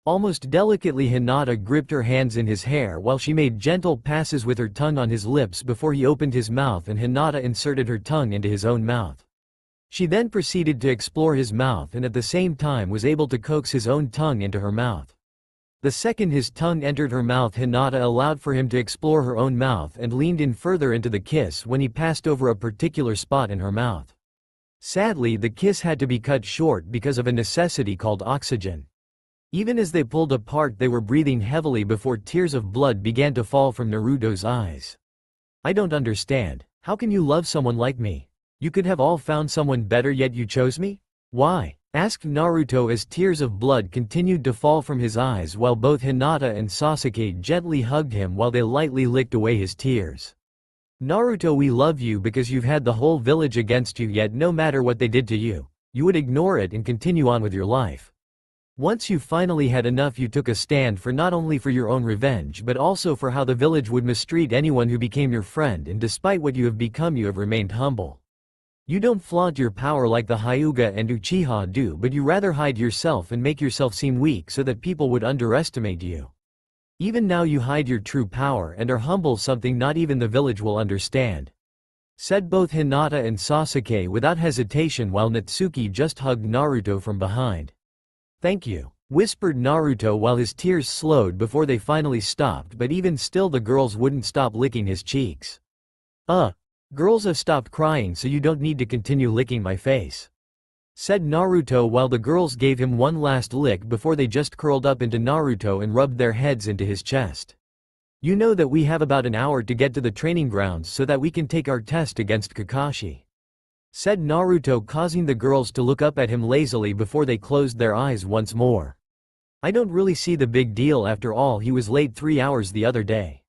Almost delicately Hinata gripped her hands in his hair while she made gentle passes with her tongue on his lips before he opened his mouth, and Hinata inserted her tongue into his own mouth. She then proceeded to explore his mouth and at the same time was able to coax his own tongue into her mouth. The second his tongue entered her mouth, Hinata allowed for him to explore her own mouth and leaned in further into the kiss when he passed over a particular spot in her mouth. Sadly, the kiss had to be cut short because of a necessity called oxygen. Even as they pulled apart, they were breathing heavily before tears of blood began to fall from Naruto's eyes. "I don't understand. How can you love someone like me? You could have all found someone better, yet you chose me? Why?" asked Naruto as tears of blood continued to fall from his eyes while both Hinata and Sasuke gently hugged him while they lightly licked away his tears. "Naruto, we love you because you've had the whole village against you, yet no matter what they did to you, you would ignore it and continue on with your life. Once you finally had enough, you took a stand for not only for your own revenge but also for how the village would mistreat anyone who became your friend, and despite what you have become you have remained humble. You don't flaunt your power like the Hyuga and Uchiha do, but you rather hide yourself and make yourself seem weak so that people would underestimate you. Even now you hide your true power and are humble, something not even the village will understand," said both Hinata and Sasuke without hesitation while Natsuki just hugged Naruto from behind. "Thank you," whispered Naruto while his tears slowed before they finally stopped, but even still the girls wouldn't stop licking his cheeks. Girls have stopped crying, so you don't need to continue licking my face," said Naruto while the girls gave him one last lick before they just curled up into Naruto and rubbed their heads into his chest. "You know that we have about an hour to get to the training grounds so that we can take our test against Kakashi," said Naruto, causing the girls to look up at him lazily before they closed their eyes once more. "I don't really see the big deal, after all he was late 3 hours the other day,"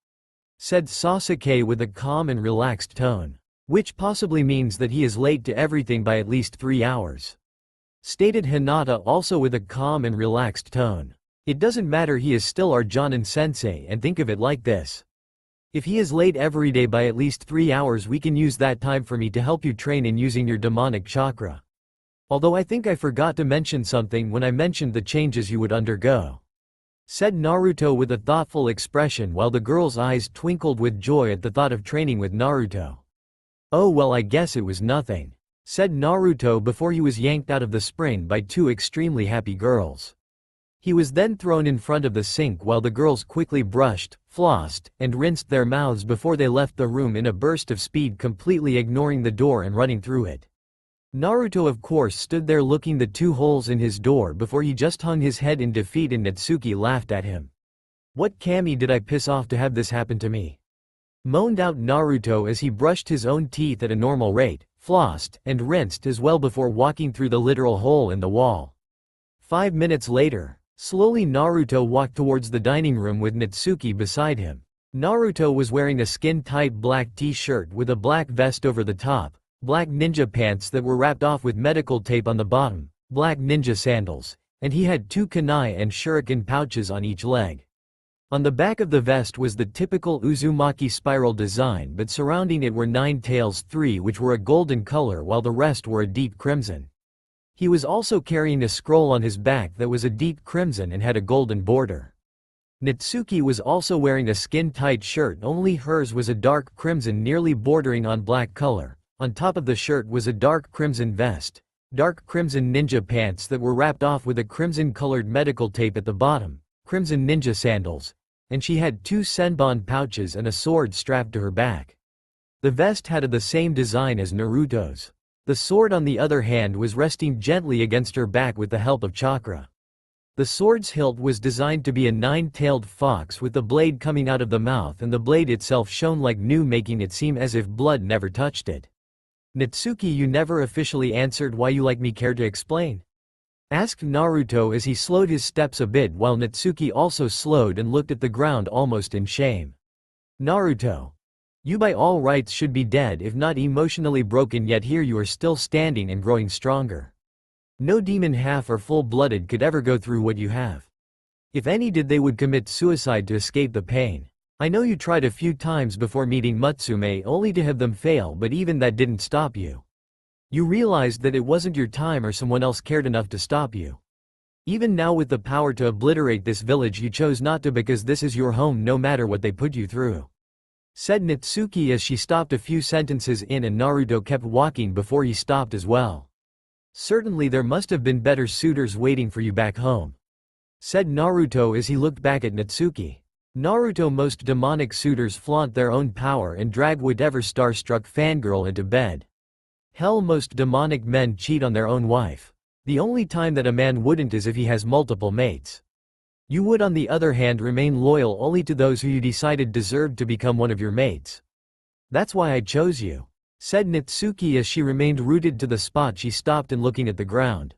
said Sasuke with a calm and relaxed tone. "Which possibly means that he is late to everything by at least 3 hours," stated Hinata also with a calm and relaxed tone. "It doesn't matter, he is still our Jonin-sensei, and think of it like this. If he is late every day by at least 3 hours, we can use that time for me to help you train in using your demonic chakra. Although I think I forgot to mention something when I mentioned the changes you would undergo," said Naruto with a thoughtful expression while the girl's eyes twinkled with joy at the thought of training with Naruto. "Oh well, I guess it was nothing," said Naruto before he was yanked out of the spring by two extremely happy girls. He was then thrown in front of the sink while the girls quickly brushed, flossed, and rinsed their mouths before they left the room in a burst of speed, completely ignoring the door and running through it. Naruto of course stood there looking the 2 holes in his door before he just hung his head in defeat, and Natsuki laughed at him. "What Kami did I piss off to have this happen to me?" moaned out Naruto as he brushed his own teeth at a normal rate, flossed, and rinsed as well before walking through the literal hole in the wall. 5 minutes later, slowly Naruto walked towards the dining room with Natsuki beside him. Naruto was wearing a skin-tight black t-shirt with a black vest over the top, black ninja pants that were wrapped off with medical tape on the bottom, black ninja sandals, and he had 2 kunai and shuriken pouches on each leg. On the back of the vest was the typical Uzumaki spiral design, but surrounding it were 9 tails, 3 which were a golden color while the rest were a deep crimson. He was also carrying a scroll on his back that was a deep crimson and had a golden border. Natsuki was also wearing a skin-tight shirt, only hers was a dark crimson nearly bordering on black color. On top of the shirt was a dark crimson vest, dark crimson ninja pants that were wrapped off with a crimson-colored medical tape at the bottom, crimson ninja sandals, and she had 2 senbon pouches and a sword strapped to her back. The vest had the same design as Naruto's. The sword on the other hand was resting gently against her back with the help of chakra. The sword's hilt was designed to be a 9-tailed fox with the blade coming out of the mouth, and the blade itself shone like new, making it seem as if blood never touched it. "Natsuki, you never officially answered why you like me, care to explain?" asked Naruto as he slowed his steps a bit while Natsuki also slowed and looked at the ground almost in shame. "Naruto, you by all rights should be dead if not emotionally broken, yet here you are still standing and growing stronger. No demon half or full-blooded could ever go through what you have. If any did, they would commit suicide to escape the pain. I know you tried a few times before meeting Mutsume only to have them fail, but even that didn't stop you. You realized that it wasn't your time or someone else cared enough to stop you. Even now with the power to obliterate this village you chose not to because this is your home no matter what they put you through," said Natsuki as she stopped a few sentences in and Naruto kept walking before he stopped as well. "Certainly there must have been better suitors waiting for you back home," said Naruto as he looked back at Natsuki. Naruto, most demonic suitors flaunt their own power and drag whatever starstruck fangirl into bed. Hell, most demonic men cheat on their own wife. The only time that a man wouldn't is if he has multiple mates. You would on the other hand remain loyal only to those who you decided deserved to become one of your mates. That's why I chose you," said Natsuki as she remained rooted to the spot she stopped and looking at the ground.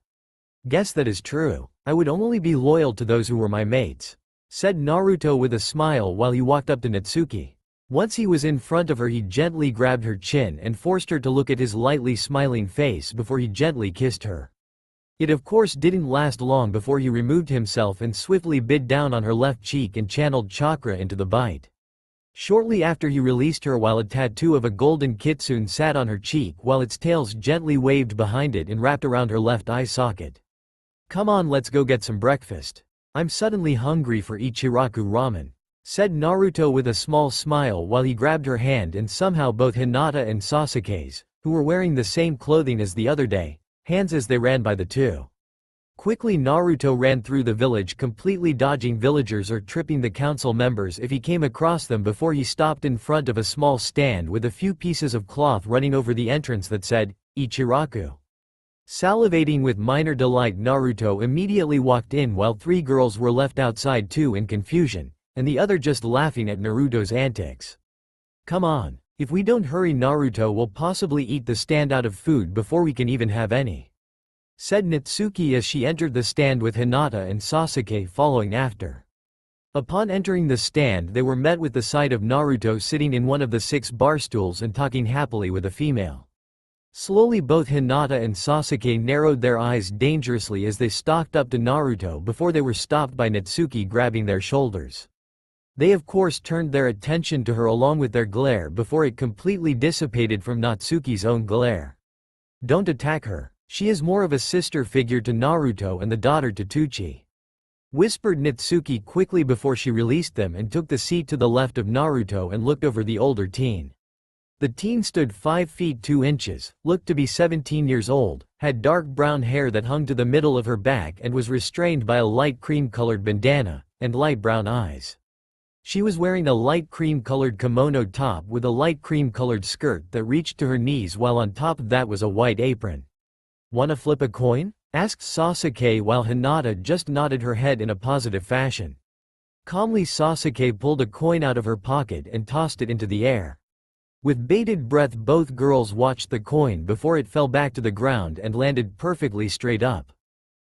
"Guess that is true. I would only be loyal to those who were my mates," said Naruto with a smile while he walked up to Natsuki. Once he was in front of her he gently grabbed her chin and forced her to look at his lightly smiling face before he gently kissed her. It of course didn't last long before he removed himself and swiftly bit down on her left cheek and channeled chakra into the bite. Shortly after he released her while a tattoo of a golden kitsune sat on her cheek while its tails gently waved behind it and wrapped around her left eye socket. "Come on, let's go get some breakfast. I'm suddenly hungry for Ichiraku ramen," said Naruto with a small smile while he grabbed her hand and somehow both Hinata and Sasuke's, who were wearing the same clothing as the other day, hands as they ran by the two. Quickly Naruto ran through the village completely dodging villagers or tripping the council members if he came across them before he stopped in front of a small stand with a few pieces of cloth running over the entrance that said, Ichiraku. Salivating with minor delight Naruto immediately walked in while three girls were left outside too in confusion, and the other just laughing at Naruto's antics. "Come on. If we don't hurry Naruto will possibly eat the stand out of food before we can even have any," said Natsuki as she entered the stand with Hinata and Sasuke following after. Upon entering the stand they were met with the sight of Naruto sitting in one of the 6 bar stools and talking happily with a female. Slowly both Hinata and Sasuke narrowed their eyes dangerously as they stalked up to Naruto before they were stopped by Natsuki grabbing their shoulders. They of course turned their attention to her along with their glare before it completely dissipated from Natsuki's own glare. "Don't attack her. She is more of a sister figure to Naruto and the daughter to Tsuchi," whispered Natsuki quickly before she released them and took the seat to the left of Naruto and looked over the older teen. The teen stood 5 feet 2 inches, looked to be 17 years old, had dark brown hair that hung to the middle of her back and was restrained by a light cream-colored bandana, and light brown eyes. She was wearing a light cream-colored kimono top with a light cream-colored skirt that reached to her knees while on top of that was a white apron. "Wanna flip a coin?" asked Sasuke while Hinata just nodded her head in a positive fashion. Calmly Sasuke pulled a coin out of her pocket and tossed it into the air. With bated breath both girls watched the coin before it fell back to the ground and landed perfectly straight up.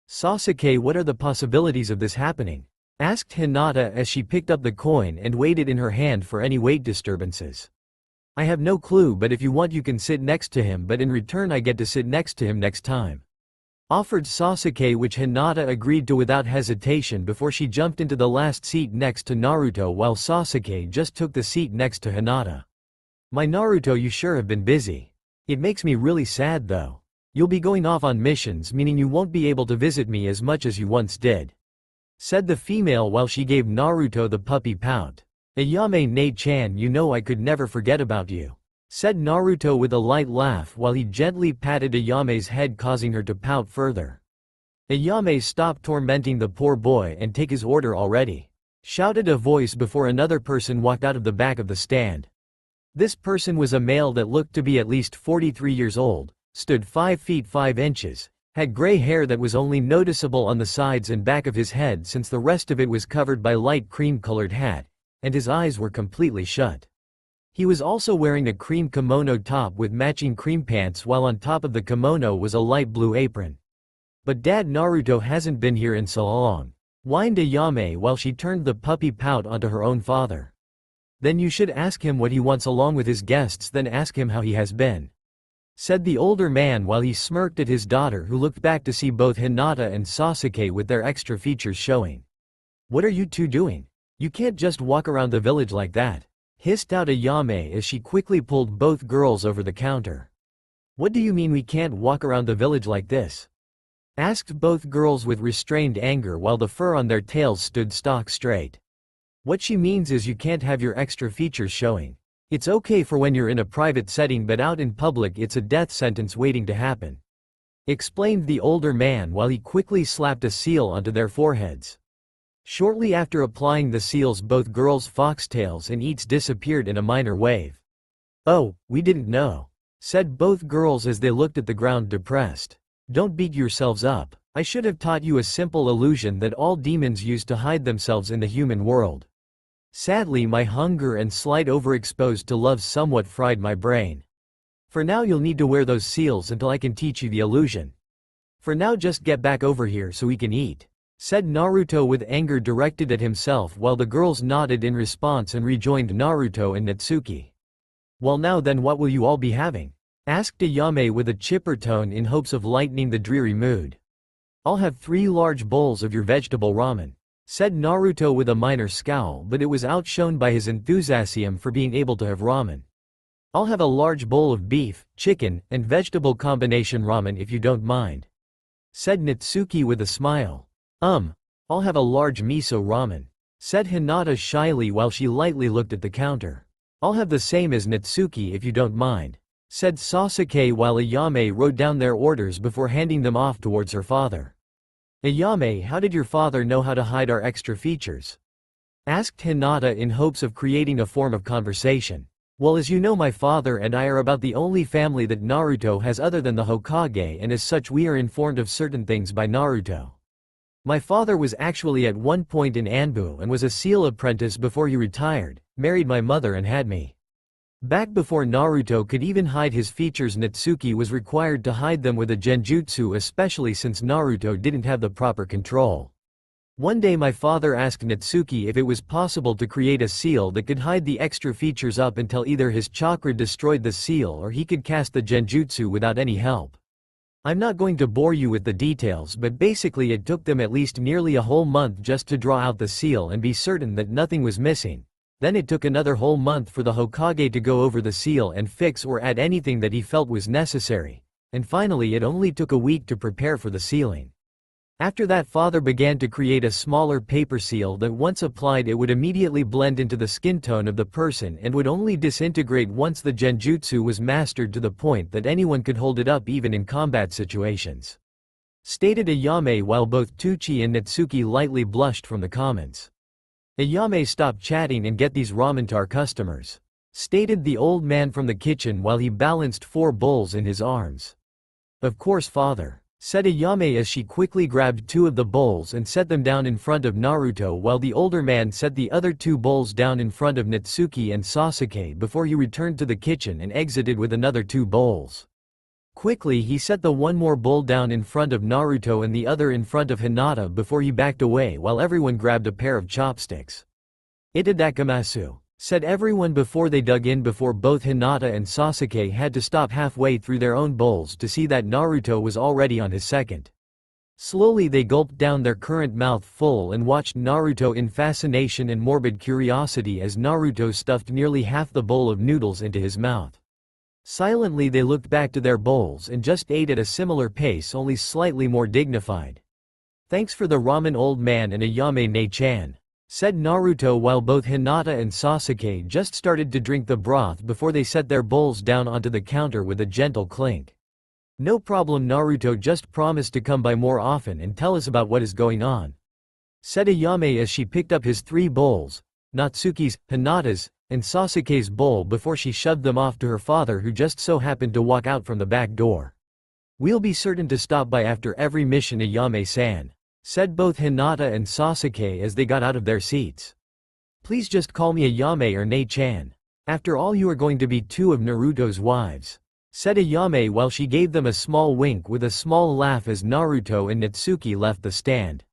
"Sasuke, what are the possibilities of this happening?" asked Hinata as she picked up the coin and weighed it in her hand for any weight disturbances. "I have no clue, but if you want you can sit next to him, but in return I get to sit next to him next time," offered Sasuke, which Hinata agreed to without hesitation before she jumped into the last seat next to Naruto while Sasuke just took the seat next to Hinata. "My Naruto, you sure have been busy. It makes me really sad though. You'll be going off on missions, meaning you won't be able to visit me as much as you once did," said the female while she gave Naruto the puppy pout. "Ayame ne-chan, you know I could never forget about you," said Naruto with a light laugh while he gently patted Ayame's head causing her to pout further. "Ayame, stop tormenting the poor boy and take his order already," shouted a voice before another person walked out of the back of the stand. This person was a male that looked to be at least 43 years old, stood 5 feet 5 inches, had gray hair that was only noticeable on the sides and back of his head since the rest of it was covered by light cream-colored hat, and his eyes were completely shut. He was also wearing a cream kimono top with matching cream pants while on top of the kimono was a light blue apron. "But Dad, Naruto hasn't been here in so long," whined Ayame while she turned the puppy pout onto her own father. "Then you should ask him what he wants along with his guests, then ask him how he has been," said the older man while he smirked at his daughter who looked back to see both Hinata and Sasuke with their extra features showing. "What are you two doing?" You can't just walk around the village like that, hissed out Ayame as she quickly pulled both girls over the counter. What do you mean we can't walk around the village like this? Asked both girls with restrained anger while the fur on their tails stood stock straight. What she means is you can't have your extra features showing. It's okay for when you're in a private setting, but out in public it's a death sentence waiting to happen, explained the older man while he quickly slapped a seal onto their foreheads. Shortly after applying the seals, both girls' foxtails and eats disappeared in a minor wave. Oh, we didn't know, said both girls as they looked at the ground depressed. Don't beat yourselves up. I should have taught you a simple illusion that all demons use to hide themselves in the human world. Sadly, my hunger and slight overexposed to love somewhat fried my brain. For now you'll need to wear those seals until I can teach you the illusion. For now just get back over here so we can eat, said Naruto with anger directed at himself while the girls nodded in response and rejoined Naruto and Natsuki. Well, now then, what will you all be having? Asked Ayame with a chipper tone in hopes of lightening the dreary mood. I'll have 3 large bowls of your vegetable ramen, said Naruto with a minor scowl, but it was outshone by his enthusiasm for being able to have ramen. I'll have a large bowl of beef, chicken, and vegetable combination ramen if you don't mind, said Natsuki with a smile. I'll have a large miso ramen, said Hinata shyly while she lightly looked at the counter. I'll have the same as Natsuki if you don't mind, said Sasuke while Ayame wrote down their orders before handing them off towards her father. Ayame, how did your father know how to hide our extra features? Asked Hinata in hopes of creating a form of conversation. Well, as you know, my father and I are about the only family that Naruto has other than the Hokage, and as such we are informed of certain things by Naruto. My father was actually at one point in Anbu and was a seal apprentice before he retired, married my mother and had me. Back before Naruto could even hide his features, Natsuki was required to hide them with a genjutsu, especially since Naruto didn't have the proper control. One day my father asked Natsuki if it was possible to create a seal that could hide the extra features up until either his chakra destroyed the seal or he could cast the genjutsu without any help. I'm not going to bore you with the details, but basically it took them at least nearly a whole month just to draw out the seal and be certain that nothing was missing. Then it took another whole month for the Hokage to go over the seal and fix or add anything that he felt was necessary. And finally it only took a week to prepare for the sealing. After that, father began to create a smaller paper seal that once applied it would immediately blend into the skin tone of the person and would only disintegrate once the genjutsu was mastered to the point that anyone could hold it up even in combat situations, stated Ayame while both Tucci and Natsuki lightly blushed from the comments. Ayame, stop chatting and get these ramen to our customers, stated the old man from the kitchen while he balanced 4 bowls in his arms. Of course, father, said Ayame as she quickly grabbed 2 of the bowls and set them down in front of Naruto while the older man set the other 2 bowls down in front of Natsuki and Sasuke before he returned to the kitchen and exited with another 2 bowls. Quickly he set the one more bowl down in front of Naruto and the other in front of Hinata before he backed away while everyone grabbed a pair of chopsticks. Itadakamasu, said everyone before they dug in before both Hinata and Sasuke had to stop halfway through their own bowls to see that Naruto was already on his second. Slowly they gulped down their current mouth full and watched Naruto in fascination and morbid curiosity as Naruto stuffed nearly half the bowl of noodles into his mouth. Silently they looked back to their bowls and just ate at a similar pace, only slightly more dignified. Thanks for the ramen, old man and Ayame Ne-chan, said Naruto while both Hinata and Sasuke just started to drink the broth before they set their bowls down onto the counter with a gentle clink. No problem, Naruto, just promise to come by more often and tell us about what is going on, said Ayame as she picked up his 3 bowls, Natsuki's, Hinata's, and Sasuke's bowl before she shoved them off to her father, who just so happened to walk out from the back door. We'll be certain to stop by after every mission, Ayame-san, said both Hinata and Sasuke as they got out of their seats. Please just call me Ayame or Ne-chan. After all, you are going to be 2 of Naruto's wives, said Ayame while she gave them a small wink with a small laugh as Naruto and Natsuki left the stand.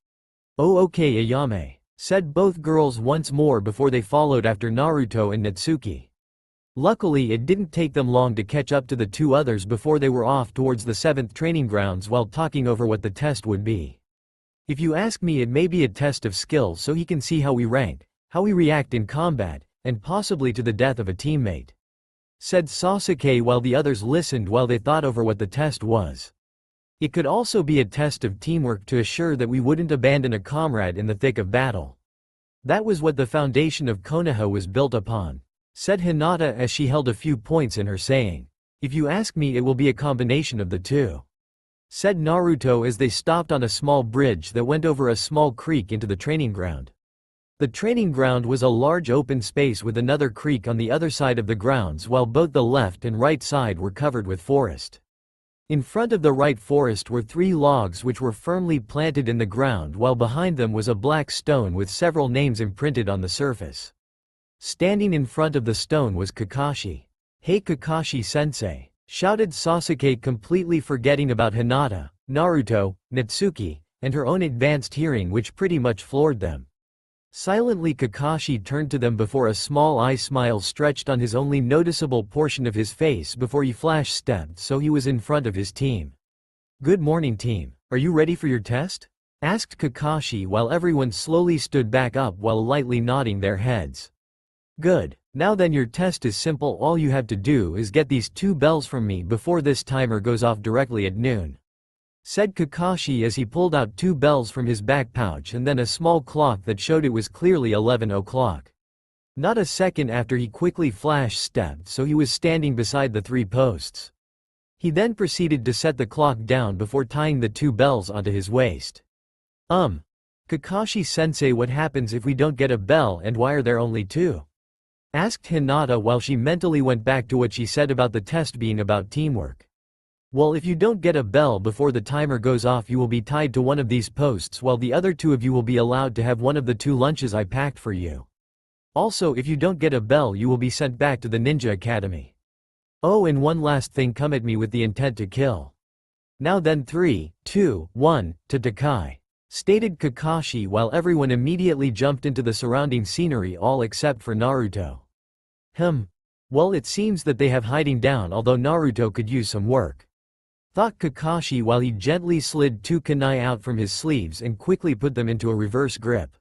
Oh, okay, Ayame, said both girls once more before they followed after Naruto and Natsuki. Luckily it didn't take them long to catch up to the 2 others before they were off towards the 7th training grounds while talking over what the test would be. If you ask me, it may be a test of skill so he can see how we rank, how we react in combat, and possibly to the death of a teammate," said Sasuke while the others listened while they thought over what the test was. It could also be a test of teamwork to assure that we wouldn't abandon a comrade in the thick of battle. That was what the foundation of Konoha was built upon, said Hinata as she held a few points in her saying. "If you ask me, it will be a combination of the two," said Naruto as they stopped on a small bridge that went over a small creek into the training ground. The training ground was a large open space with another creek on the other side of the grounds, while both the left and right side were covered with forest. In front of the right forest were 3 logs which were firmly planted in the ground, while behind them was a black stone with several names imprinted on the surface. Standing in front of the stone was Kakashi. "Hey Kakashi-sensei!" shouted Sasuke, completely forgetting about Hinata, Naruto, Natsuki, and her own advanced hearing, which pretty much floored them. Silently Kakashi turned to them before a small eye smile stretched on his only noticeable portion of his face before he flash-stepped so he was in front of his team. "Good morning, team. Are you ready for your test?" asked Kakashi while everyone slowly stood back up while lightly nodding their heads. "Good. Now then, your test is simple. All you have to do is get these 2 bells from me before this timer goes off directly at noon," said Kakashi as he pulled out 2 bells from his back pouch and then a small clock that showed it was clearly 11 o'clock. Not a second after, he quickly flash-stepped so he was standing beside the 3 posts. He then proceeded to set the clock down before tying the 2 bells onto his waist. Kakashi-sensei, what happens if we don't get a bell, and why are there only 2? asked Hinata while she mentally went back to what she said about the test being about teamwork. "Well, if you don't get a bell before the timer goes off, you will be tied to one of these posts, while the other 2 of you will be allowed to have one of the 2 lunches I packed for you. Also, if you don't get a bell, you will be sent back to the Ninja Academy. Oh, and one last thing, come at me with the intent to kill. Now then, 3, 2, 1, to Takai," stated Kakashi while everyone immediately jumped into the surrounding scenery, all except for Naruto. Well, it seems that they have hiding down, although Naruto could use some work," thought Kakashi while he gently slid 2 kunai out from his sleeves and quickly put them into a reverse grip.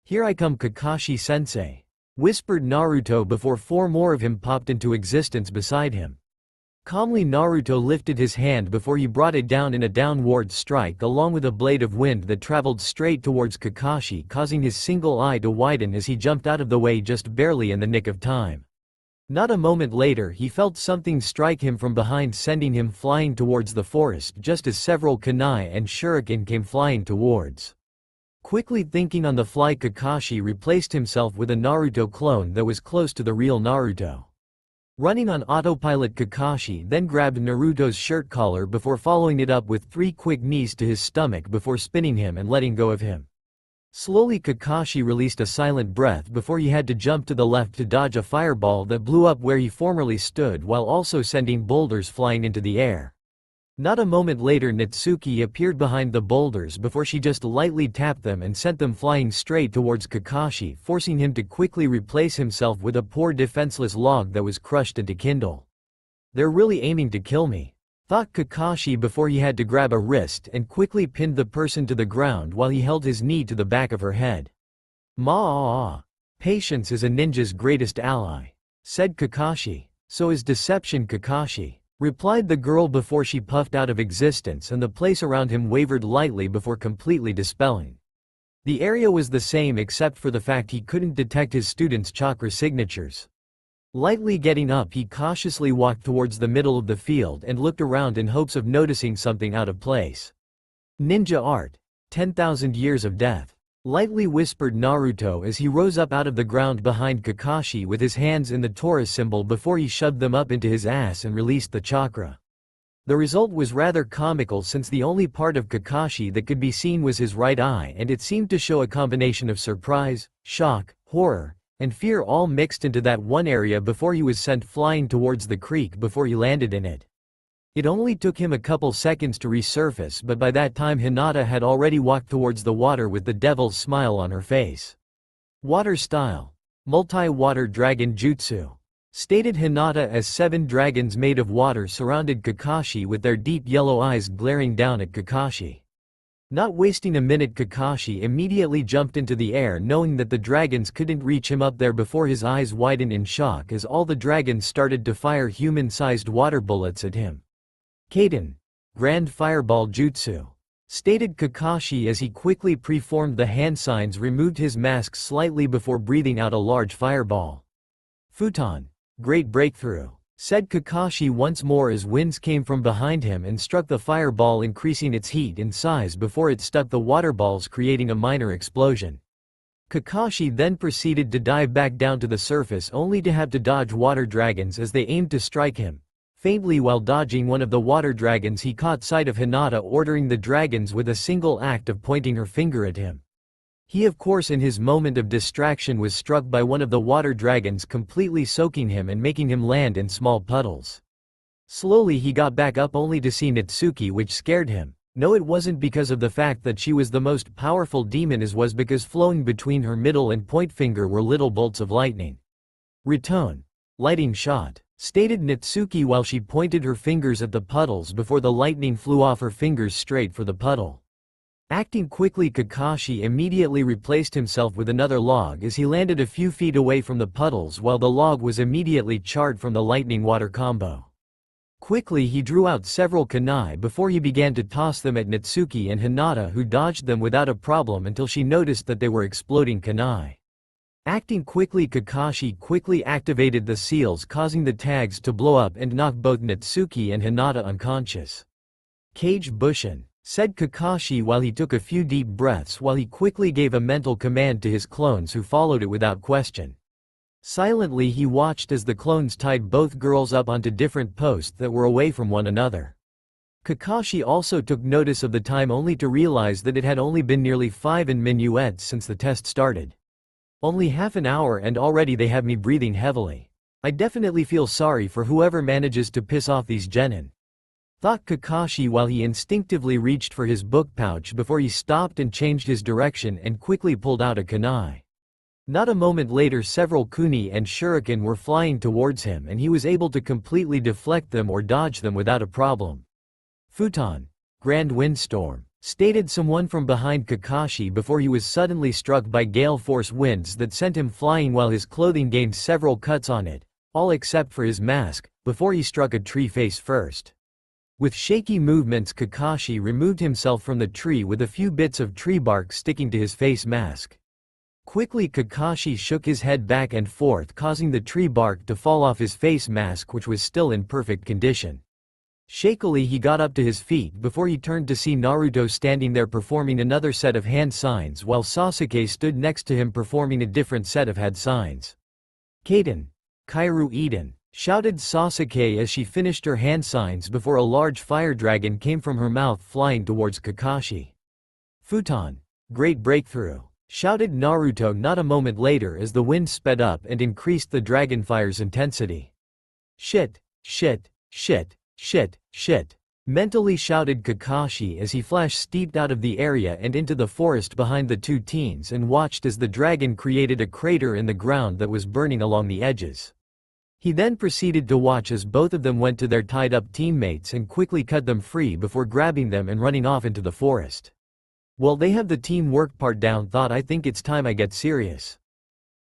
"Here I come, Kakashi-sensei," whispered Naruto before 4 more of him popped into existence beside him. Calmly Naruto lifted his hand before he brought it down in a downward strike along with a blade of wind that traveled straight towards Kakashi, causing his single eye to widen as he jumped out of the way just barely in the nick of time. Not a moment later, he felt something strike him from behind, sending him flying towards the forest just as several kunai and shuriken came flying towards. Quickly thinking on the fly, Kakashi replaced himself with a Naruto clone that was close to the real Naruto. Running on autopilot, Kakashi then grabbed Naruto's shirt collar before following it up with 3 quick knees to his stomach before spinning him and letting go of him. Slowly Kakashi released a silent breath before he had to jump to the left to dodge a fireball that blew up where he formerly stood, while also sending boulders flying into the air. Not a moment later, Natsuki appeared behind the boulders before she just lightly tapped them and sent them flying straight towards Kakashi, forcing him to quickly replace himself with a poor defenseless log that was crushed into kindle. "They're really aiming to kill me," thought Kakashi before he had to grab a wrist and quickly pinned the person to the ground while he held his knee to the back of her head. Patience is a ninja's greatest ally," said Kakashi. "So is deception, Kakashi," replied the girl before she puffed out of existence and the place around him wavered lightly before completely dispelling. The area was the same except for the fact he couldn't detect his students' chakra signatures. Lightly getting up, he cautiously walked towards the middle of the field and looked around in hopes of noticing something out of place. "Ninja art. 10,000 years of death," lightly whispered Naruto as he rose up out of the ground behind Kakashi with his hands in the Taurus symbol before he shoved them up into his ass and released the chakra. The result was rather comical since the only part of Kakashi that could be seen was his right eye, and it seemed to show a combination of surprise, shock, horror, and fear all mixed into that one area before he was sent flying towards the creek before he landed in it. It only took him a couple seconds to resurface, but by that time Hinata had already walked towards the water with the devil's smile on her face. "Water style. Multi-water dragon jutsu," stated Hinata as 7 dragons made of water surrounded Kakashi with their deep yellow eyes glaring down at Kakashi. Not wasting a minute, Kakashi immediately jumped into the air, knowing that the dragons couldn't reach him up there before his eyes widened in shock as all the dragons started to fire human-sized water bullets at him. Kaden. Grand Fireball Jutsu. Stated Kakashi as he quickly preformed the hand signs, removed his mask slightly before breathing out a large fireball. Futon. Great Breakthrough. Said Kakashi once more as winds came from behind him and struck the fireball, increasing its heat and size before it stuck the water balls, creating a minor explosion. Kakashi then proceeded to dive back down to the surface, only to have to dodge water dragons as they aimed to strike him. Faintly while dodging one of the water dragons, he caught sight of Hinata ordering the dragons with a single act of pointing her finger at him. He, of course, in his moment of distraction, was struck by one of the water dragons, completely soaking him and making him land in small puddles. Slowly he got back up only to see Natsuki, which scared him. No, it wasn't because of the fact that she was the most powerful demon, as was because flowing between her middle and point finger were little bolts of lightning. Return. Lighting shot. Stated Natsuki while she pointed her fingers at the puddles before the lightning flew off her fingers straight for the puddle. Acting quickly, Kakashi immediately replaced himself with another log as he landed a few feet away from the puddles, while the log was immediately charred from the lightning water combo. Quickly he drew out several kunai before he began to toss them at Natsuki and Hinata, who dodged them without a problem until she noticed that they were exploding kunai. Acting quickly, Kakashi quickly activated the seals, causing the tags to blow up and knock both Natsuki and Hinata unconscious. Kage Bushin. Said Kakashi while he took a few deep breaths while he quickly gave a mental command to his clones, who followed it without question. Silently he watched as the clones tied both girls up onto different posts that were away from one another. Kakashi also took notice of the time, only to realize that it had only been nearly 5 minutes since the test started. Only half an hour and already they have me breathing heavily. I definitely feel sorry for whoever manages to piss off these genin. Thought Kakashi while he instinctively reached for his book pouch before he stopped and changed his direction and quickly pulled out a kunai. Not a moment later, several kuni and shuriken were flying towards him and he was able to completely deflect them or dodge them without a problem. Futon. Grand Windstorm. Stated someone from behind Kakashi before he was suddenly struck by gale force winds that sent him flying while his clothing gained several cuts on it, all except for his mask, before he struck a tree face first. With shaky movements, Kakashi removed himself from the tree with a few bits of tree bark sticking to his face mask. Quickly Kakashi shook his head back and forth, causing the tree bark to fall off his face mask, which was still in perfect condition. Shakily he got up to his feet before he turned to see Naruto standing there performing another set of hand signs, while Sasuke stood next to him performing a different set of hand signs. Kaden. Kairu Eden. Shouted Sasuke as she finished her hand signs before a large fire dragon came from her mouth flying towards Kakashi. Futon. Great Breakthrough. Shouted Naruto not a moment later as the wind sped up and increased the dragonfire's intensity. Shit, shit, shit, shit, shit. Mentally shouted Kakashi as he flash steeped out of the area and into the forest behind the two teens and watched as the dragon created a crater in the ground that was burning along the edges. He then proceeded to watch as both of them went to their tied-up teammates and quickly cut them free before grabbing them and running off into the forest. Well, they have the teamwork part down. Thought I think it's time I get serious.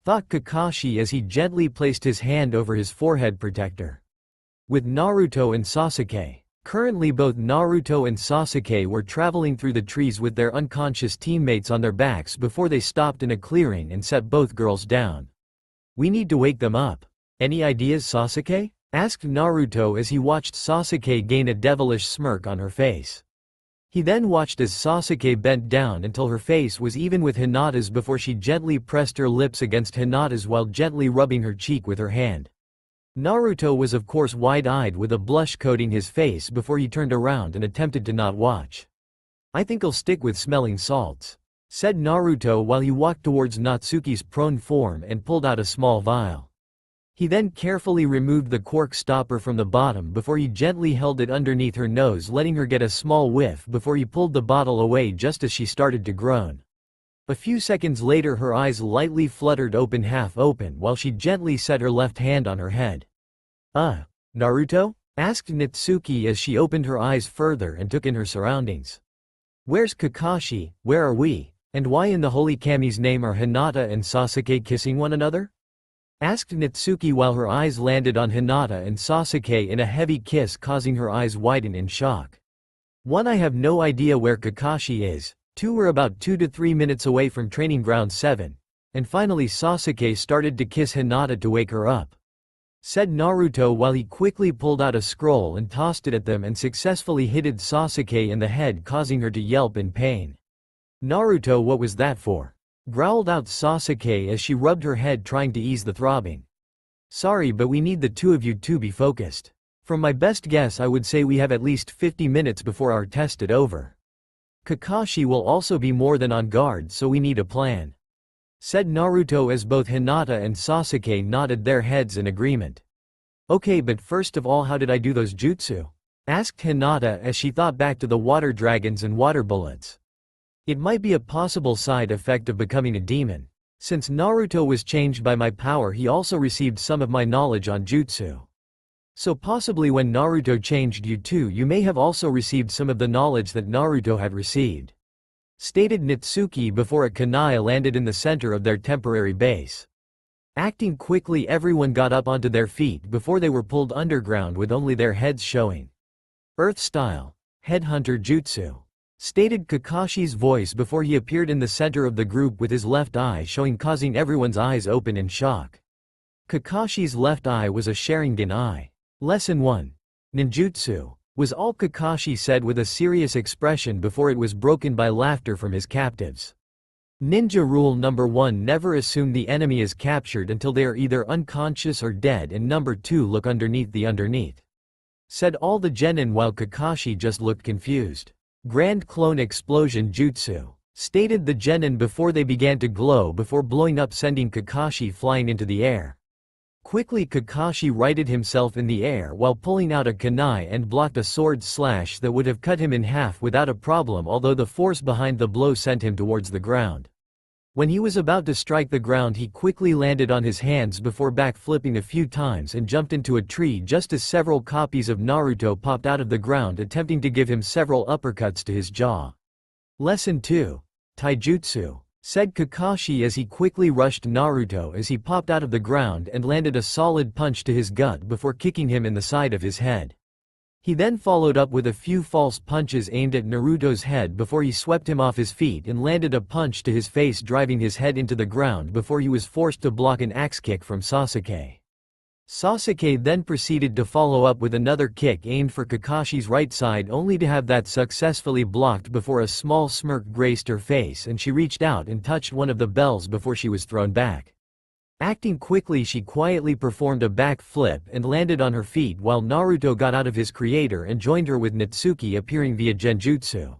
Thought Kakashi as he gently placed his hand over his forehead protector. With Naruto and Sasuke. Currently both Naruto and Sasuke were traveling through the trees with their unconscious teammates on their backs before they stopped in a clearing and set both girls down. We need to wake them up. Any ideas, Sasuke? Asked Naruto as he watched Sasuke gain a devilish smirk on her face. He then watched as Sasuke bent down until her face was even with Hinata's before she gently pressed her lips against Hinata's while gently rubbing her cheek with her hand. Naruto was of course wide-eyed with a blush coating his face before he turned around and attempted to not watch. I think I'll stick with smelling salts, said Naruto while he walked towards Natsuki's prone form and pulled out a small vial. He then carefully removed the cork stopper from the bottom before he gently held it underneath her nose, letting her get a small whiff before he pulled the bottle away just as she started to groan. A few seconds later her eyes lightly fluttered open, half open, while she gently set her left hand on her head. Naruto? Asked Natsuki as she opened her eyes further and took in her surroundings. Where's Kakashi, where are we, and why in the Holy Kami's name are Hinata and Sasuke kissing one another? Asked Natsuki while her eyes landed on Hinata and Sasuke in a heavy kiss causing her eyes widen in shock. 1. I have no idea where Kakashi is. 2. We're about 2 to 3 minutes away from training ground 7. And finally Sasuke started to kiss Hinata to wake her up. Said Naruto while he quickly pulled out a scroll and tossed it at them and successfully hit Sasuke in the head causing her to yelp in pain. Naruto, what was that for? Growled out Sasuke as she rubbed her head trying to ease the throbbing. Sorry, but we need the two of you to be focused. From my best guess I would say we have at least 50 minutes before our test is over. Kakashi will also be more than on guard, so we need a plan. Said Naruto as both Hinata and Sasuke nodded their heads in agreement. Okay, but first of all, how did I do those jutsu? Asked Hinata as she thought back to the water dragons and water bullets. It might be a possible side effect of becoming a demon. Since Naruto was changed by my power, he also received some of my knowledge on jutsu. So possibly when Naruto changed you too, you may have also received some of the knowledge that Naruto had received. Stated Natsuki before a kunai landed in the center of their temporary base. Acting quickly, everyone got up onto their feet before they were pulled underground with only their heads showing. Earth style. Headhunter jutsu. Stated Kakashi's voice before he appeared in the center of the group with his left eye showing, causing everyone's eyes open in shock. Kakashi's left eye was a Sharingan eye. Lesson 1. Ninjutsu, was all Kakashi said with a serious expression before it was broken by laughter from his captives. Ninja rule number 1: never assume the enemy is captured until they are either unconscious or dead, and number 2: look underneath the underneath. Said all the genin while Kakashi just looked confused. Grand Clone Explosion Jutsu. Stated the genin before they began to glow before blowing up, sending Kakashi flying into the air. Quickly Kakashi righted himself in the air while pulling out a kunai and blocked a sword slash that would have cut him in half without a problem, although the force behind the blow sent him towards the ground. When he was about to strike the ground, he quickly landed on his hands before backflipping a few times and jumped into a tree just as several copies of Naruto popped out of the ground, attempting to give him several uppercuts to his jaw. Lesson 2. Taijutsu, said Kakashi as he quickly rushed Naruto as he popped out of the ground and landed a solid punch to his gut before kicking him in the side of his head. He then followed up with a few false punches aimed at Naruto's head before he swept him off his feet and landed a punch to his face, driving his head into the ground before he was forced to block an axe kick from Sasuke. Sasuke then proceeded to follow up with another kick aimed for Kakashi's right side, only to have that successfully blocked before a small smirk graced her face and she reached out and touched one of the bells before she was thrown back. Acting quickly, she quietly performed a back flip and landed on her feet while Naruto got out of his creator and joined her with Natsuki appearing via genjutsu.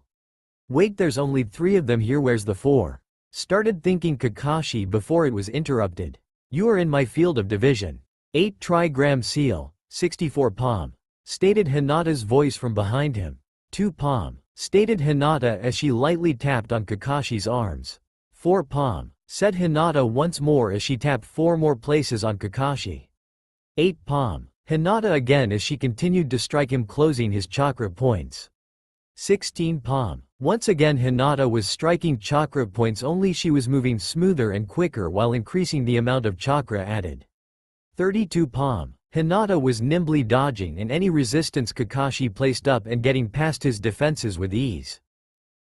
Wait, there's only 3 of them here, where's the 4? Started thinking Kakashi before it was interrupted. You are in my field of division. 8 trigram seal, 64 palm. Stated Hinata's voice from behind him. 2 palm. Stated Hinata as she lightly tapped on Kakashi's arms. 4 palm. Said Hinata once more as she tapped 4 more places on Kakashi. 8 palm. Hinata again as she continued to strike him, closing his chakra points. 16 palm. Once again Hinata was striking chakra points, only she was moving smoother and quicker while increasing the amount of chakra added. 32 palm. Hinata was nimbly dodging and any resistance Kakashi placed up and getting past his defenses with ease.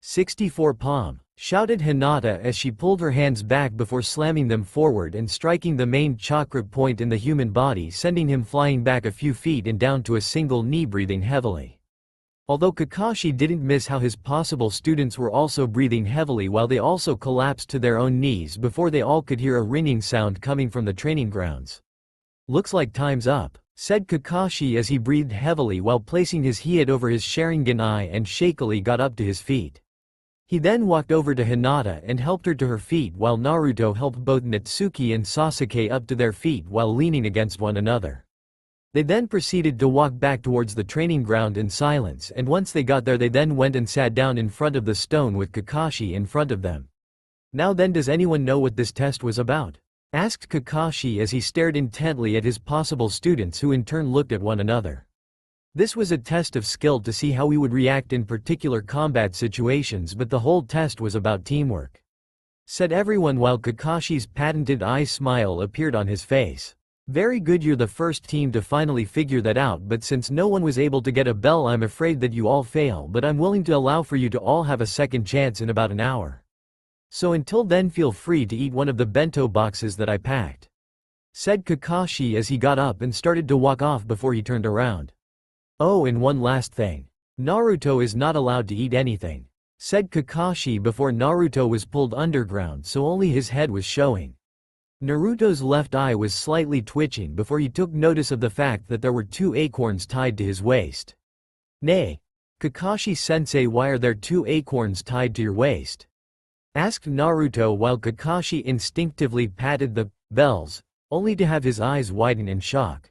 64 palm. Shouted Hinata as she pulled her hands back before slamming them forward and striking the main chakra point in the human body, sending him flying back a few feet and down to a single knee, breathing heavily. Although Kakashi didn't miss how his possible students were also breathing heavily while they also collapsed to their own knees before they all could hear a ringing sound coming from the training grounds. Looks like time's up, said Kakashi as he breathed heavily while placing his head over his Sharingan eye and shakily got up to his feet. He then walked over to Hinata and helped her to her feet while Naruto helped both Natsuki and Sasuke up to their feet while leaning against one another. They then proceeded to walk back towards the training ground in silence, and once they got there they then went and sat down in front of the stone with Kakashi in front of them. Now then, does anyone know what this test was about? Asked Kakashi as he stared intently at his possible students, who in turn looked at one another. This was a test of skill to see how we would react in particular combat situations, but the whole test was about teamwork," said everyone while Kakashi's patented eye smile appeared on his face. "Very good, you're the first team to finally figure that out, but since no one was able to get a bell, I'm afraid that you all fail, but I'm willing to allow for you to all have a second chance in about an hour. So until then, feel free to eat one of the bento boxes that I packed," said Kakashi as he got up and started to walk off before he turned around. "Oh, and one last thing. Naruto is not allowed to eat anything," said Kakashi before Naruto was pulled underground so only his head was showing. Naruto's left eye was slightly twitching before he took notice of the fact that there were 2 acorns tied to his waist. "Nay, Kakashi-sensei, why are there 2 acorns tied to your waist?" asked Naruto while Kakashi instinctively patted the bells, only to have his eyes widen in shock.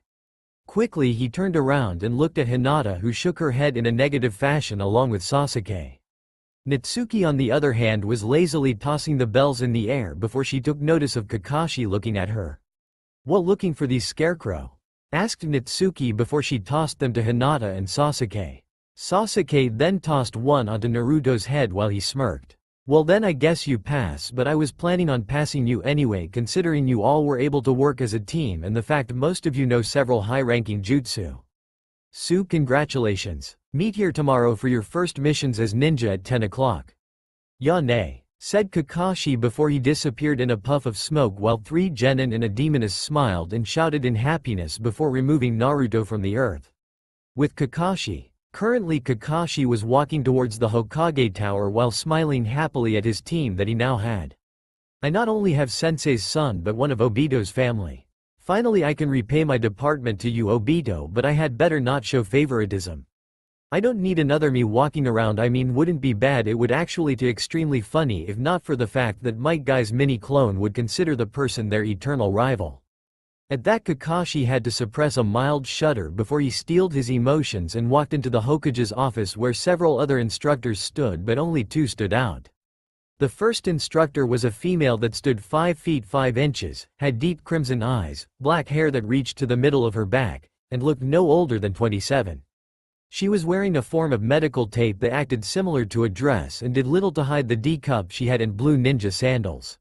Quickly he turned around and looked at Hinata, who shook her head in a negative fashion along with Sasuke. Natsuki on the other hand was lazily tossing the bells in the air before she took notice of Kakashi looking at her. "What, looking for these scarecrow?" asked Natsuki before she tossed them to Hinata and Sasuke. Sasuke then tossed one onto Naruto's head while he smirked. "Well then I guess you pass, but I was planning on passing you anyway, considering you all were able to work as a team and the fact most of you know several high-ranking jutsu. So congratulations. Meet here tomorrow for your first missions as ninja at 10 o'clock. "Ya nay," said Kakashi before he disappeared in a puff of smoke while 3 genin and a demoness smiled and shouted in happiness before removing Naruto from the earth. With Kakashi. Currently Kakashi was walking towards the Hokage Tower while smiling happily at his team that he now had. "I not only have Sensei's son but one of Obito's family. Finally I can repay my department to you, Obito, but I had better not show favoritism. I don't need another me walking around. I mean, wouldn't be bad, it would actually be extremely funny if not for the fact that Might Guy's mini-clone would consider the person their eternal rival." At that, Kakashi had to suppress a mild shudder before he steeled his emotions and walked into the Hokage's office where several other instructors stood, but only 2 stood out. The first instructor was a female that stood 5 feet 5 inches, had deep crimson eyes, black hair that reached to the middle of her back, and looked no older than 27. She was wearing a form of medical tape that acted similar to a dress and did little to hide the D-cup she had in blue ninja sandals.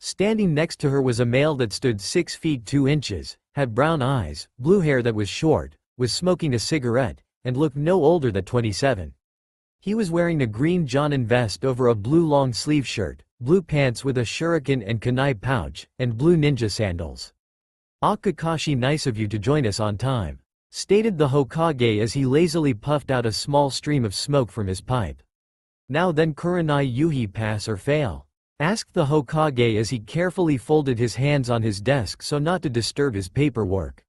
Standing next to her was a male that stood 6 feet 2 inches, had brown eyes, blue hair that was short, was smoking a cigarette, and looked no older than 27. He was wearing a green Jonin vest over a blue long-sleeve shirt, blue pants with a shuriken and kunai pouch, and blue ninja sandals. "Ah, Kakashi, nice of you to join us on time," stated the Hokage as he lazily puffed out a small stream of smoke from his pipe. "Now then, Kurenai Yuhi, pass or fail?" asked the Hokage as he carefully folded his hands on his desk so not to disturb his paperwork.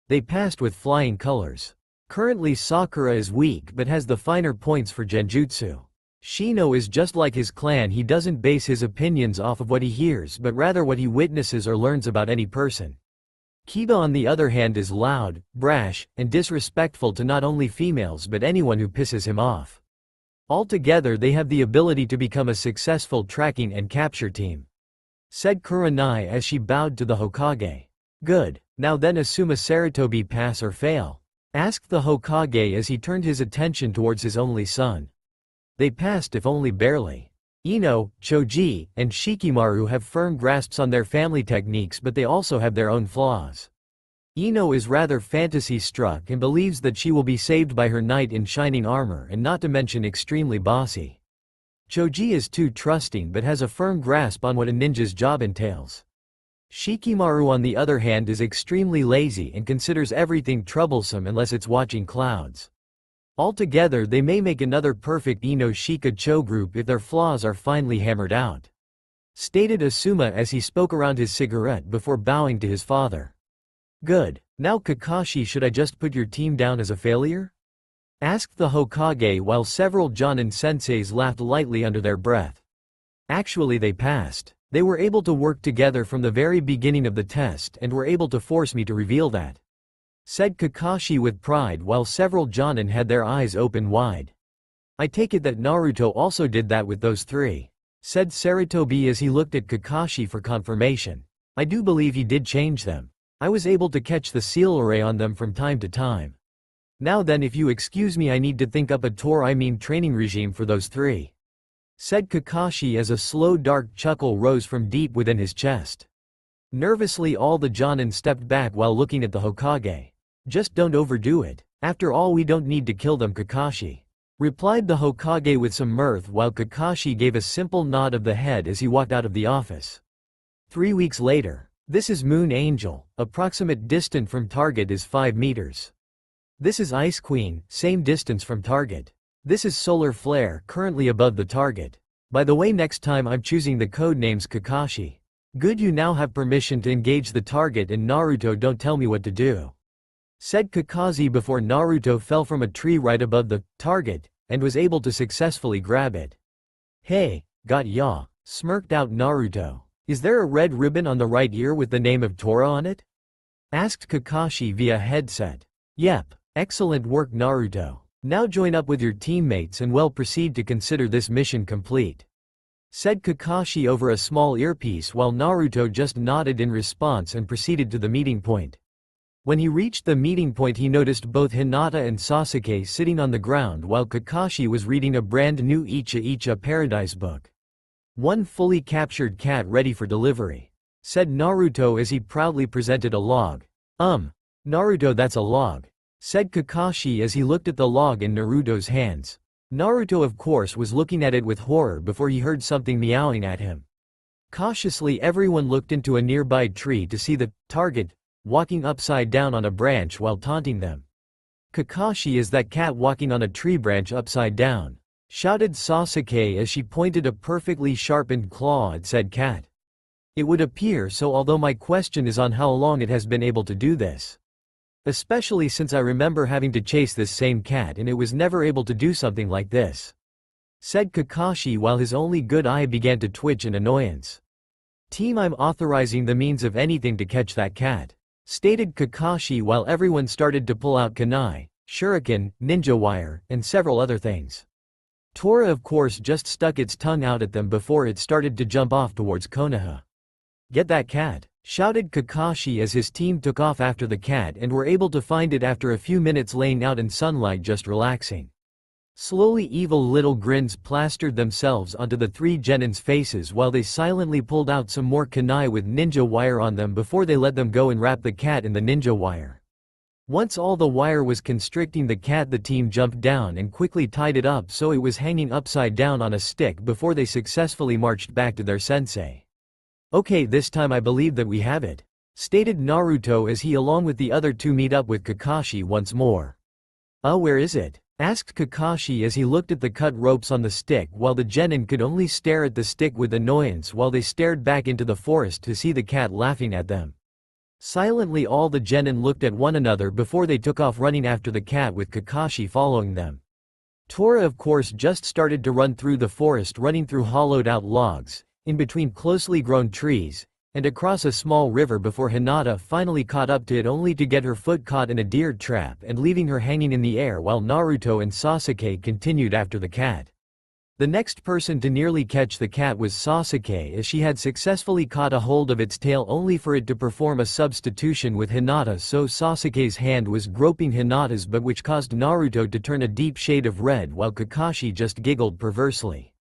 They passed with flying colors. Currently Sakura is weak but has the finer points for genjutsu. Shino is just like his clan, he doesn't base his opinions off of what he hears but rather what he witnesses or learns about any person. Kiba on the other hand is loud, brash, and disrespectful to not only females but anyone who pisses him off. Altogether they have the ability to become a successful tracking and capture team," said Kurenai as she bowed to the Hokage. "Good. Now then, Asuma Saratobi, pass or fail?" asked the Hokage as he turned his attention towards his only son. They passed, if only barely. Ino, Choji, and Shikimaru have firm grasps on their family techniques, but they also have their own flaws. Ino is rather fantasy-struck and believes that she will be saved by her knight in shining armor, and not to mention extremely bossy. Choji is too trusting but has a firm grasp on what a ninja's job entails. Shikimaru on the other hand is extremely lazy and considers everything troublesome unless it's watching clouds. Altogether they may make another perfect Ino-Shika-Cho group if their flaws are finally hammered out," stated Asuma as he spoke around his cigarette before bowing to his father. "Good. Now Kakashi, should I just put your team down as a failure?" asked the Hokage while several Jonin senseis laughed lightly under their breath. "Actually they passed. They were able to work together from the very beginning of the test and were able to force me to reveal that," said Kakashi with pride while several Jonin had their eyes open wide. "I take it that Naruto also did that with those 3, said Saratobi as he looked at Kakashi for confirmation. "I do believe he did change them. I was able to catch the seal array on them from time to time." Now then, if you excuse me, I need to think up a training regime for those three," said Kakashi as a slow dark chuckle rose from deep within his chest. Nervously all the Jonin stepped back while looking at the Hokage. "Just don't overdo it. After all, we don't need to kill them, Kakashi," replied the Hokage with some mirth while Kakashi gave a simple nod of the head as he walked out of the office. 3 weeks later. This is Moon Angel, approximate distance from target is 5 meters. This is Ice Queen, same distance from target. This is Solar Flare, currently above the target. By the way, next time I'm choosing the code names Kakashi. Good, you now have permission to engage the target, and Naruto, don't tell me what to do," said Kakashi before Naruto fell from a tree right above the target, and was able to successfully grab it. "Hey, got ya," smirked out Naruto. "Is there a red ribbon on the right ear with the name of Tora on it?" asked Kakashi via headset. "Yep, excellent work, Naruto. Now join up with your teammates and proceed to consider this mission complete," said Kakashi over a small earpiece while Naruto just nodded in response and proceeded to the meeting point. When he reached the meeting point, he noticed both Hinata and Sasuke sitting on the ground while Kakashi was reading a brand new Icha Icha Paradise book. "One fully captured cat ready for delivery," said Naruto as he proudly presented a log. Naruto, that's a log," said Kakashi as he looked at the log in Naruto's hands. Naruto of course was looking at it with horror before he heard something meowing at him. Cautiously everyone looked into a nearby tree to see the target walking upside down on a branch while taunting them. "Kakashi, is that cat walking on a tree branch upside down?" shouted Sasuke as she pointed a perfectly sharpened claw at said cat. "It would appear so, although my question is on how long it has been able to do this. Especially since I remember having to chase this same cat and it was never able to do something like this," said Kakashi while his only good eye began to twitch in annoyance. "Team, I'm authorizing the means of anything to catch that cat," stated Kakashi while everyone started to pull out kunai, shuriken, ninja wire, and several other things. Tora of course just stuck its tongue out at them before it started to jump off towards Konoha. "Get that cat," shouted Kakashi as his team took off after the cat and were able to find it after a few minutes laying out in sunlight just relaxing. Slowly evil little grins plastered themselves onto the three genins' faces while they silently pulled out some more kunai with ninja wire on them before they let them go and wrap the cat in the ninja wire. Once all the wire was constricting the cat, the team jumped down and quickly tied it up so it was hanging upside down on a stick before they successfully marched back to their sensei. "Okay, this time I believe that we have it," stated Naruto as he along with the other two meet up with Kakashi once more. Where is it?" asked Kakashi as he looked at the cut ropes on the stick while the genin could only stare at the stick with annoyance while they stared back into the forest to see the cat laughing at them. Silently all the genin looked at one another before they took off running after the cat with Kakashi following them. Tora of course just started to run through the forest, running through hollowed out logs, in between closely grown trees, and across a small river before Hinata finally caught up to it only to get her foot caught in a deer trap and leaving her hanging in the air while Naruto and Sasuke continued after the cat. The next person to nearly catch the cat was Sasuke as she had successfully caught a hold of its tail only for it to perform a substitution with Hinata, so Sasuke's hand was groping Hinata's butt, which caused Naruto to turn a deep shade of red while Kakashi just giggled perversely.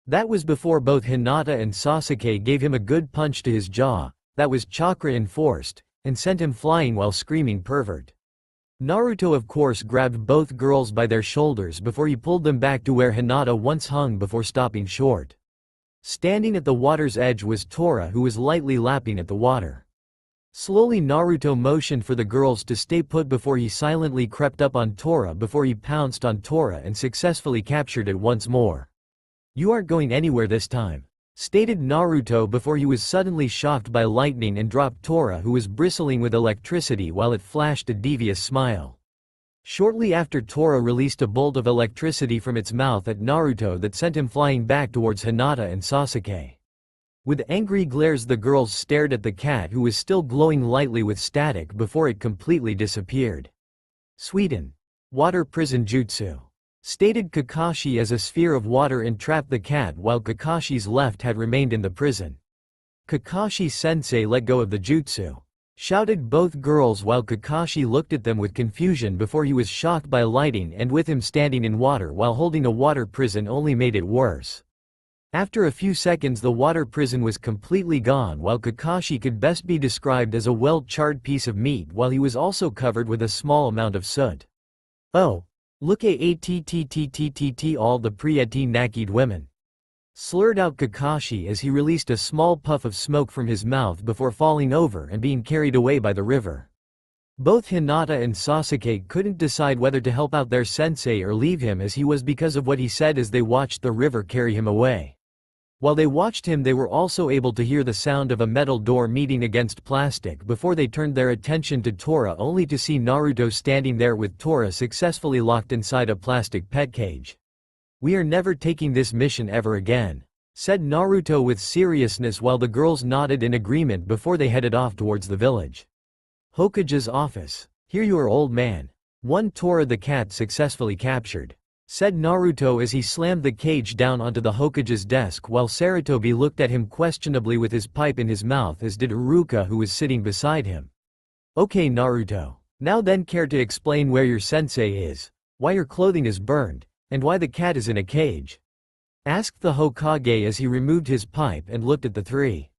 That was before both Hinata and Sasuke gave him a good punch to his jaw, that was chakra enforced, and sent him flying while screaming pervert. Naruto of course grabbed both girls by their shoulders before he pulled them back to where Hinata once hung before stopping short. Standing at the water's edge was Tora, who was lightly lapping at the water. Slowly Naruto motioned for the girls to stay put before he silently crept up on Tora before he pounced on Tora and successfully captured it once more. "You aren't going anywhere this time," stated Naruto before he was suddenly shocked by lightning and dropped Tora, who was bristling with electricity while it flashed a devious smile. Shortly after, Tora released a bolt of electricity from its mouth at Naruto that sent him flying back towards Hinata and Sasuke. With angry glares the girls stared at the cat, who was still glowing lightly with static before it completely disappeared. "Sweden. Water prison jutsu," stated Kakashi as a sphere of water entrapped the cat while Kakashi's left had remained in the prison. Kakashi-sensei let go of the jutsu. shouted both girls while Kakashi looked at them with confusion before he was shocked by lighting, and with him standing in water while holding a water prison only made it worse. After a few seconds the water prison was completely gone, while Kakashi could best be described as a well-charred piece of meat, while he was also covered with a small amount of soot. "Oh, look at all the pretty naked women," slurred out Kakashi as he released a small puff of smoke from his mouth before falling over and being carried away by the river. Both Hinata and Sasuke couldn't decide whether to help out their sensei or leave him as he was because of what he said as they watched the river carry him away. While they watched him, they were also able to hear the sound of a metal door meeting against plastic before they turned their attention to Tora, only to see Naruto standing there with Tora successfully locked inside a plastic pet cage. "We are never taking this mission ever again," said Naruto with seriousness, while the girls nodded in agreement before they headed off towards the village. Hokage's office. "Here you are, old man. One Tora the cat successfully captured," said Naruto as he slammed the cage down onto the Hokage's desk, while Sarutobi looked at him questionably with his pipe in his mouth, as did Iruka, who was sitting beside him. "Okay Naruto. Now then, care to explain where your sensei is, why your clothing is burned, and why the cat is in a cage?" asked the Hokage as he removed his pipe and looked at the three.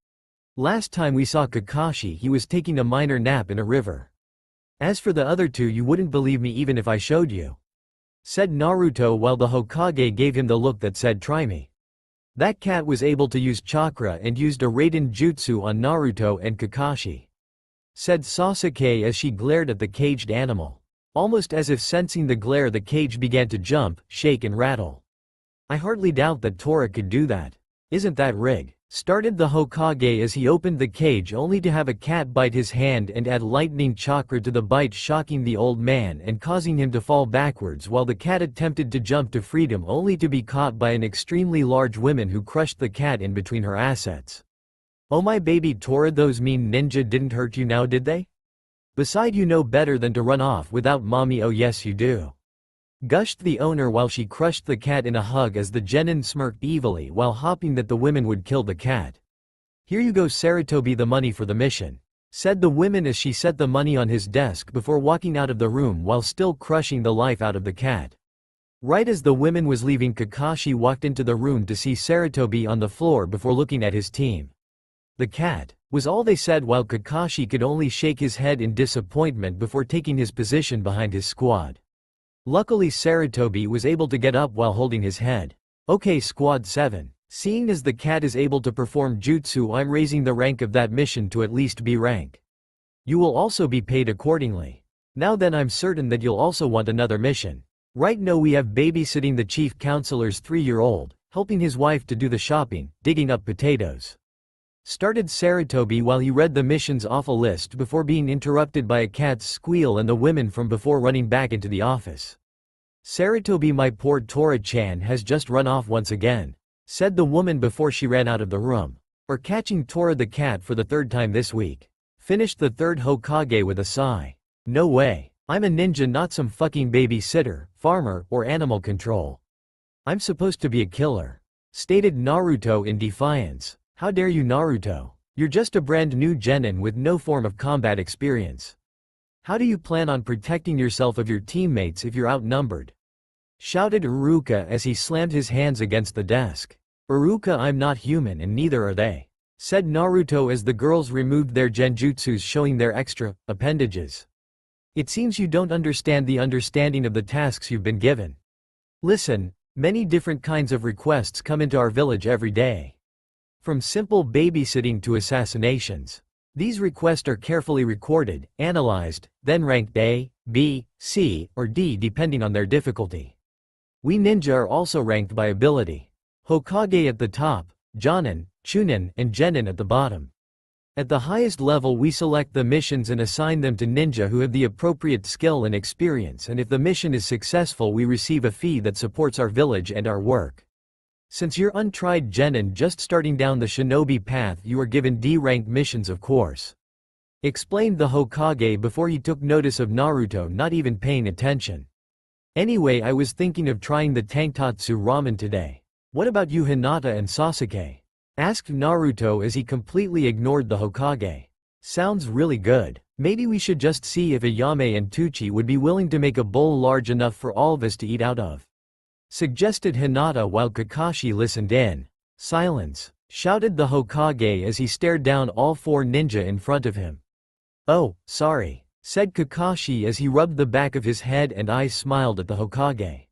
"Last time we saw Kakashi, he was taking a minor nap in a river. As for the other two, you wouldn't believe me even if I showed you," said Naruto, while the Hokage gave him the look that said, "Try me." That cat was able to use chakra and used a Raiden jutsu on Naruto and Kakashi, said Sasuke as she glared at the caged animal. Almost as if sensing the glare, the cage began to jump, shake and rattle. "I hardly doubt that Tora could do that. Isn't that rigged?" started the Hokage as he opened the cage, only to have a cat bite his hand and add lightning chakra to the bite, shocking the old man and causing him to fall backwards, while the cat attempted to jump to freedom only to be caught by an extremely large woman who crushed the cat in between her assets. "Oh my baby Tora, those mean ninja didn't hurt you now, did they? Beside, you know better than to run off without mommy." "Oh yes you do," gushed the owner while she crushed the cat in a hug as the genin smirked evilly while hoping that the women would kill the cat. "Here you go Sarutobi, the money for the mission," said the woman as she set the money on his desk before walking out of the room while still crushing the life out of the cat. Right as the woman was leaving, Kakashi walked into the room to see Sarutobi on the floor before looking at his team. "The cat," was all they said, while Kakashi could only shake his head in disappointment before taking his position behind his squad. Luckily Sarutobi was able to get up while holding his head. "Okay Squad 7. Seeing as the cat is able to perform jutsu, I'm raising the rank of that mission to at least B rank. You will also be paid accordingly. Now then, I'm certain that you'll also want another mission. Right now we have babysitting the chief counselor's 3-year-old, helping his wife to do the shopping, digging up potatoes," started Sarutobi while he read the mission's awful list before being interrupted by a cat's squeal and the women from before running back into the office. "Sarutobi, my poor Tora-chan has just run off once again," said the woman before she ran out of the room. "Or catching Tora the cat for the 3rd time this week," finished the 3rd Hokage with a sigh. "No way. I'm a ninja, not some fucking babysitter, farmer, or animal control. I'm supposed to be a killer," stated Naruto in defiance. "How dare you Naruto? You're just a brand new genin with no form of combat experience. How do you plan on protecting yourself of your teammates if you're outnumbered?" shouted Iruka as he slammed his hands against the desk. "Iruka, I'm not human and neither are they," said Naruto as the girls removed their genjutsus, showing their extra appendages. "It seems you don't understand the understanding of the tasks you've been given. Listen, many different kinds of requests come into our village every day. From simple babysitting to assassinations. These requests are carefully recorded, analyzed, then ranked A, B, C, or D depending on their difficulty. We ninja are also ranked by ability. Hokage at the top, Jonin, Chunin, and Genin at the bottom. At the highest level we select the missions and assign them to ninja who have the appropriate skill and experience, and if the mission is successful we receive a fee that supports our village and our work. Since you're untried genin just starting down the shinobi path, you are given D-rank missions of course," explained the Hokage before he took notice of Naruto not even paying attention. "Anyway, I was thinking of trying the tanktatsu ramen today. What about you Hinata and Sasuke?" asked Naruto as he completely ignored the Hokage. Sounds really good. Maybe we should just see if Ayame and Tucci would be willing to make a bowl large enough for all of us to eat out of. Suggested Hinata while Kakashi listened in. Silence, shouted the Hokage as he stared down all four ninja in front of him. Oh, sorry, said Kakashi as he rubbed the back of his head and eyes smiled at the Hokage.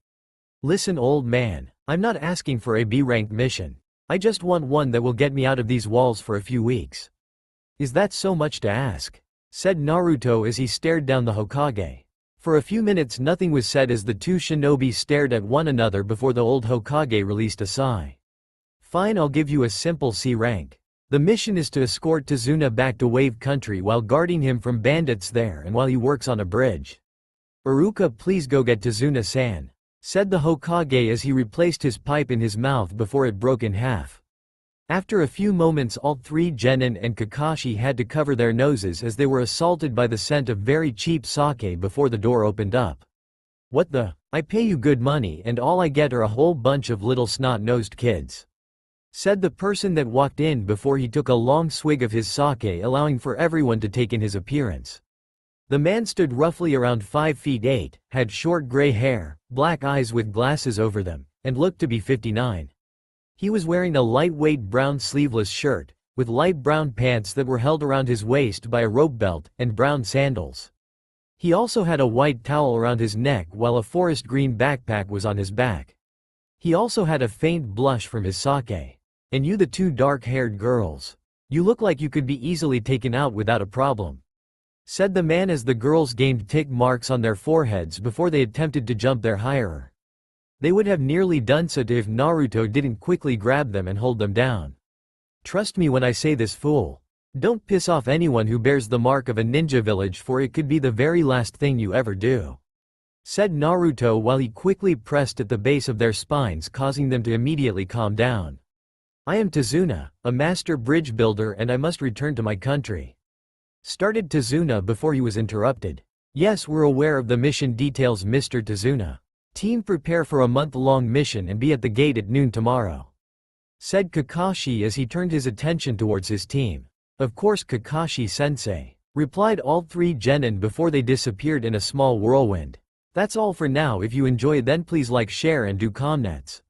Listen old man, I'm not asking for a B-rank mission. I just want one that will get me out of these walls for a few weeks. Is that so much to ask? Said Naruto as he stared down the Hokage. For a few minutes nothing was said as the two shinobi stared at one another before the old Hokage released a sigh. Fine, I'll give you a simple C rank. The mission is to escort Tazuna back to Wave Country while guarding him from bandits there and while he works on a bridge. Iruka, please go get Tazuna-san, said the Hokage as he replaced his pipe in his mouth before it broke in half. After a few moments all three Genin and Kakashi had to cover their noses as they were assaulted by the scent of very cheap sake before the door opened up. What the? I pay you good money and all I get are a whole bunch of little snot-nosed kids, said the person that walked in before he took a long swig of his sake, allowing for everyone to take in his appearance. The man stood roughly around 5 feet 8, had short gray hair, black eyes with glasses over them, and looked to be 59. He was wearing a lightweight brown sleeveless shirt, with light brown pants that were held around his waist by a rope belt, and brown sandals. He also had a white towel around his neck while a forest green backpack was on his back. He also had a faint blush from his sake. And you, the two dark-haired girls. You look like you could be easily taken out without a problem, said the man as the girls gained tick marks on their foreheads before they attempted to jump their hirer. They would have nearly done so if Naruto didn't quickly grab them and hold them down. Trust me when I say this, fool. Don't piss off anyone who bears the mark of a ninja village, for it could be the very last thing you ever do, said Naruto while he quickly pressed at the base of their spines, causing them to immediately calm down. I am Tazuna, a master bridge builder, and I must return to my country, started Tazuna before he was interrupted. Yes, we're aware of the mission details, Mr. Tazuna. Team, prepare for a month-long mission and be at the gate at noon tomorrow, said Kakashi as he turned his attention towards his team. Of course, Kakashi-sensei, replied all three Genin before they disappeared in a small whirlwind. That's all for now. If you enjoy, then please like, share and do comments.